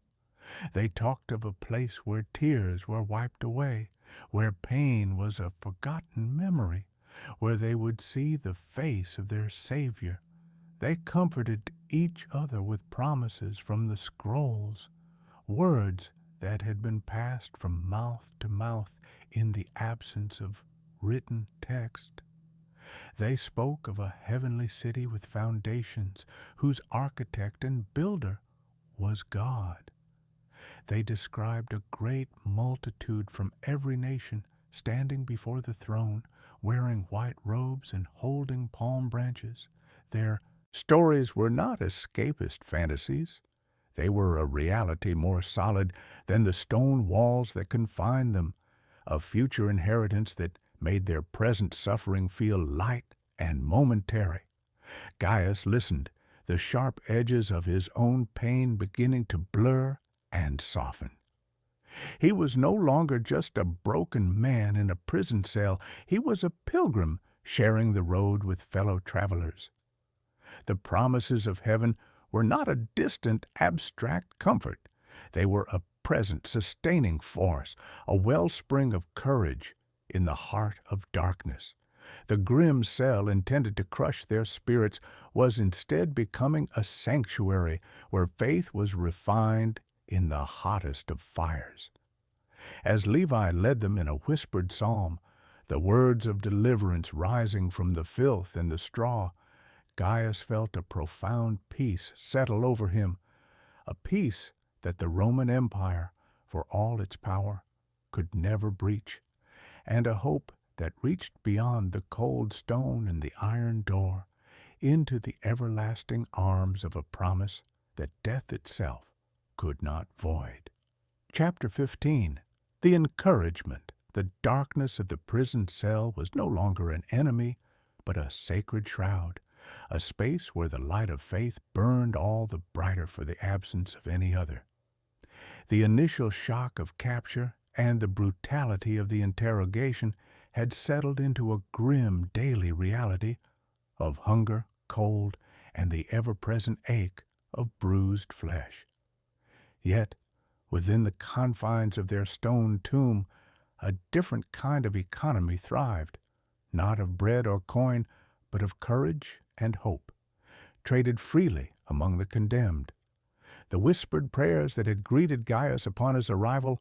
They talked of a place where tears were wiped away, where pain was a forgotten memory, where they would see the face of their Savior. They comforted each other with promises from the scrolls, words that had been passed from mouth to mouth in the absence of written text. They spoke of a heavenly city with foundations, whose architect and builder was God. They described a great multitude from every nation standing before the throne, wearing white robes and holding palm branches. Their stories were not escapist fantasies. They were a reality more solid than the stone walls that confined them, a future inheritance that made their present suffering feel light and momentary. Gaius listened, the sharp edges of his own pain beginning to blur and soften. He was no longer just a broken man in a prison cell. He was a pilgrim sharing the road with fellow travelers. The promises of heaven were not a distant, abstract comfort. They were a present, sustaining force, a wellspring of courage in the heart of darkness. The grim cell intended to crush their spirits was instead becoming a sanctuary where faith was refined in the hottest of fires. As Levi led them in a whispered psalm, the words of deliverance rising from the filth and the straw, Gaius felt a profound peace settle over him, a peace that the Roman Empire, for all its power, could never breach, and a hope that reached beyond the cold stone and the iron door into the everlasting arms of a promise that death itself could not void. Chapter 15. The encouragement. The darkness of the prison cell was no longer an enemy, but a sacred shroud, a space where the light of faith burned all the brighter for the absence of any other. The initial shock of capture and the brutality of the interrogation had settled into a grim daily reality of hunger, cold, and the ever-present ache of bruised flesh. Yet, within the confines of their stone tomb, a different kind of economy thrived, not of bread or coin, but of courage and hope, traded freely among the condemned. The whispered prayers that had greeted Gaius upon his arrival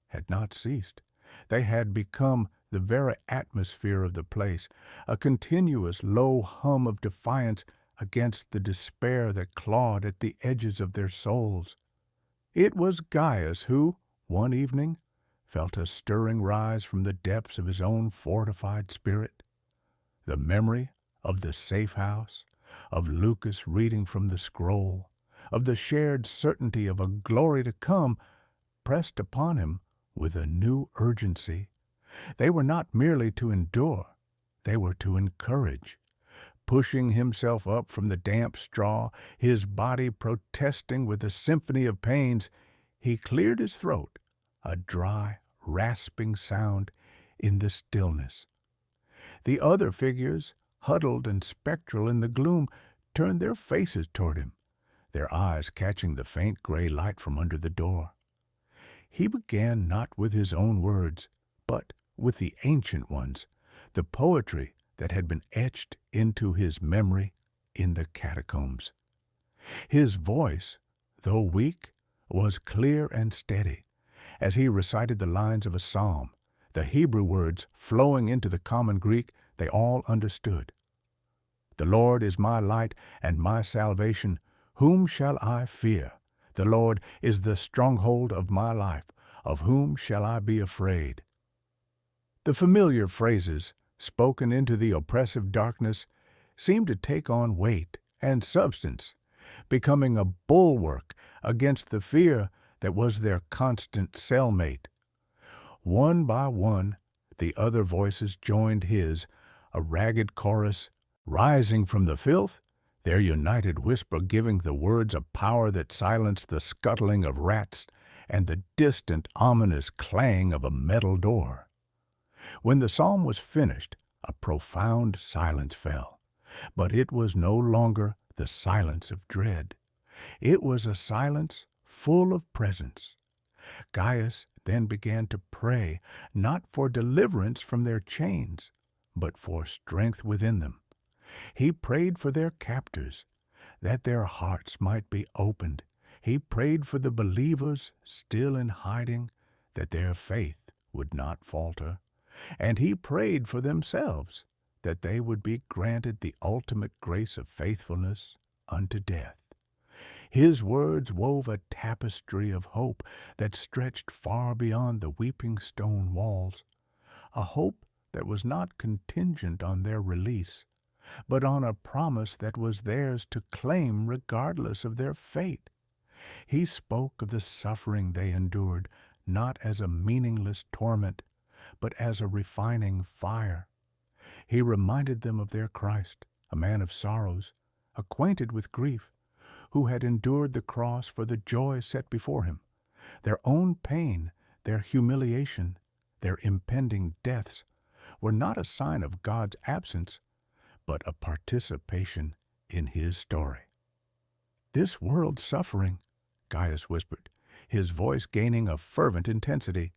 had not ceased. They had become the very atmosphere of the place, a continuous low hum of defiance against the despair that clawed at the edges of their souls. It was Gaius who, one evening, felt a stirring rise from the depths of his own fortified spirit. The memory of the safe house, of Lucas reading from the scroll, of the shared certainty of a glory to come, pressed upon him with a new urgency. They were not merely to endure, they were to encourage. Pushing himself up from the damp straw, his body protesting with a symphony of pains, he cleared his throat, a dry, rasping sound in the stillness. The other figures, huddled and spectral in the gloom, turned their faces toward him, their eyes catching the faint gray light from under the door. He began not with his own words, but with the ancient ones, the poetry that had been etched into his memory in the catacombs. His voice, though weak, was clear and steady, as he recited the lines of a psalm, the Hebrew words flowing into the common Greek they all understood. "The Lord is my light and my salvation. Whom shall I fear? The Lord is the stronghold of my life. Of whom shall I be afraid?" The familiar phrases, spoken into the oppressive darkness, seemed to take on weight and substance, becoming a bulwark against the fear that was their constant cellmate. One by one, the other voices joined his, a ragged chorus, rising from the filth, their united whisper giving the words a power that silenced the scuttling of rats and the distant, ominous clang of a metal door. When the psalm was finished, a profound silence fell, but it was no longer the silence of dread. It was a silence full of presence. Gaius then began to pray, not for deliverance from their chains, but for strength within them. He prayed for their captors, that their hearts might be opened. He prayed for the believers still in hiding, that their faith would not falter. And he prayed for themselves, that they would be granted the ultimate grace of faithfulness unto death. His words wove a tapestry of hope that stretched far beyond the weeping stone walls, a hope that was not contingent on their release, but on a promise that was theirs to claim regardless of their fate. He spoke of the suffering they endured, not as a meaningless torment, but as a refining fire. He reminded them of their Christ, a man of sorrows, acquainted with grief, who had endured the cross for the joy set before him. Their own pain, their humiliation, their impending deaths were not a sign of God's absence, but a participation in his story. "This world's suffering," Gaius whispered, his voice gaining a fervent intensity,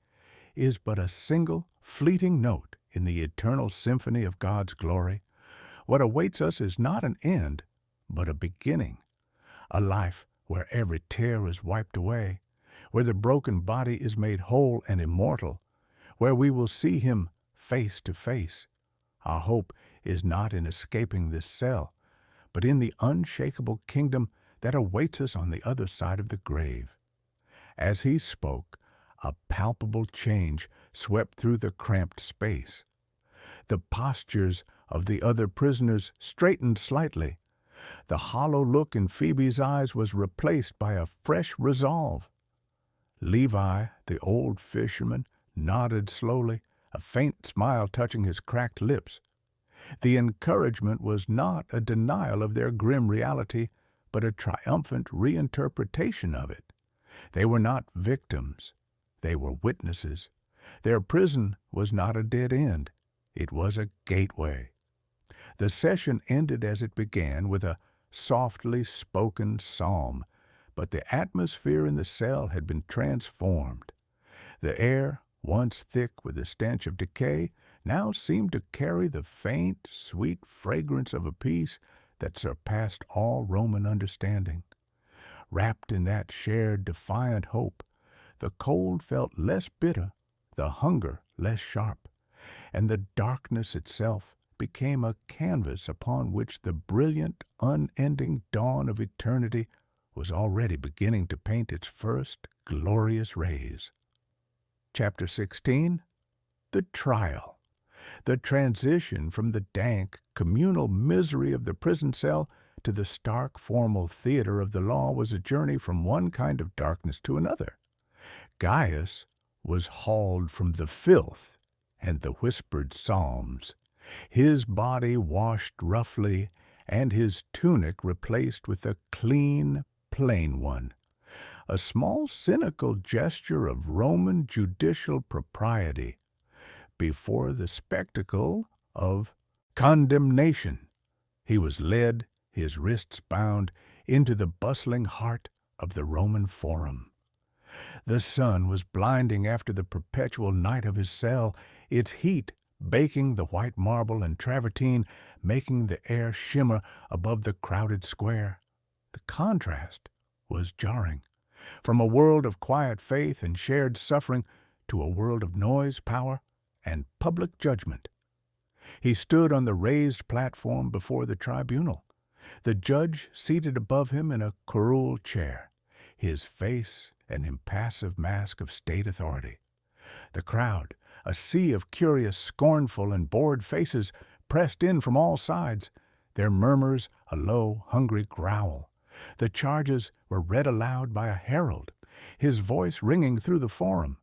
"is but a single, fleeting note in the eternal symphony of God's glory. What awaits us is not an end, but a beginning, a life where every tear is wiped away, where the broken body is made whole and immortal, where we will see him face to face. Our hope is not in escaping this cell, but in the unshakable kingdom that awaits us on the other side of the grave." As he spoke, a palpable change swept through the cramped space. The postures of the other prisoners straightened slightly. The hollow look in Phoebe's eyes was replaced by a fresh resolve. Levi, the old fisherman, nodded slowly, a faint smile touching his cracked lips. The encouragement was not a denial of their grim reality, but a triumphant reinterpretation of it. They were not victims. They were witnesses. Their prison was not a dead end. It was a gateway. The session ended as it began, with a softly spoken psalm, but the atmosphere in the cell had been transformed. The air once thick with the stench of decay, now seemed to carry the faint, sweet fragrance of a peace that surpassed all Roman understanding. Wrapped in that shared defiant hope, the cold felt less bitter, the hunger less sharp, and the darkness itself became a canvas upon which the brilliant, unending dawn of eternity was already beginning to paint its first glorious rays. Chapter 16. The Trial. The transition from the dank, communal misery of the prison cell to the stark, formal theater of the law was a journey from one kind of darkness to another. Gaius was hauled from the filth and the whispered psalms, his body washed roughly and his tunic replaced with a clean, plain one, a small cynical gesture of Roman judicial propriety before the spectacle of condemnation. He was led, his wrists bound, into the bustling heart of the Roman Forum. The sun was blinding after the perpetual night of his cell, its heat baking the white marble and travertine, making the air shimmer above the crowded square. The contrast was jarring. From a world of quiet faith and shared suffering to a world of noise, power, and public judgment. He stood on the raised platform before the tribunal, the judge seated above him in a curule chair, his face an impassive mask of state authority. The crowd, a sea of curious, scornful, and bored faces, pressed in from all sides, their murmurs a low, hungry growl. The charges were read aloud by a herald, his voice ringing through the forum.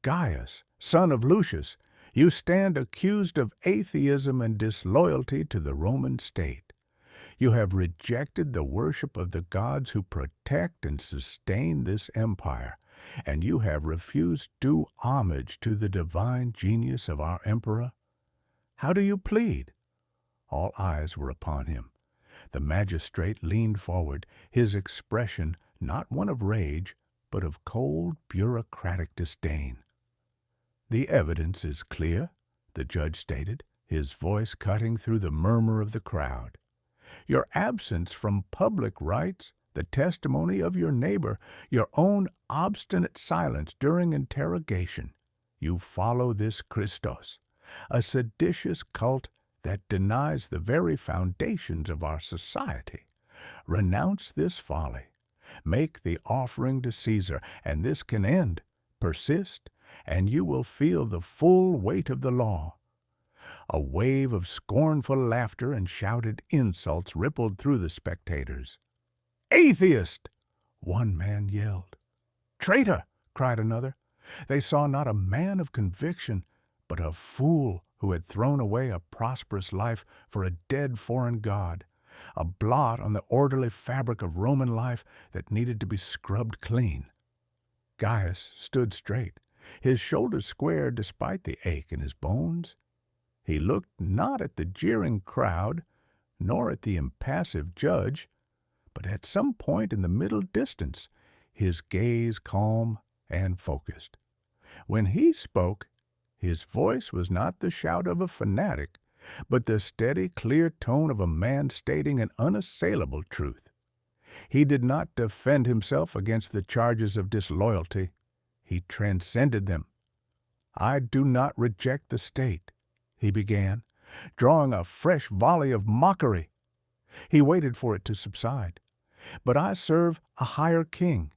Gaius, son of Lucius, you stand accused of atheism and disloyalty to the Roman state. You have rejected the worship of the gods who protect and sustain this empire, and you have refused due homage to the divine genius of our emperor. How do you plead? All eyes were upon him. The magistrate leaned forward, his expression not one of rage, but of cold, bureaucratic disdain. The evidence is clear, the judge stated, his voice cutting through the murmur of the crowd. Your absence from public rites, the testimony of your neighbor, your own obstinate silence during interrogation. You follow this Christos, a seditious cult that denies the very foundations of our society. Renounce this folly. Make the offering to Caesar, and this can end. Persist, and you will feel the full weight of the law. A wave of scornful laughter and shouted insults rippled through the spectators. "Atheist!" one man yelled. "Traitor!" cried another. They saw not a man of conviction, but a fool who had thrown away a prosperous life for a dead foreign god, a blot on the orderly fabric of Roman life that needed to be scrubbed clean. Gaius stood straight, his shoulders squared despite the ache in his bones. He looked not at the jeering crowd, nor at the impassive judge, but at some point in the middle distance, his gaze calm and focused. When he spoke, his voice was not the shout of a fanatic, but the steady, clear tone of a man stating an unassailable truth. He did not defend himself against the charges of disloyalty. He transcended them. "I do not reject the state," he began, drawing a fresh volley of mockery. He waited for it to subside. "But I serve a higher king.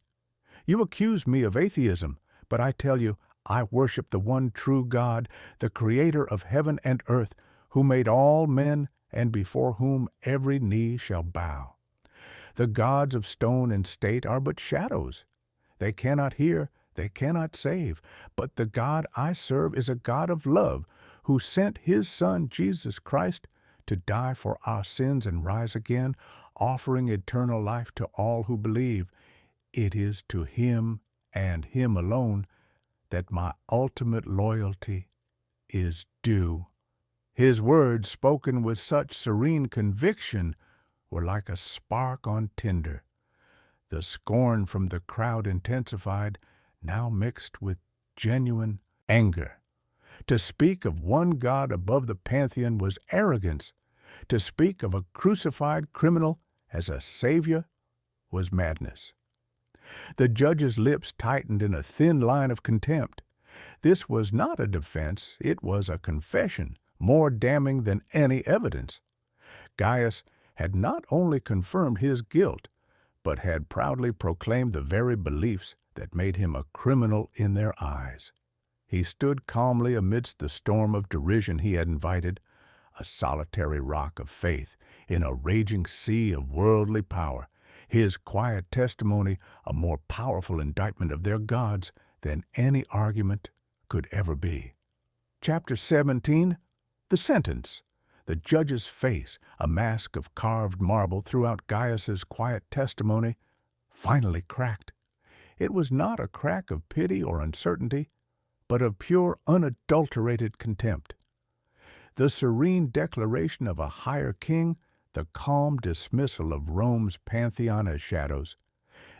You accuse me of atheism, but I tell you, I worship the one true God, the creator of heaven and earth, who made all men and before whom every knee shall bow. The gods of stone and state are but shadows. They cannot hear, they cannot save, but the God I serve is a God of love, who sent his Son, Jesus Christ, to die for our sins and rise again, offering eternal life to all who believe. It is to him and him alone that my ultimate loyalty is due." His words, spoken with such serene conviction, were like a spark on tinder. The scorn from the crowd intensified, now mixed with genuine, anger. To speak of one God above the pantheon was arrogance. To speak of a crucified criminal as a savior was madness. The judge's lips tightened in a thin line of contempt. This was not a defense, it was a confession, more damning than any evidence. Gaius had not only confirmed his guilt, but had proudly proclaimed the very beliefs that made him a criminal in their eyes. He stood calmly amidst the storm of derision he had invited, a solitary rock of faith in a raging sea of worldly power, his quiet testimony a more powerful indictment of their gods than any argument could ever be. Chapter 17, the sentence. The judge's face, a mask of carved marble throughout Gaius's quiet testimony, finally cracked. It was not a crack of pity or uncertainty, but of pure, unadulterated contempt. The serene declaration of a higher king, the calm dismissal of Rome's pantheon as shadows.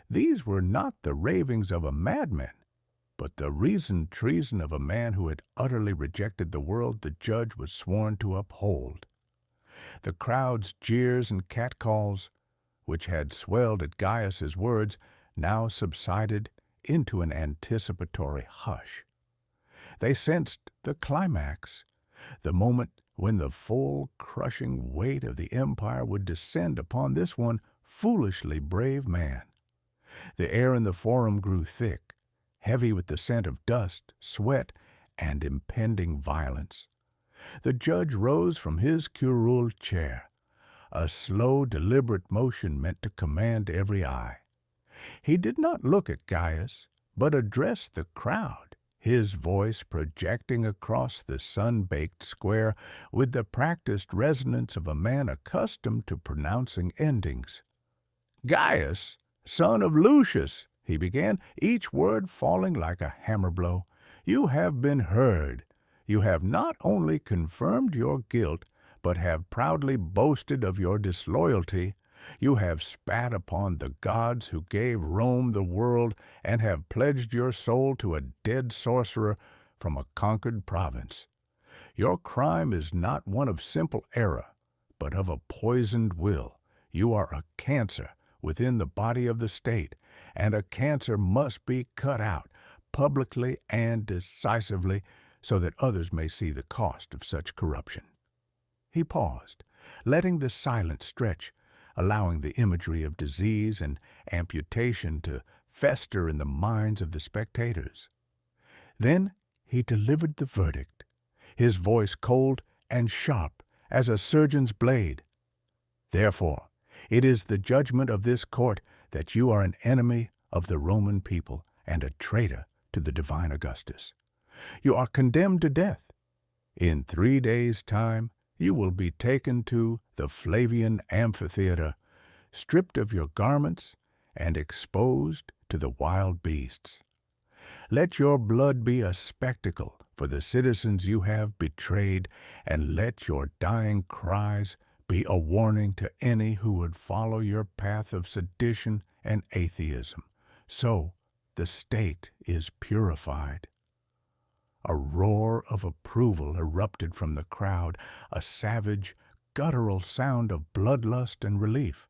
These were not the ravings of a madman, but the reasoned treason of a man who had utterly rejected the world the judge was sworn to uphold. The crowd's jeers and catcalls, which had swelled at Gaius's words, now subsided into an anticipatory hush. They sensed the climax, the moment when the full, crushing weight of the empire would descend upon this one foolishly brave man. The air in the forum grew thick, heavy with the scent of dust, sweat, and impending violence. The judge rose from his curule chair, a slow, deliberate motion meant to command every eye. He did not look at Gaius, but addressed the crowd, his voice projecting across the sun-baked square with the practiced resonance of a man accustomed to pronouncing endings. "Gaius, son of Lucius," he began, each word falling like a hammer blow, "you have been heard. You have not only confirmed your guilt, but have proudly boasted of your disloyalty. You have spat upon the gods who gave Rome the world, and have pledged your soul to a dead sorcerer from a conquered province. Your crime is not one of simple error, but of a poisoned will. You are a cancer within the body of the state, and a cancer must be cut out, publicly and decisively, so that others may see the cost of such corruption." He paused, letting the silence stretch, allowing the imagery of disease and amputation to fester in the minds of the spectators. Then he delivered the verdict, his voice cold and sharp as a surgeon's blade. "Therefore, it is the judgment of this court that you are an enemy of the Roman people and a traitor to the divine Augustus. You are condemned to death. In 3 days' time you will be taken to the Flavian amphitheater, stripped of your garments and exposed to the wild beasts. Let your blood be a spectacle for the citizens you have betrayed, and let your dying cries be a warning to any who would follow your path of sedition and atheism. So the state is purified." A roar of approval erupted from the crowd, a savage, guttural sound of bloodlust and relief.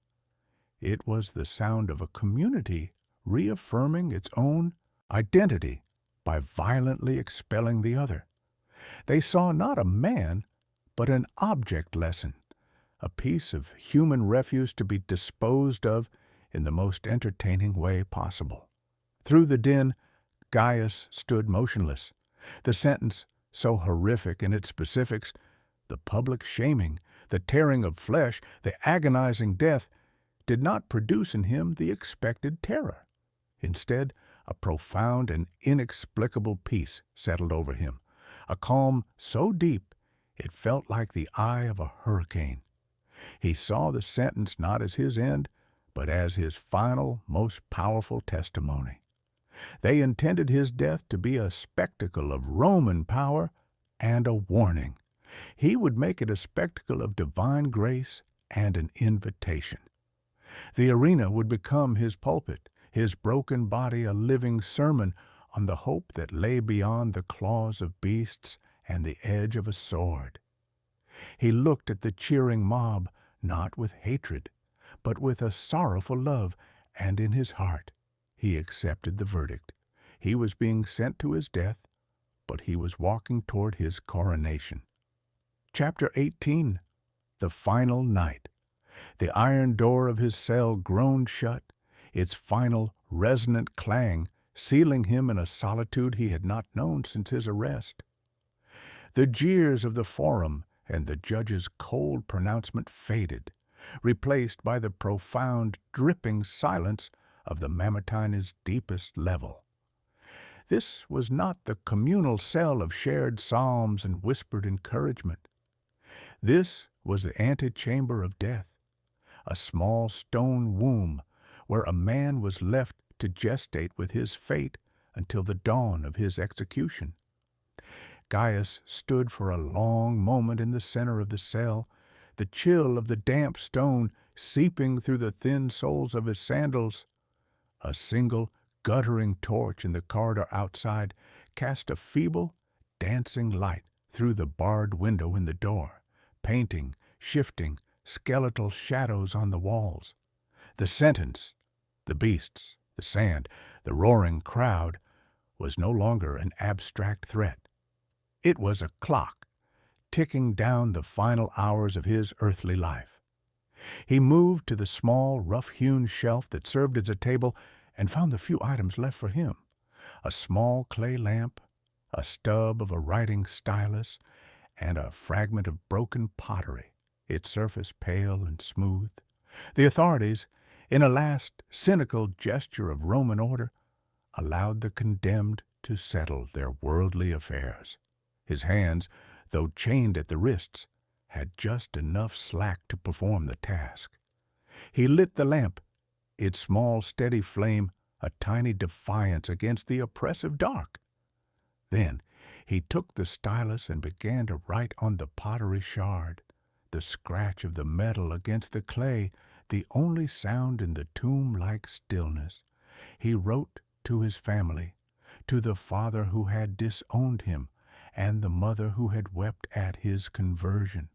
It was the sound of a community reaffirming its own identity by violently expelling the other. They saw not a man, but an object lesson, a piece of human refuse to be disposed of in the most entertaining way possible. Through the din, Gaius stood motionless. The sentence, so horrific in its specifics, the public shaming, the tearing of flesh, the agonizing death, did not produce in him the expected terror. Instead, a profound and inexplicable peace settled over him, a calm so deep it felt like the eye of a hurricane. He saw the sentence not as his end, but as his final, most powerful testimony. They intended his death to be a spectacle of Roman power and a warning. He would make it a spectacle of divine grace and an invitation. The arena would become his pulpit, his broken body a living sermon, on the hope that lay beyond the claws of beasts and the edge of a sword. He looked at the cheering mob not with hatred, but with a sorrowful love, and in his heart he accepted the verdict. He was being sent to his death, but he was walking toward his coronation. Chapter 18. The Final Night. The iron door of his cell groaned shut, its final resonant clang sealing him in a solitude he had not known since his arrest. The jeers of the forum and the judge's cold pronouncement faded, replaced by the profound, dripping silence of the Mamertine's deepest level. This was not the communal cell of shared psalms and whispered encouragement. This was the antechamber of death, a small stone womb where a man was left to gestate with his fate until the dawn of his execution. Gaius stood for a long moment in the center of the cell, the chill of the damp stone seeping through the thin soles of his sandals. A single guttering torch in the corridor outside cast a feeble, dancing light through the barred window in the door, painting, shifting, skeletal shadows on the walls. The sentence, the beasts, the sand, the roaring crowd, was no longer an abstract threat. It was a clock, ticking down the final hours of his earthly life. He moved to the small, rough-hewn shelf that served as a table and found the few items left for him: a small clay lamp, a stub of a writing stylus, and a fragment of broken pottery, its surface pale and smooth. The authorities, in a last cynical gesture of Roman order, allowed the condemned to settle their worldly affairs. His hands, though chained at the wrists, had just enough slack to perform the task. He lit the lamp, its small, steady flame a tiny defiance against the oppressive dark. Then he took the stylus and began to write on the pottery shard, the scratch of the metal against the clay, the only sound in the tomb-like stillness. He wrote to his family, to the father who had disowned him, and the mother who had wept at his conversion.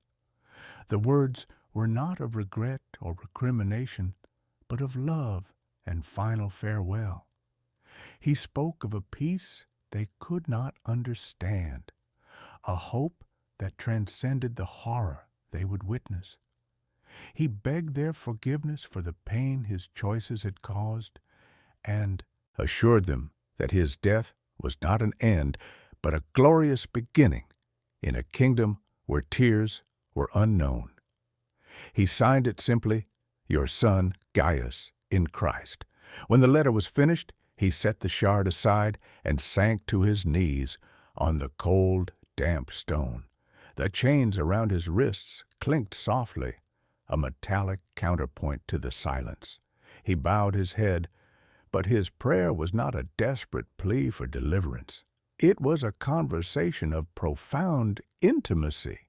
The words were not of regret or recrimination, but of love and final farewell. He spoke of a peace they could not understand, a hope that transcended the horror they would witness. He begged their forgiveness for the pain his choices had caused, and assured them that his death was not an end, but a glorious beginning in a kingdom where tears were unknown. He signed it simply, "Your son Gaius in Christ." When the letter was finished, he set the shard aside and sank to his knees on the cold, damp stone. The chains around his wrists clinked softly, a metallic counterpoint to the silence. He bowed his head, but his prayer was not a desperate plea for deliverance. It was a conversation of profound intimacy,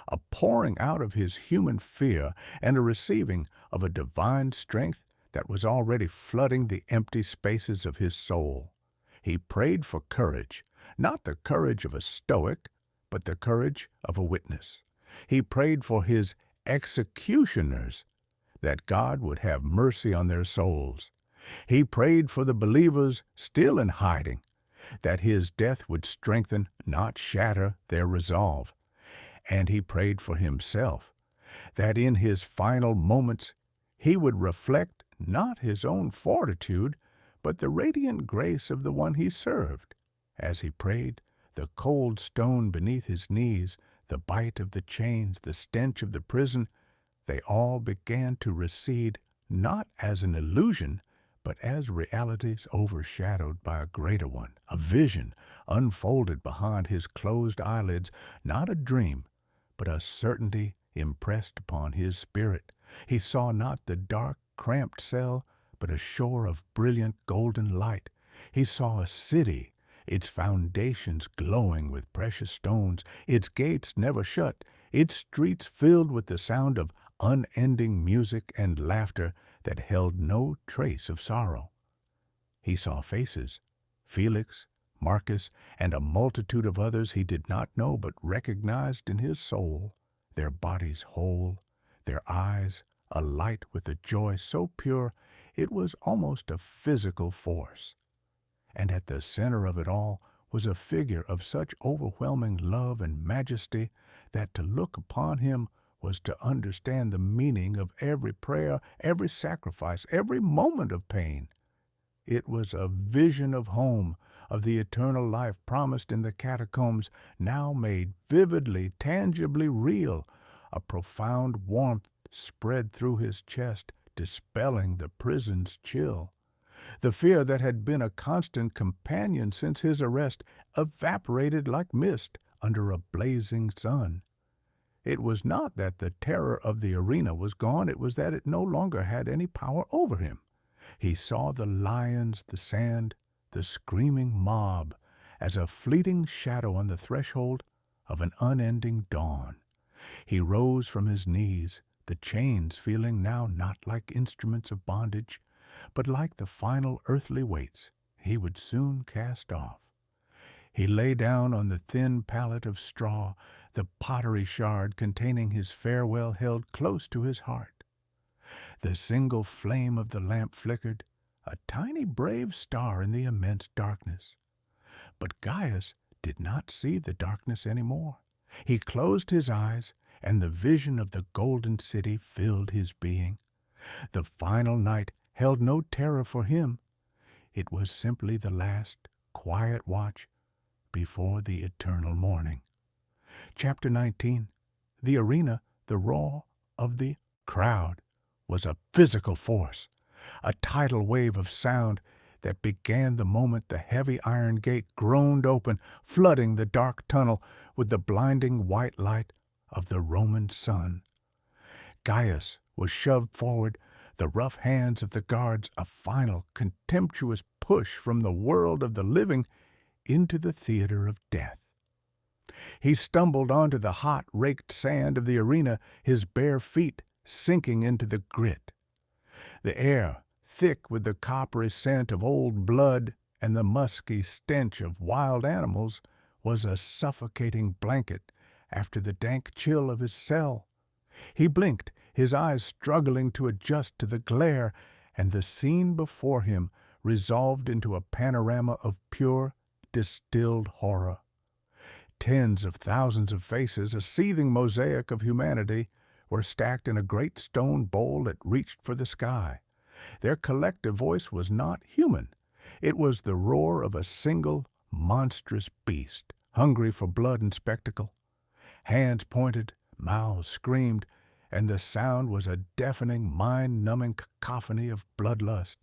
a pouring out of his human fear and a receiving of a divine strength that was already flooding the empty spaces of his soul. He prayed for courage, not the courage of a stoic, but the courage of a witness. He prayed for his executioners, that God would have mercy on their souls. He prayed for the believers still in hiding, that his death would strengthen, not shatter, their resolve. And he prayed for himself, that in his final moments he would reflect not his own fortitude, but the radiant grace of the one he served. As he prayed, the cold stone beneath his knees, the bite of the chains, the stench of the prison, they all began to recede, not as an illusion, but as realities overshadowed by a greater one, a vision unfolded behind his closed eyelids, not a dream, but a certainty impressed upon his spirit. He saw not the dark, cramped cell, but a shore of brilliant golden light. He saw a city, its foundations glowing with precious stones, its gates never shut, its streets filled with the sound of unending music and laughter that held no trace of sorrow. He saw faces, Felix, Marcus, and a multitude of others he did not know but recognized in his soul, their bodies whole, their eyes alight with a joy so pure it was almost a physical force. And at the center of it all was a figure of such overwhelming love and majesty that to look upon him was to understand the meaning of every prayer, every sacrifice, every moment of pain. It was a vision of home, of the eternal life promised in the catacombs, now made vividly, tangibly real. A profound warmth spread through his chest, dispelling the prison's chill. The fear that had been a constant companion since his arrest evaporated like mist under a blazing sun. It was not that the terror of the arena was gone, it was that it no longer had any power over him. He saw the lions, the sand, the screaming mob as a fleeting shadow on the threshold of an unending dawn. He rose from his knees, the chains feeling now not like instruments of bondage, but like the final earthly weights he would soon cast off. He lay down on the thin pallet of straw, the pottery shard containing his farewell held close to his heart. The single flame of the lamp flickered, a tiny brave star in the immense darkness. But Gaius did not see the darkness any more. He closed his eyes, and the vision of the golden city filled his being. The final night held no terror for him. It was simply the last, quiet watch before the eternal morning. Chapter 19. The arena, the roar of the crowd, was a physical force, a tidal wave of sound that began the moment the heavy iron gate groaned open, flooding the dark tunnel with the blinding white light of the Roman sun. Gaius was shoved forward, the rough hands of the guards a final, contemptuous push from the world of the living into the theater of death. He stumbled onto the hot, raked sand of the arena, his bare feet sinking into the grit. The air, thick with the coppery scent of old blood and the musky stench of wild animals, was a suffocating blanket after the dank chill of his cell. He blinked, his eyes struggling to adjust to the glare, and the scene before him resolved into a panorama of pure, distilled horror. Tens of thousands of faces, a seething mosaic of humanity, were stacked in a great stone bowl that reached for the sky. Their collective voice was not human. It was the roar of a single, monstrous beast, hungry for blood and spectacle. Hands pointed, mouths screamed, and the sound was a deafening, mind-numbing cacophony of bloodlust.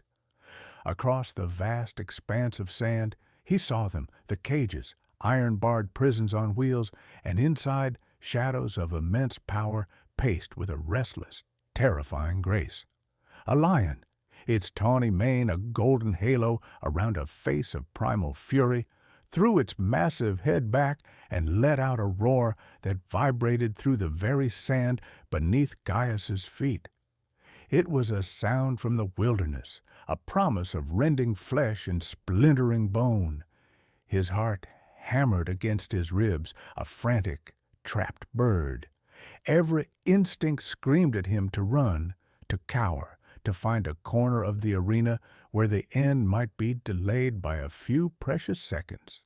Across the vast expanse of sand, he saw them, the cages, iron-barred prisons on wheels, and inside, shadows of immense power paced with a restless, terrifying grace. A lion, its tawny mane a golden halo around a face of primal fury, threw its massive head back and let out a roar that vibrated through the very sand beneath Gaius's feet. It was a sound from the wilderness, a promise of rending flesh and splintering bone. His heart hammered against his ribs, a frantic, trapped bird. Every instinct screamed at him to run, to cower, to find a corner of the arena where the end might be delayed by a few precious seconds.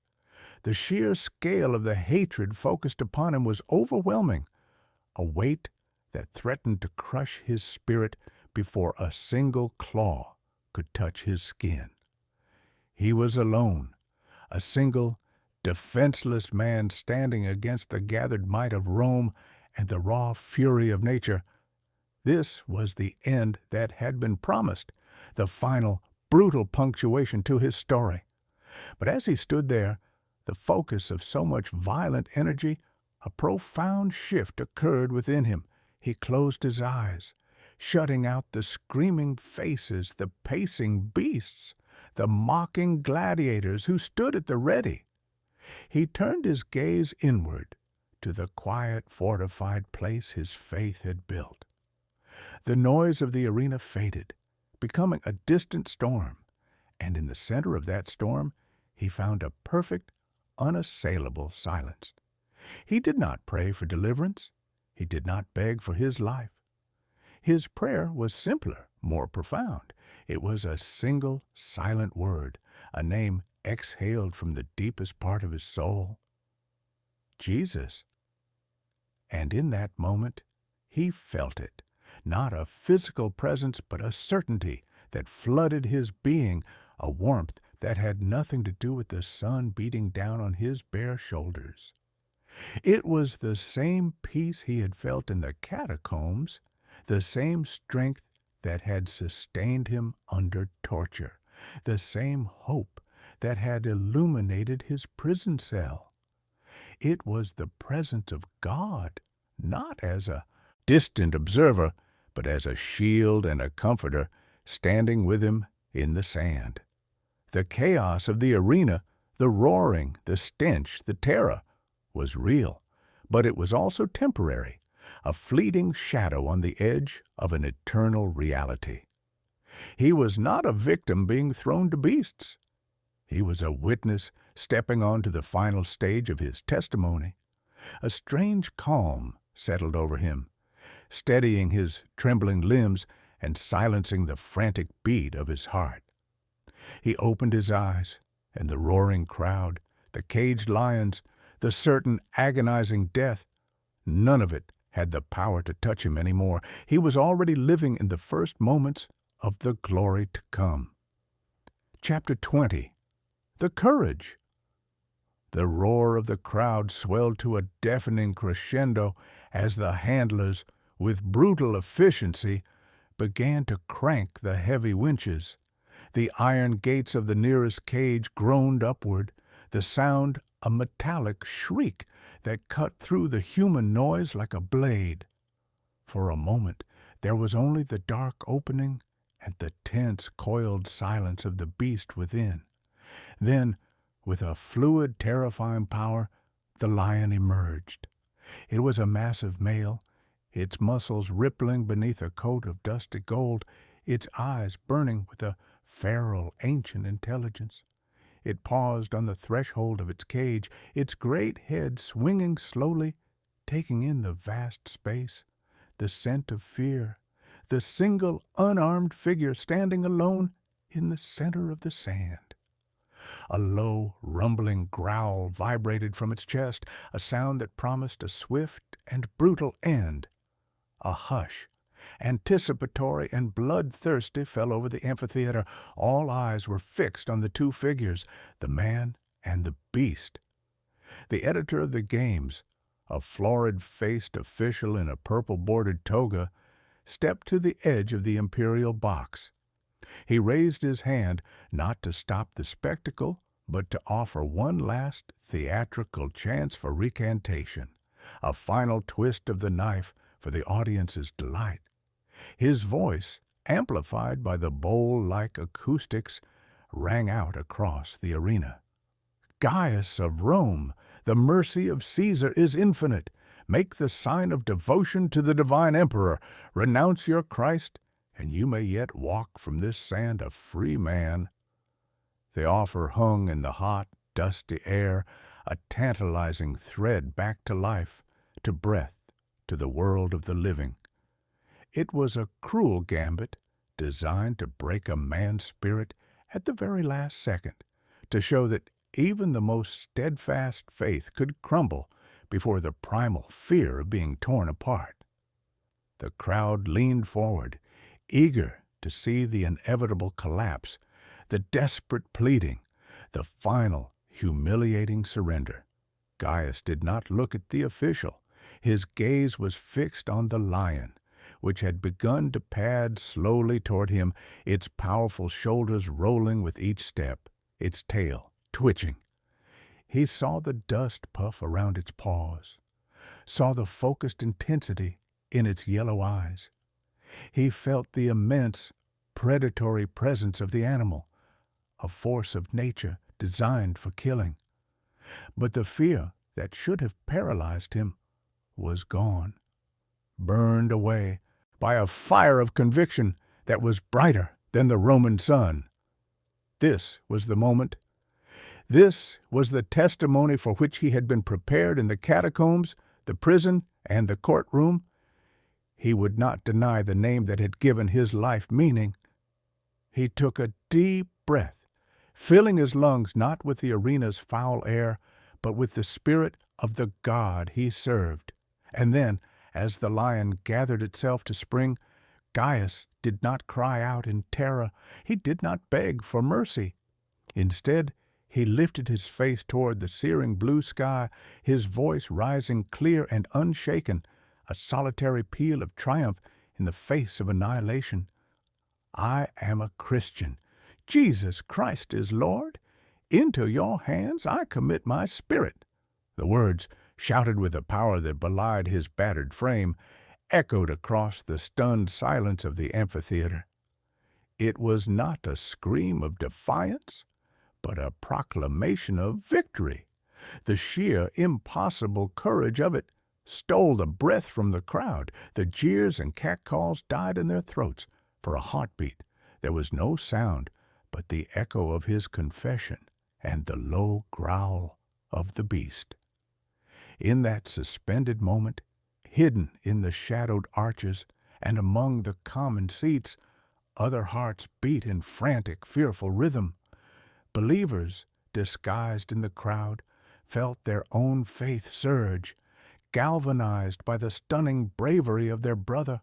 The sheer scale of the hatred focused upon him was overwhelming, a weight that threatened to crush his spirit before a single claw could touch his skin. He was alone, a single, defenseless man standing against the gathered might of Rome and the raw fury of nature. This was the end that had been promised, the final, brutal punctuation to his story. But as he stood there, the focus of so much violent energy, a profound shift occurred within him. He closed his eyes, shutting out the screaming faces, the pacing beasts, the mocking gladiators who stood at the ready. He turned his gaze inward to the quiet, fortified place his faith had built. The noise of the arena faded, becoming a distant storm, and in the center of that storm he found a perfect, unassailable silence. He did not pray for deliverance. He did not beg for his life. His prayer was simpler, more profound. It was a single, silent word, a name exhaled from the deepest part of his soul. Jesus. And in that moment, he felt it. Not a physical presence, but a certainty that flooded his being, a warmth that had nothing to do with the sun beating down on his bare shoulders. It was the same peace he had felt in the catacombs, the same strength that had sustained him under torture, the same hope that had illuminated his prison cell. It was the presence of God, not as a distant observer, but as a shield and a comforter standing with him in the sand. The chaos of the arena, the roaring, the stench, the terror, was real, but it was also temporary, a fleeting shadow on the edge of an eternal reality. He was not a victim being thrown to beasts. He was a witness stepping onto the final stage of his testimony. A strange calm settled over him, steadying his trembling limbs and silencing the frantic beat of his heart. He opened his eyes, and the roaring crowd, the caged lions, the certain agonizing death, none of it had the power to touch him anymore. He was already living in the first moments of the glory to come. Chapter 20. The courage. The roar of the crowd swelled to a deafening crescendo as the handlers, with brutal efficiency, began to crank the heavy winches. The iron gates of the nearest cage groaned upward, the sound a metallic shriek that cut through the human noise like a blade. For a moment there was only the dark opening and the tense, coiled silence of the beast within. Then, with a fluid, terrifying power, the lion emerged. It was a massive male, its muscles rippling beneath a coat of dusty gold, its eyes burning with a feral, ancient intelligence. It paused on the threshold of its cage, its great head swinging slowly, taking in the vast space, the scent of fear, the single unarmed figure standing alone in the center of the sand. A low, rumbling growl vibrated from its chest, a sound that promised a swift and brutal end. A hush, anticipatory and bloodthirsty, fell over the amphitheater. All eyes were fixed on the two figures, the man and the beast. The editor of the games, a florid-faced official in a purple-bordered toga, stepped to the edge of the imperial box. He raised his hand, not to stop the spectacle, but to offer one last theatrical chance for recantation, a final twist of the knife for the audience's delight. His voice, amplified by the bowl-like acoustics, rang out across the arena. Gaius of Rome, the mercy of Caesar is infinite. Make the sign of devotion to the divine emperor. Renounce your Christ, and you may yet walk from this sand a free man. The offer hung in the hot, dusty air, a tantalizing thread back to life, to breath, to the world of the living. It was a cruel gambit, designed to break a man's spirit at the very last second, to show that even the most steadfast faith could crumble before the primal fear of being torn apart. The crowd leaned forward, eager to see the inevitable collapse, the desperate pleading, the final humiliating surrender. Gaius did not look at the official. His gaze was fixed on the lion, which had begun to pad slowly toward him, its powerful shoulders rolling with each step, its tail twitching. He saw the dust puff around its paws, saw the focused intensity in its yellow eyes. He felt the immense, predatory presence of the animal, a force of nature designed for killing. But the fear that should have paralyzed him was gone, burned away by a fire of conviction that was brighter than the Roman sun. This was the moment. This was the testimony for which he had been prepared in the catacombs, the prison, and the courtroom. He would not deny the name that had given his life meaning. He took a deep breath, filling his lungs not with the arena's foul air, but with the spirit of the God he served. And then, as the lion gathered itself to spring, Gaius did not cry out in terror. He did not beg for mercy. Instead, he lifted his face toward the searing blue sky, his voice rising clear and unshaken, a solitary peal of triumph in the face of annihilation. I am a Christian. Jesus Christ is Lord. Into your hands I commit my spirit. The words, shouted with a power that belied his battered frame, echoed across the stunned silence of the amphitheater. It was not a scream of defiance, but a proclamation of victory. The sheer, impossible courage of it stole the breath from the crowd. The jeers and catcalls died in their throats. For a heartbeat, there was no sound but the echo of his confession and the low growl of the beast. In that suspended moment, hidden in the shadowed arches and among the common seats, other hearts beat in frantic, fearful rhythm. Believers, disguised in the crowd, felt their own faith surge, galvanized by the stunning bravery of their brother.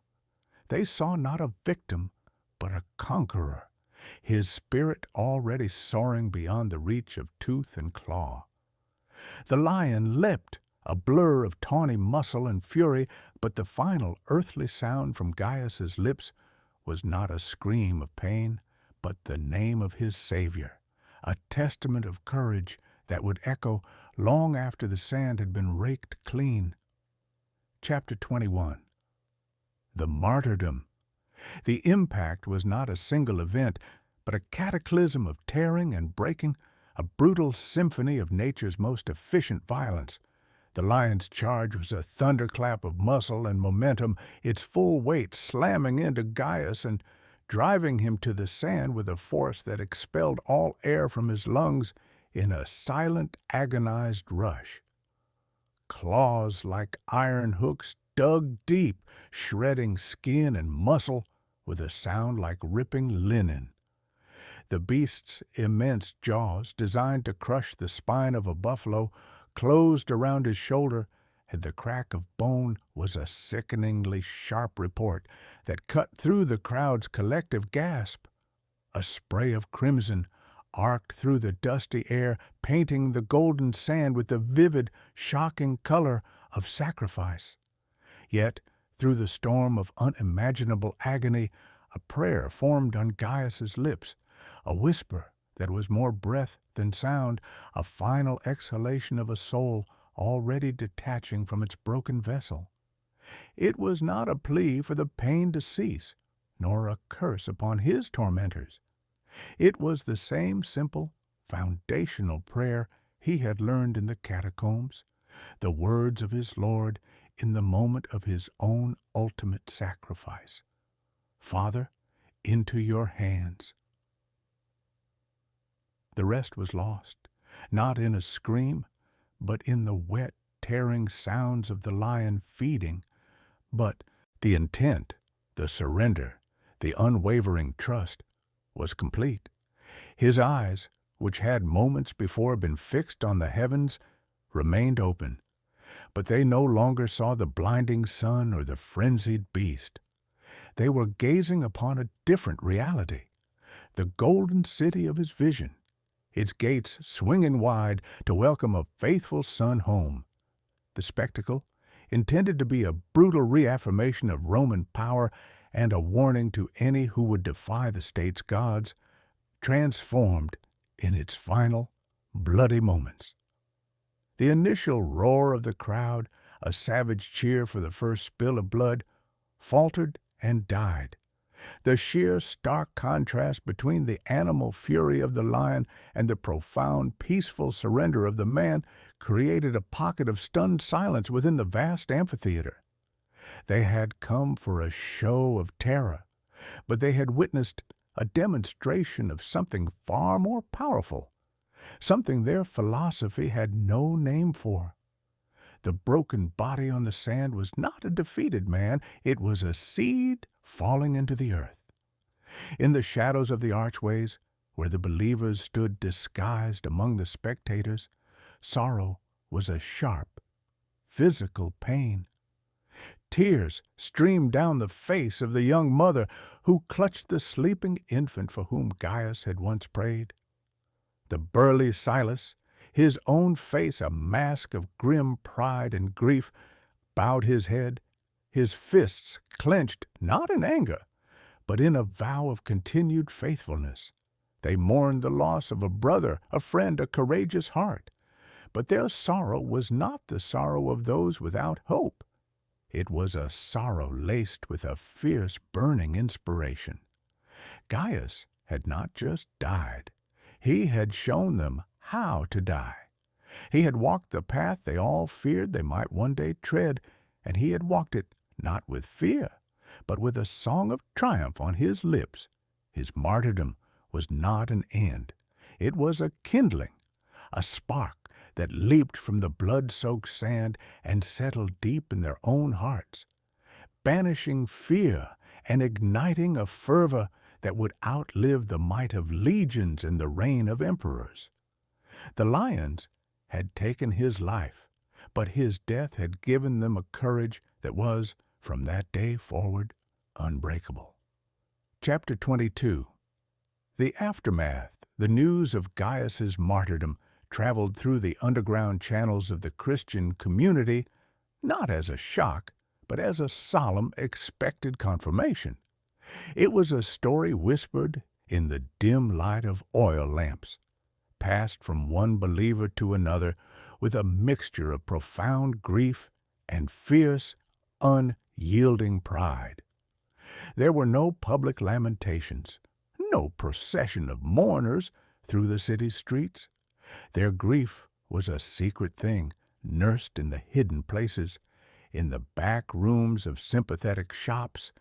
They saw not a victim, but a conqueror, his spirit already soaring beyond the reach of tooth and claw. The lion leapt, a blur of tawny muscle and fury, but the final earthly sound from Gaius's lips was not a scream of pain, but the name of his Savior, a testament of courage that would echo long after the sand had been raked clean. Chapter 21. The Martyrdom. The impact was not a single event, but a cataclysm of tearing and breaking, a brutal symphony of nature's most efficient violence. The lion's charge was a thunderclap of muscle and momentum, its full weight slamming into Gaius and driving him to the sand with a force that expelled all air from his lungs in a silent, agonized rush. Claws like iron hooks dug deep, shredding skin and muscle with a sound like ripping linen. The beast's immense jaws, designed to crush the spine of a buffalo, closed around his shoulder, and the crack of bone was a sickeningly sharp report that cut through the crowd's collective gasp. A spray of crimson arced through the dusty air, painting the golden sand with the vivid, shocking color of sacrifice. Yet, through the storm of unimaginable agony, a prayer formed on Gaius's lips, a whisper that was more breath than sound, a final exhalation of a soul already detaching from its broken vessel. It was not a plea for the pain to cease, nor a curse upon his tormentors. It was the same simple, foundational prayer he had learned in the catacombs, the words of his Lord in the moment of his own ultimate sacrifice. Father, into your hands. The rest was lost, not in a scream, but in the wet, tearing sounds of the lion feeding. But the intent, the surrender, the unwavering trust was complete. His eyes, which had moments before been fixed on the heavens, remained open, but they no longer saw the blinding sun or the frenzied beast. They were gazing upon a different reality, the golden city of his vision, its gates swinging wide to welcome a faithful son home. The spectacle, intended to be a brutal reaffirmation of Roman power and a warning to any who would defy the state's gods, transformed in its final, bloody moments. The initial roar of the crowd, a savage cheer for the first spill of blood, faltered and died. The sheer, stark contrast between the animal fury of the lion and the profound, peaceful surrender of the man created a pocket of stunned silence within the vast amphitheater. They had come for a show of terror, but they had witnessed a demonstration of something far more powerful. something their philosophy had no name for. The broken body on the sand was not a defeated man, it was a seed falling into the earth. In the shadows of the archways, where the believers stood disguised among the spectators, sorrow was a sharp, physical pain. Tears streamed down the face of the young mother who clutched the sleeping infant for whom Gaius had once prayed. The burly Silas, his own face a mask of grim pride and grief, bowed his head, his fists clenched not in anger, but in a vow of continued faithfulness. They mourned the loss of a brother, a friend, a courageous heart. But their sorrow was not the sorrow of those without hope. It was a sorrow laced with a fierce, burning inspiration. Gaius had not just died. He had shown them how to die. He had walked the path they all feared they might one day tread, and he had walked it not with fear, but with a song of triumph on his lips. His martyrdom was not an end. It was a kindling, a spark that leaped from the blood-soaked sand and settled deep in their own hearts, banishing fear and igniting a fervor that would outlive the might of legions and the reign of emperors. The lions had taken his life, but his death had given them a courage that was, from that day forward, unbreakable. Chapter 22. The aftermath, the news of Gaius's martyrdom, traveled through the underground channels of the Christian community, not as a shock, but as a solemn, expected confirmation. It was a story whispered in the dim light of oil lamps, passed from one believer to another with a mixture of profound grief and fierce, unyielding pride. There were no public lamentations, no procession of mourners through the city's streets. Their grief was a secret thing, nursed in the hidden places, in the back rooms of sympathetic shops,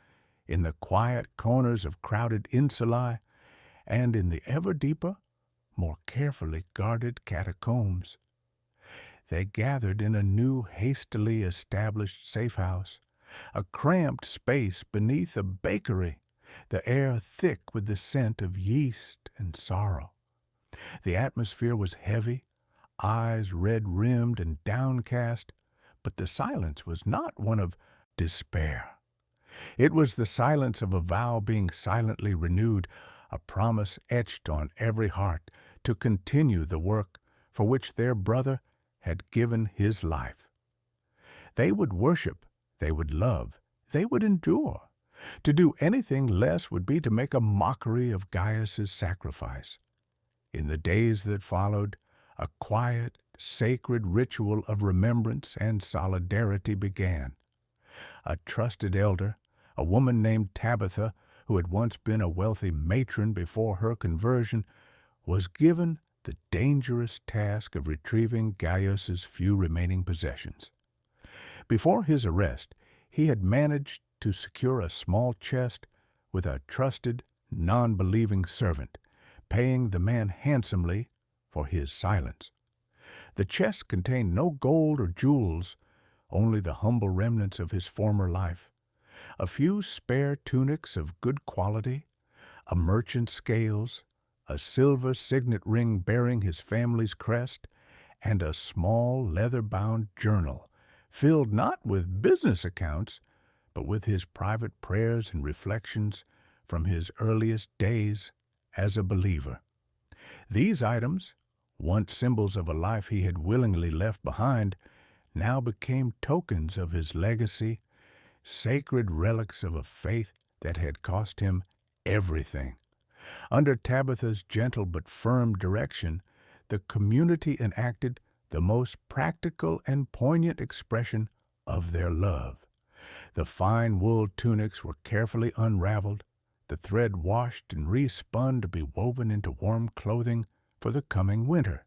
in the quiet corners of crowded insulae, and in the ever deeper, more carefully guarded catacombs. They gathered in a new, hastily established safe house, a cramped space beneath a bakery, the air thick with the scent of yeast and sorrow. The atmosphere was heavy, eyes red-rimmed and downcast, but the silence was not one of despair. It was the silence of a vow being silently renewed, a promise etched on every heart to continue the work for which their brother had given his life. They would worship, they would love, they would endure. To do anything less would be to make a mockery of Gaius's sacrifice. In the days that followed, a quiet, sacred ritual of remembrance and solidarity began. A trusted elder, a woman named Tabitha, who had once been a wealthy matron before her conversion, was given the dangerous task of retrieving Gaius's few remaining possessions. Before his arrest, he had managed to secure a small chest with a trusted, non-believing servant, paying the man handsomely for his silence. The chest contained no gold or jewels, only the humble remnants of his former life. A few spare tunics of good quality, a merchant's scales, a silver signet ring bearing his family's crest, and a small leather-bound journal, filled not with business accounts, but with his private prayers and reflections from his earliest days as a believer. These items, once symbols of a life he had willingly left behind, now became tokens of his legacy, sacred relics of a faith that had cost him everything. Under Tabitha's gentle but firm direction, the community enacted the most practical and poignant expression of their love. The fine wool tunics were carefully unraveled, the thread washed and re-spun to be woven into warm clothing for the coming winter.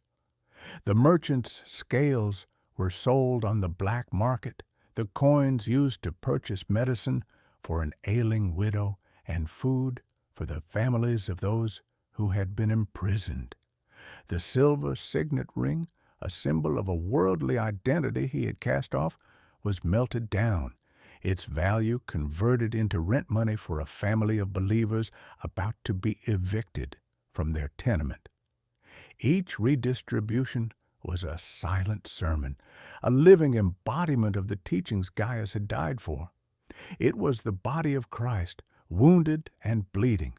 The merchant's scales were sold on the black market, the coins used to purchase medicine for an ailing widow and food for the families of those who had been imprisoned. The silver signet ring, a symbol of a worldly identity he had cast off, was melted down, its value converted into rent money for a family of believers about to be evicted from their tenement. Each redistribution was a silent sermon, a living embodiment of the teachings Gaius had died for. It was the body of Christ, wounded and bleeding,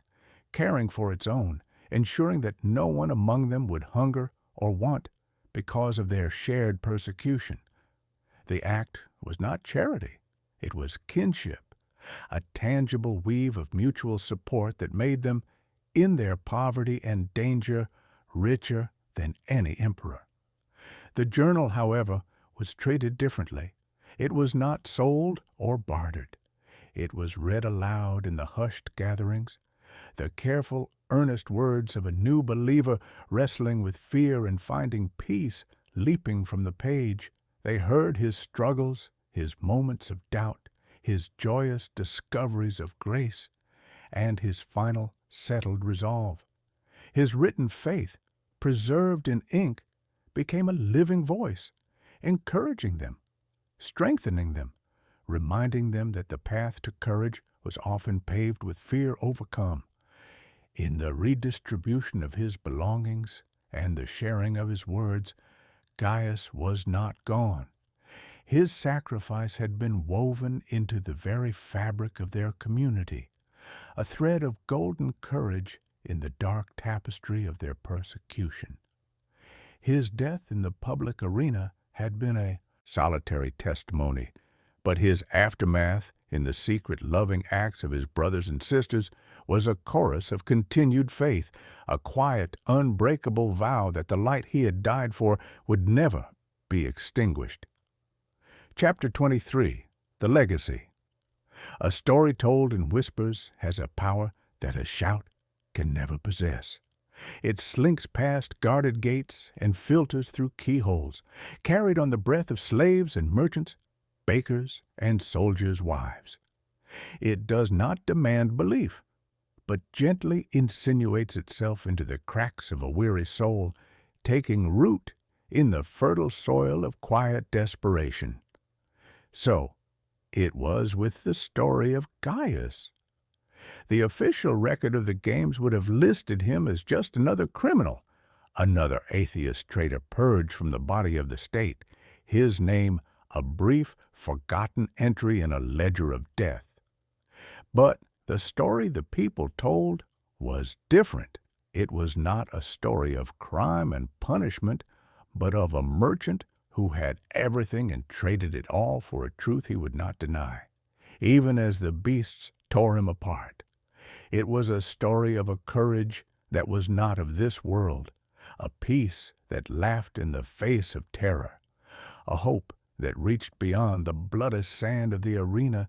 caring for its own, ensuring that no one among them would hunger or want because of their shared persecution. The act was not charity, it was kinship, a tangible weave of mutual support that made them, in their poverty and danger, richer than any emperor. The journal, however, was treated differently. It was not sold or bartered. It was read aloud in the hushed gatherings, the careful, earnest words of a new believer wrestling with fear and finding peace leaping from the page. They heard his struggles, his moments of doubt, his joyous discoveries of grace, and his final settled resolve. His written faith, preserved in ink, became a living voice, encouraging them, strengthening them, reminding them that the path to courage was often paved with fear overcome. In the redistribution of his belongings and the sharing of his words, Gaius was not gone. His sacrifice had been woven into the very fabric of their community, a thread of golden courage in the dark tapestry of their persecution. His death in the public arena had been a solitary testimony, but his aftermath in the secret loving acts of his brothers and sisters was a chorus of continued faith, a quiet, unbreakable vow that the light he had died for would never be extinguished. Chapter 23, The Legacy. A story told in whispers has a power that a shout can never possess. It slinks past guarded gates and filters through keyholes, carried on the breath of slaves and merchants, bakers and soldiers' wives. It does not demand belief, but gently insinuates itself into the cracks of a weary soul, taking root in the fertile soil of quiet desperation. So it was with the story of Gaius. The official record of the games would have listed him as just another criminal, another atheist traitor purged from the body of the state, his name a brief, forgotten entry in a ledger of death. But the story the people told was different. It was not a story of crime and punishment, but of a merchant who had everything and traded it all for a truth he would not deny, even as the beasts tore him apart. It was a story of a courage that was not of this world, a peace that laughed in the face of terror, a hope that reached beyond the bloody sand of the arena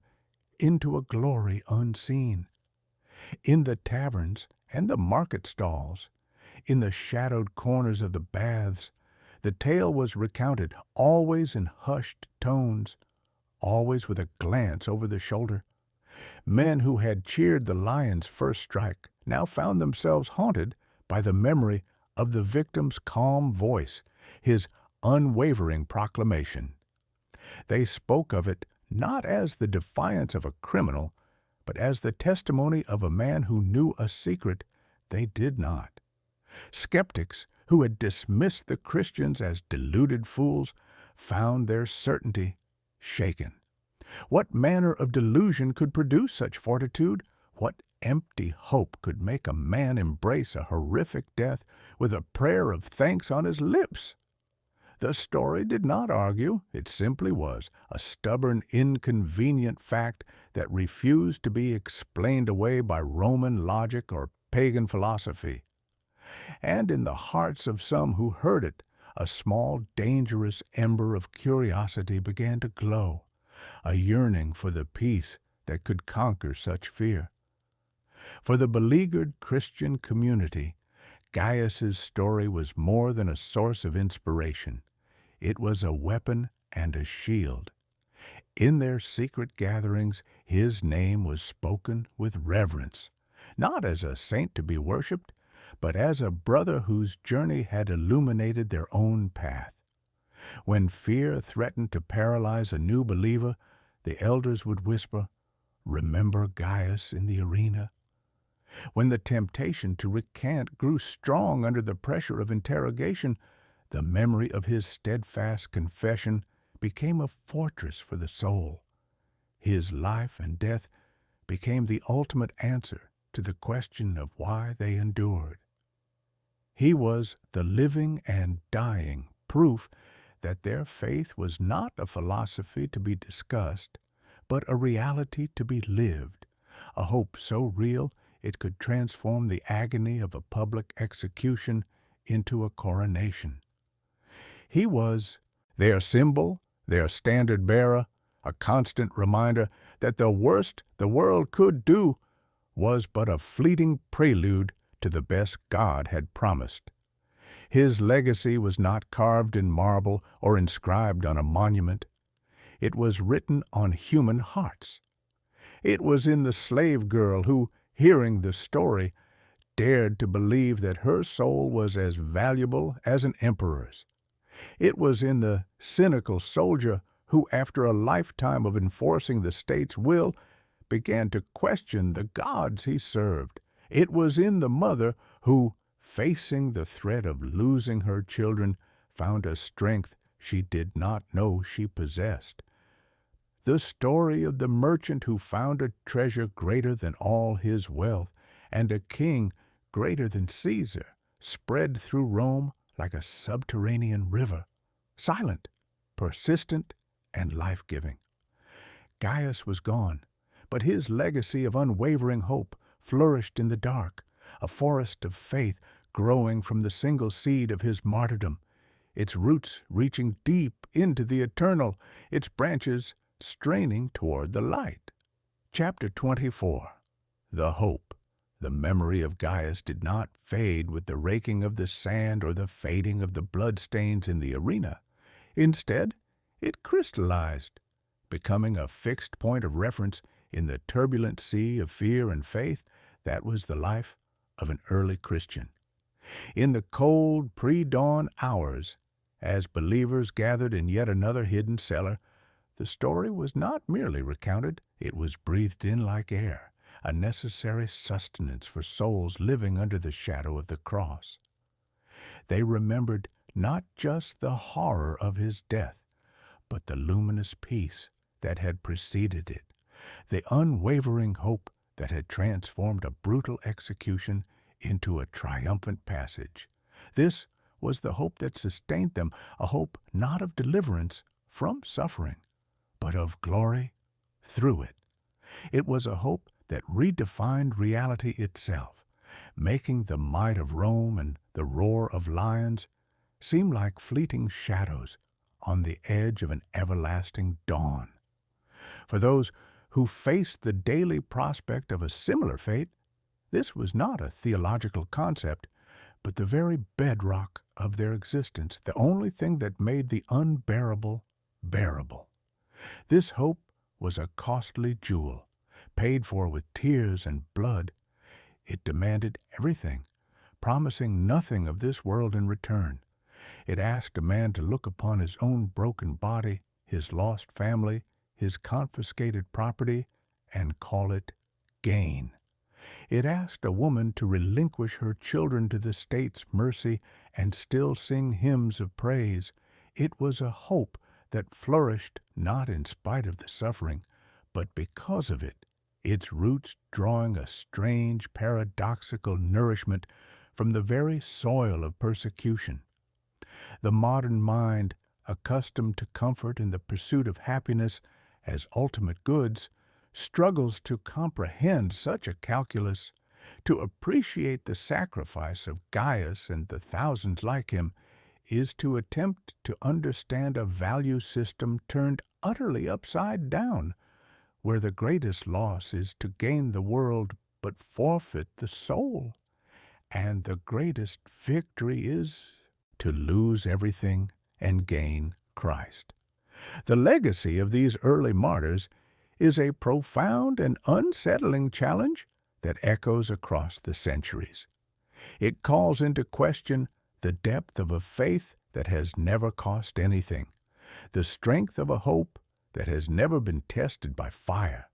into a glory unseen. In the taverns and the market stalls, in the shadowed corners of the baths, the tale was recounted, always in hushed tones, always with a glance over the shoulder. Men who had cheered the lion's first strike now found themselves haunted by the memory of the victim's calm voice, his unwavering proclamation. They spoke of it not as the defiance of a criminal, but as the testimony of a man who knew a secret they did not. Skeptics who had dismissed the Christians as deluded fools found their certainty shaken. What manner of delusion could produce such fortitude? What empty hope could make a man embrace a horrific death with a prayer of thanks on his lips? The story did not argue. It simply was a stubborn, inconvenient fact that refused to be explained away by Roman logic or pagan philosophy. And in the hearts of some who heard it, a small, dangerous ember of curiosity began to glow, a yearning for the peace that could conquer such fear. For the beleaguered Christian community, Gaius's story was more than a source of inspiration. It was a weapon and a shield. In their secret gatherings, his name was spoken with reverence, not as a saint to be worshipped, but as a brother whose journey had illuminated their own path. When fear threatened to paralyze a new believer, the elders would whisper, "Remember Gaius in the arena." When the temptation to recant grew strong under the pressure of interrogation, the memory of his steadfast confession became a fortress for the soul. His life and death became the ultimate answer to the question of why they endured. He was the living and dying proof that their faith was not a philosophy to be discussed, but a reality to be lived, a hope so real it could transform the agony of a public execution into a coronation. He was their symbol, their standard-bearer, a constant reminder that the worst the world could do was but a fleeting prelude to the best God had promised. His legacy was not carved in marble or inscribed on a monument. It was written on human hearts. It was in the slave girl who, hearing the story, dared to believe that her soul was as valuable as an emperor's. It was in the cynical soldier who, after a lifetime of enforcing the state's will, began to question the gods he served. It was in the mother who, facing the threat of losing her children, found a strength she did not know she possessed. The story of the merchant who found a treasure greater than all his wealth, and a king greater than Caesar, spread through Rome like a subterranean river, silent, persistent, and life-giving. Gaius was gone, but his legacy of unwavering hope flourished in the dark, a forest of faith growing from the single seed of his martyrdom, its roots reaching deep into the eternal, its branches straining toward the light. Chapter 24. The Hope. The memory of Gaius did not fade with the raking of the sand or the fading of the bloodstains in the arena. Instead, it crystallized, becoming a fixed point of reference in the turbulent sea of fear and faith that was the life of an early Christian. In the cold pre-dawn hours, as believers gathered in yet another hidden cellar, the story was not merely recounted, it was breathed in like air, a necessary sustenance for souls living under the shadow of the cross. They remembered not just the horror of his death, but the luminous peace that had preceded it, the unwavering hope that had transformed a brutal execution into a triumphant passage. This was the hope that sustained them, a hope not of deliverance from suffering, but of glory through it. It was a hope that redefined reality itself, making the might of Rome and the roar of lions seem like fleeting shadows on the edge of an everlasting dawn. For those who faced the daily prospect of a similar fate, this was not a theological concept, but the very bedrock of their existence, the only thing that made the unbearable bearable. This hope was a costly jewel, paid for with tears and blood. It demanded everything, promising nothing of this world in return. It asked a man to look upon his own broken body, his lost family, his confiscated property, and call it gain. It asked a woman to relinquish her children to the state's mercy and still sing hymns of praise. It was a hope that flourished not in spite of the suffering, but because of it, its roots drawing a strange, paradoxical nourishment from the very soil of persecution. The modern mind, accustomed to comfort in the pursuit of happiness as ultimate goods, struggles to comprehend such a calculus. To appreciate the sacrifice of Gaius and the thousands like him is to attempt to understand a value system turned utterly upside down, where the greatest loss is to gain the world but forfeit the soul, and the greatest victory is to lose everything and gain Christ. The legacy of these early martyrs is a profound and unsettling challenge that echoes across the centuries. It calls into question the depth of a faith that has never cost anything, the strength of a hope that has never been tested by fire.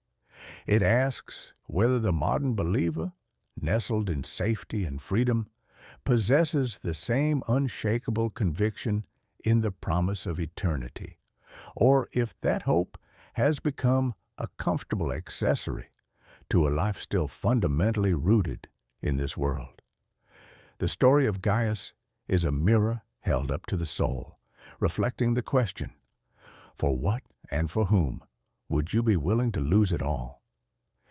It asks whether the modern believer, nestled in safety and freedom, possesses the same unshakable conviction in the promise of eternity, or if that hope has become a comfortable accessory to a life still fundamentally rooted in this world. The story of Gaius is a mirror held up to the soul, reflecting the question, for what and for whom would you be willing to lose it all?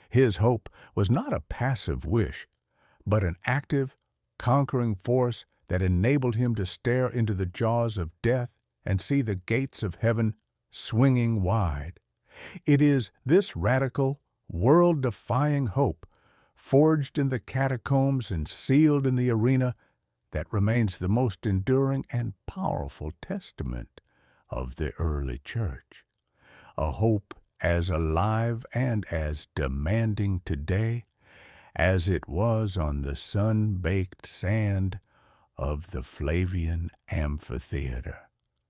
His hope was not a passive wish, but an active, conquering force that enabled him to stare into the jaws of death and see the gates of heaven swinging wide. It is this radical, world-defying hope, forged in the catacombs and sealed in the arena, that remains the most enduring and powerful testament of the early church. A hope as alive and as demanding today as it was on the sun-baked sand of the Flavian amphitheater.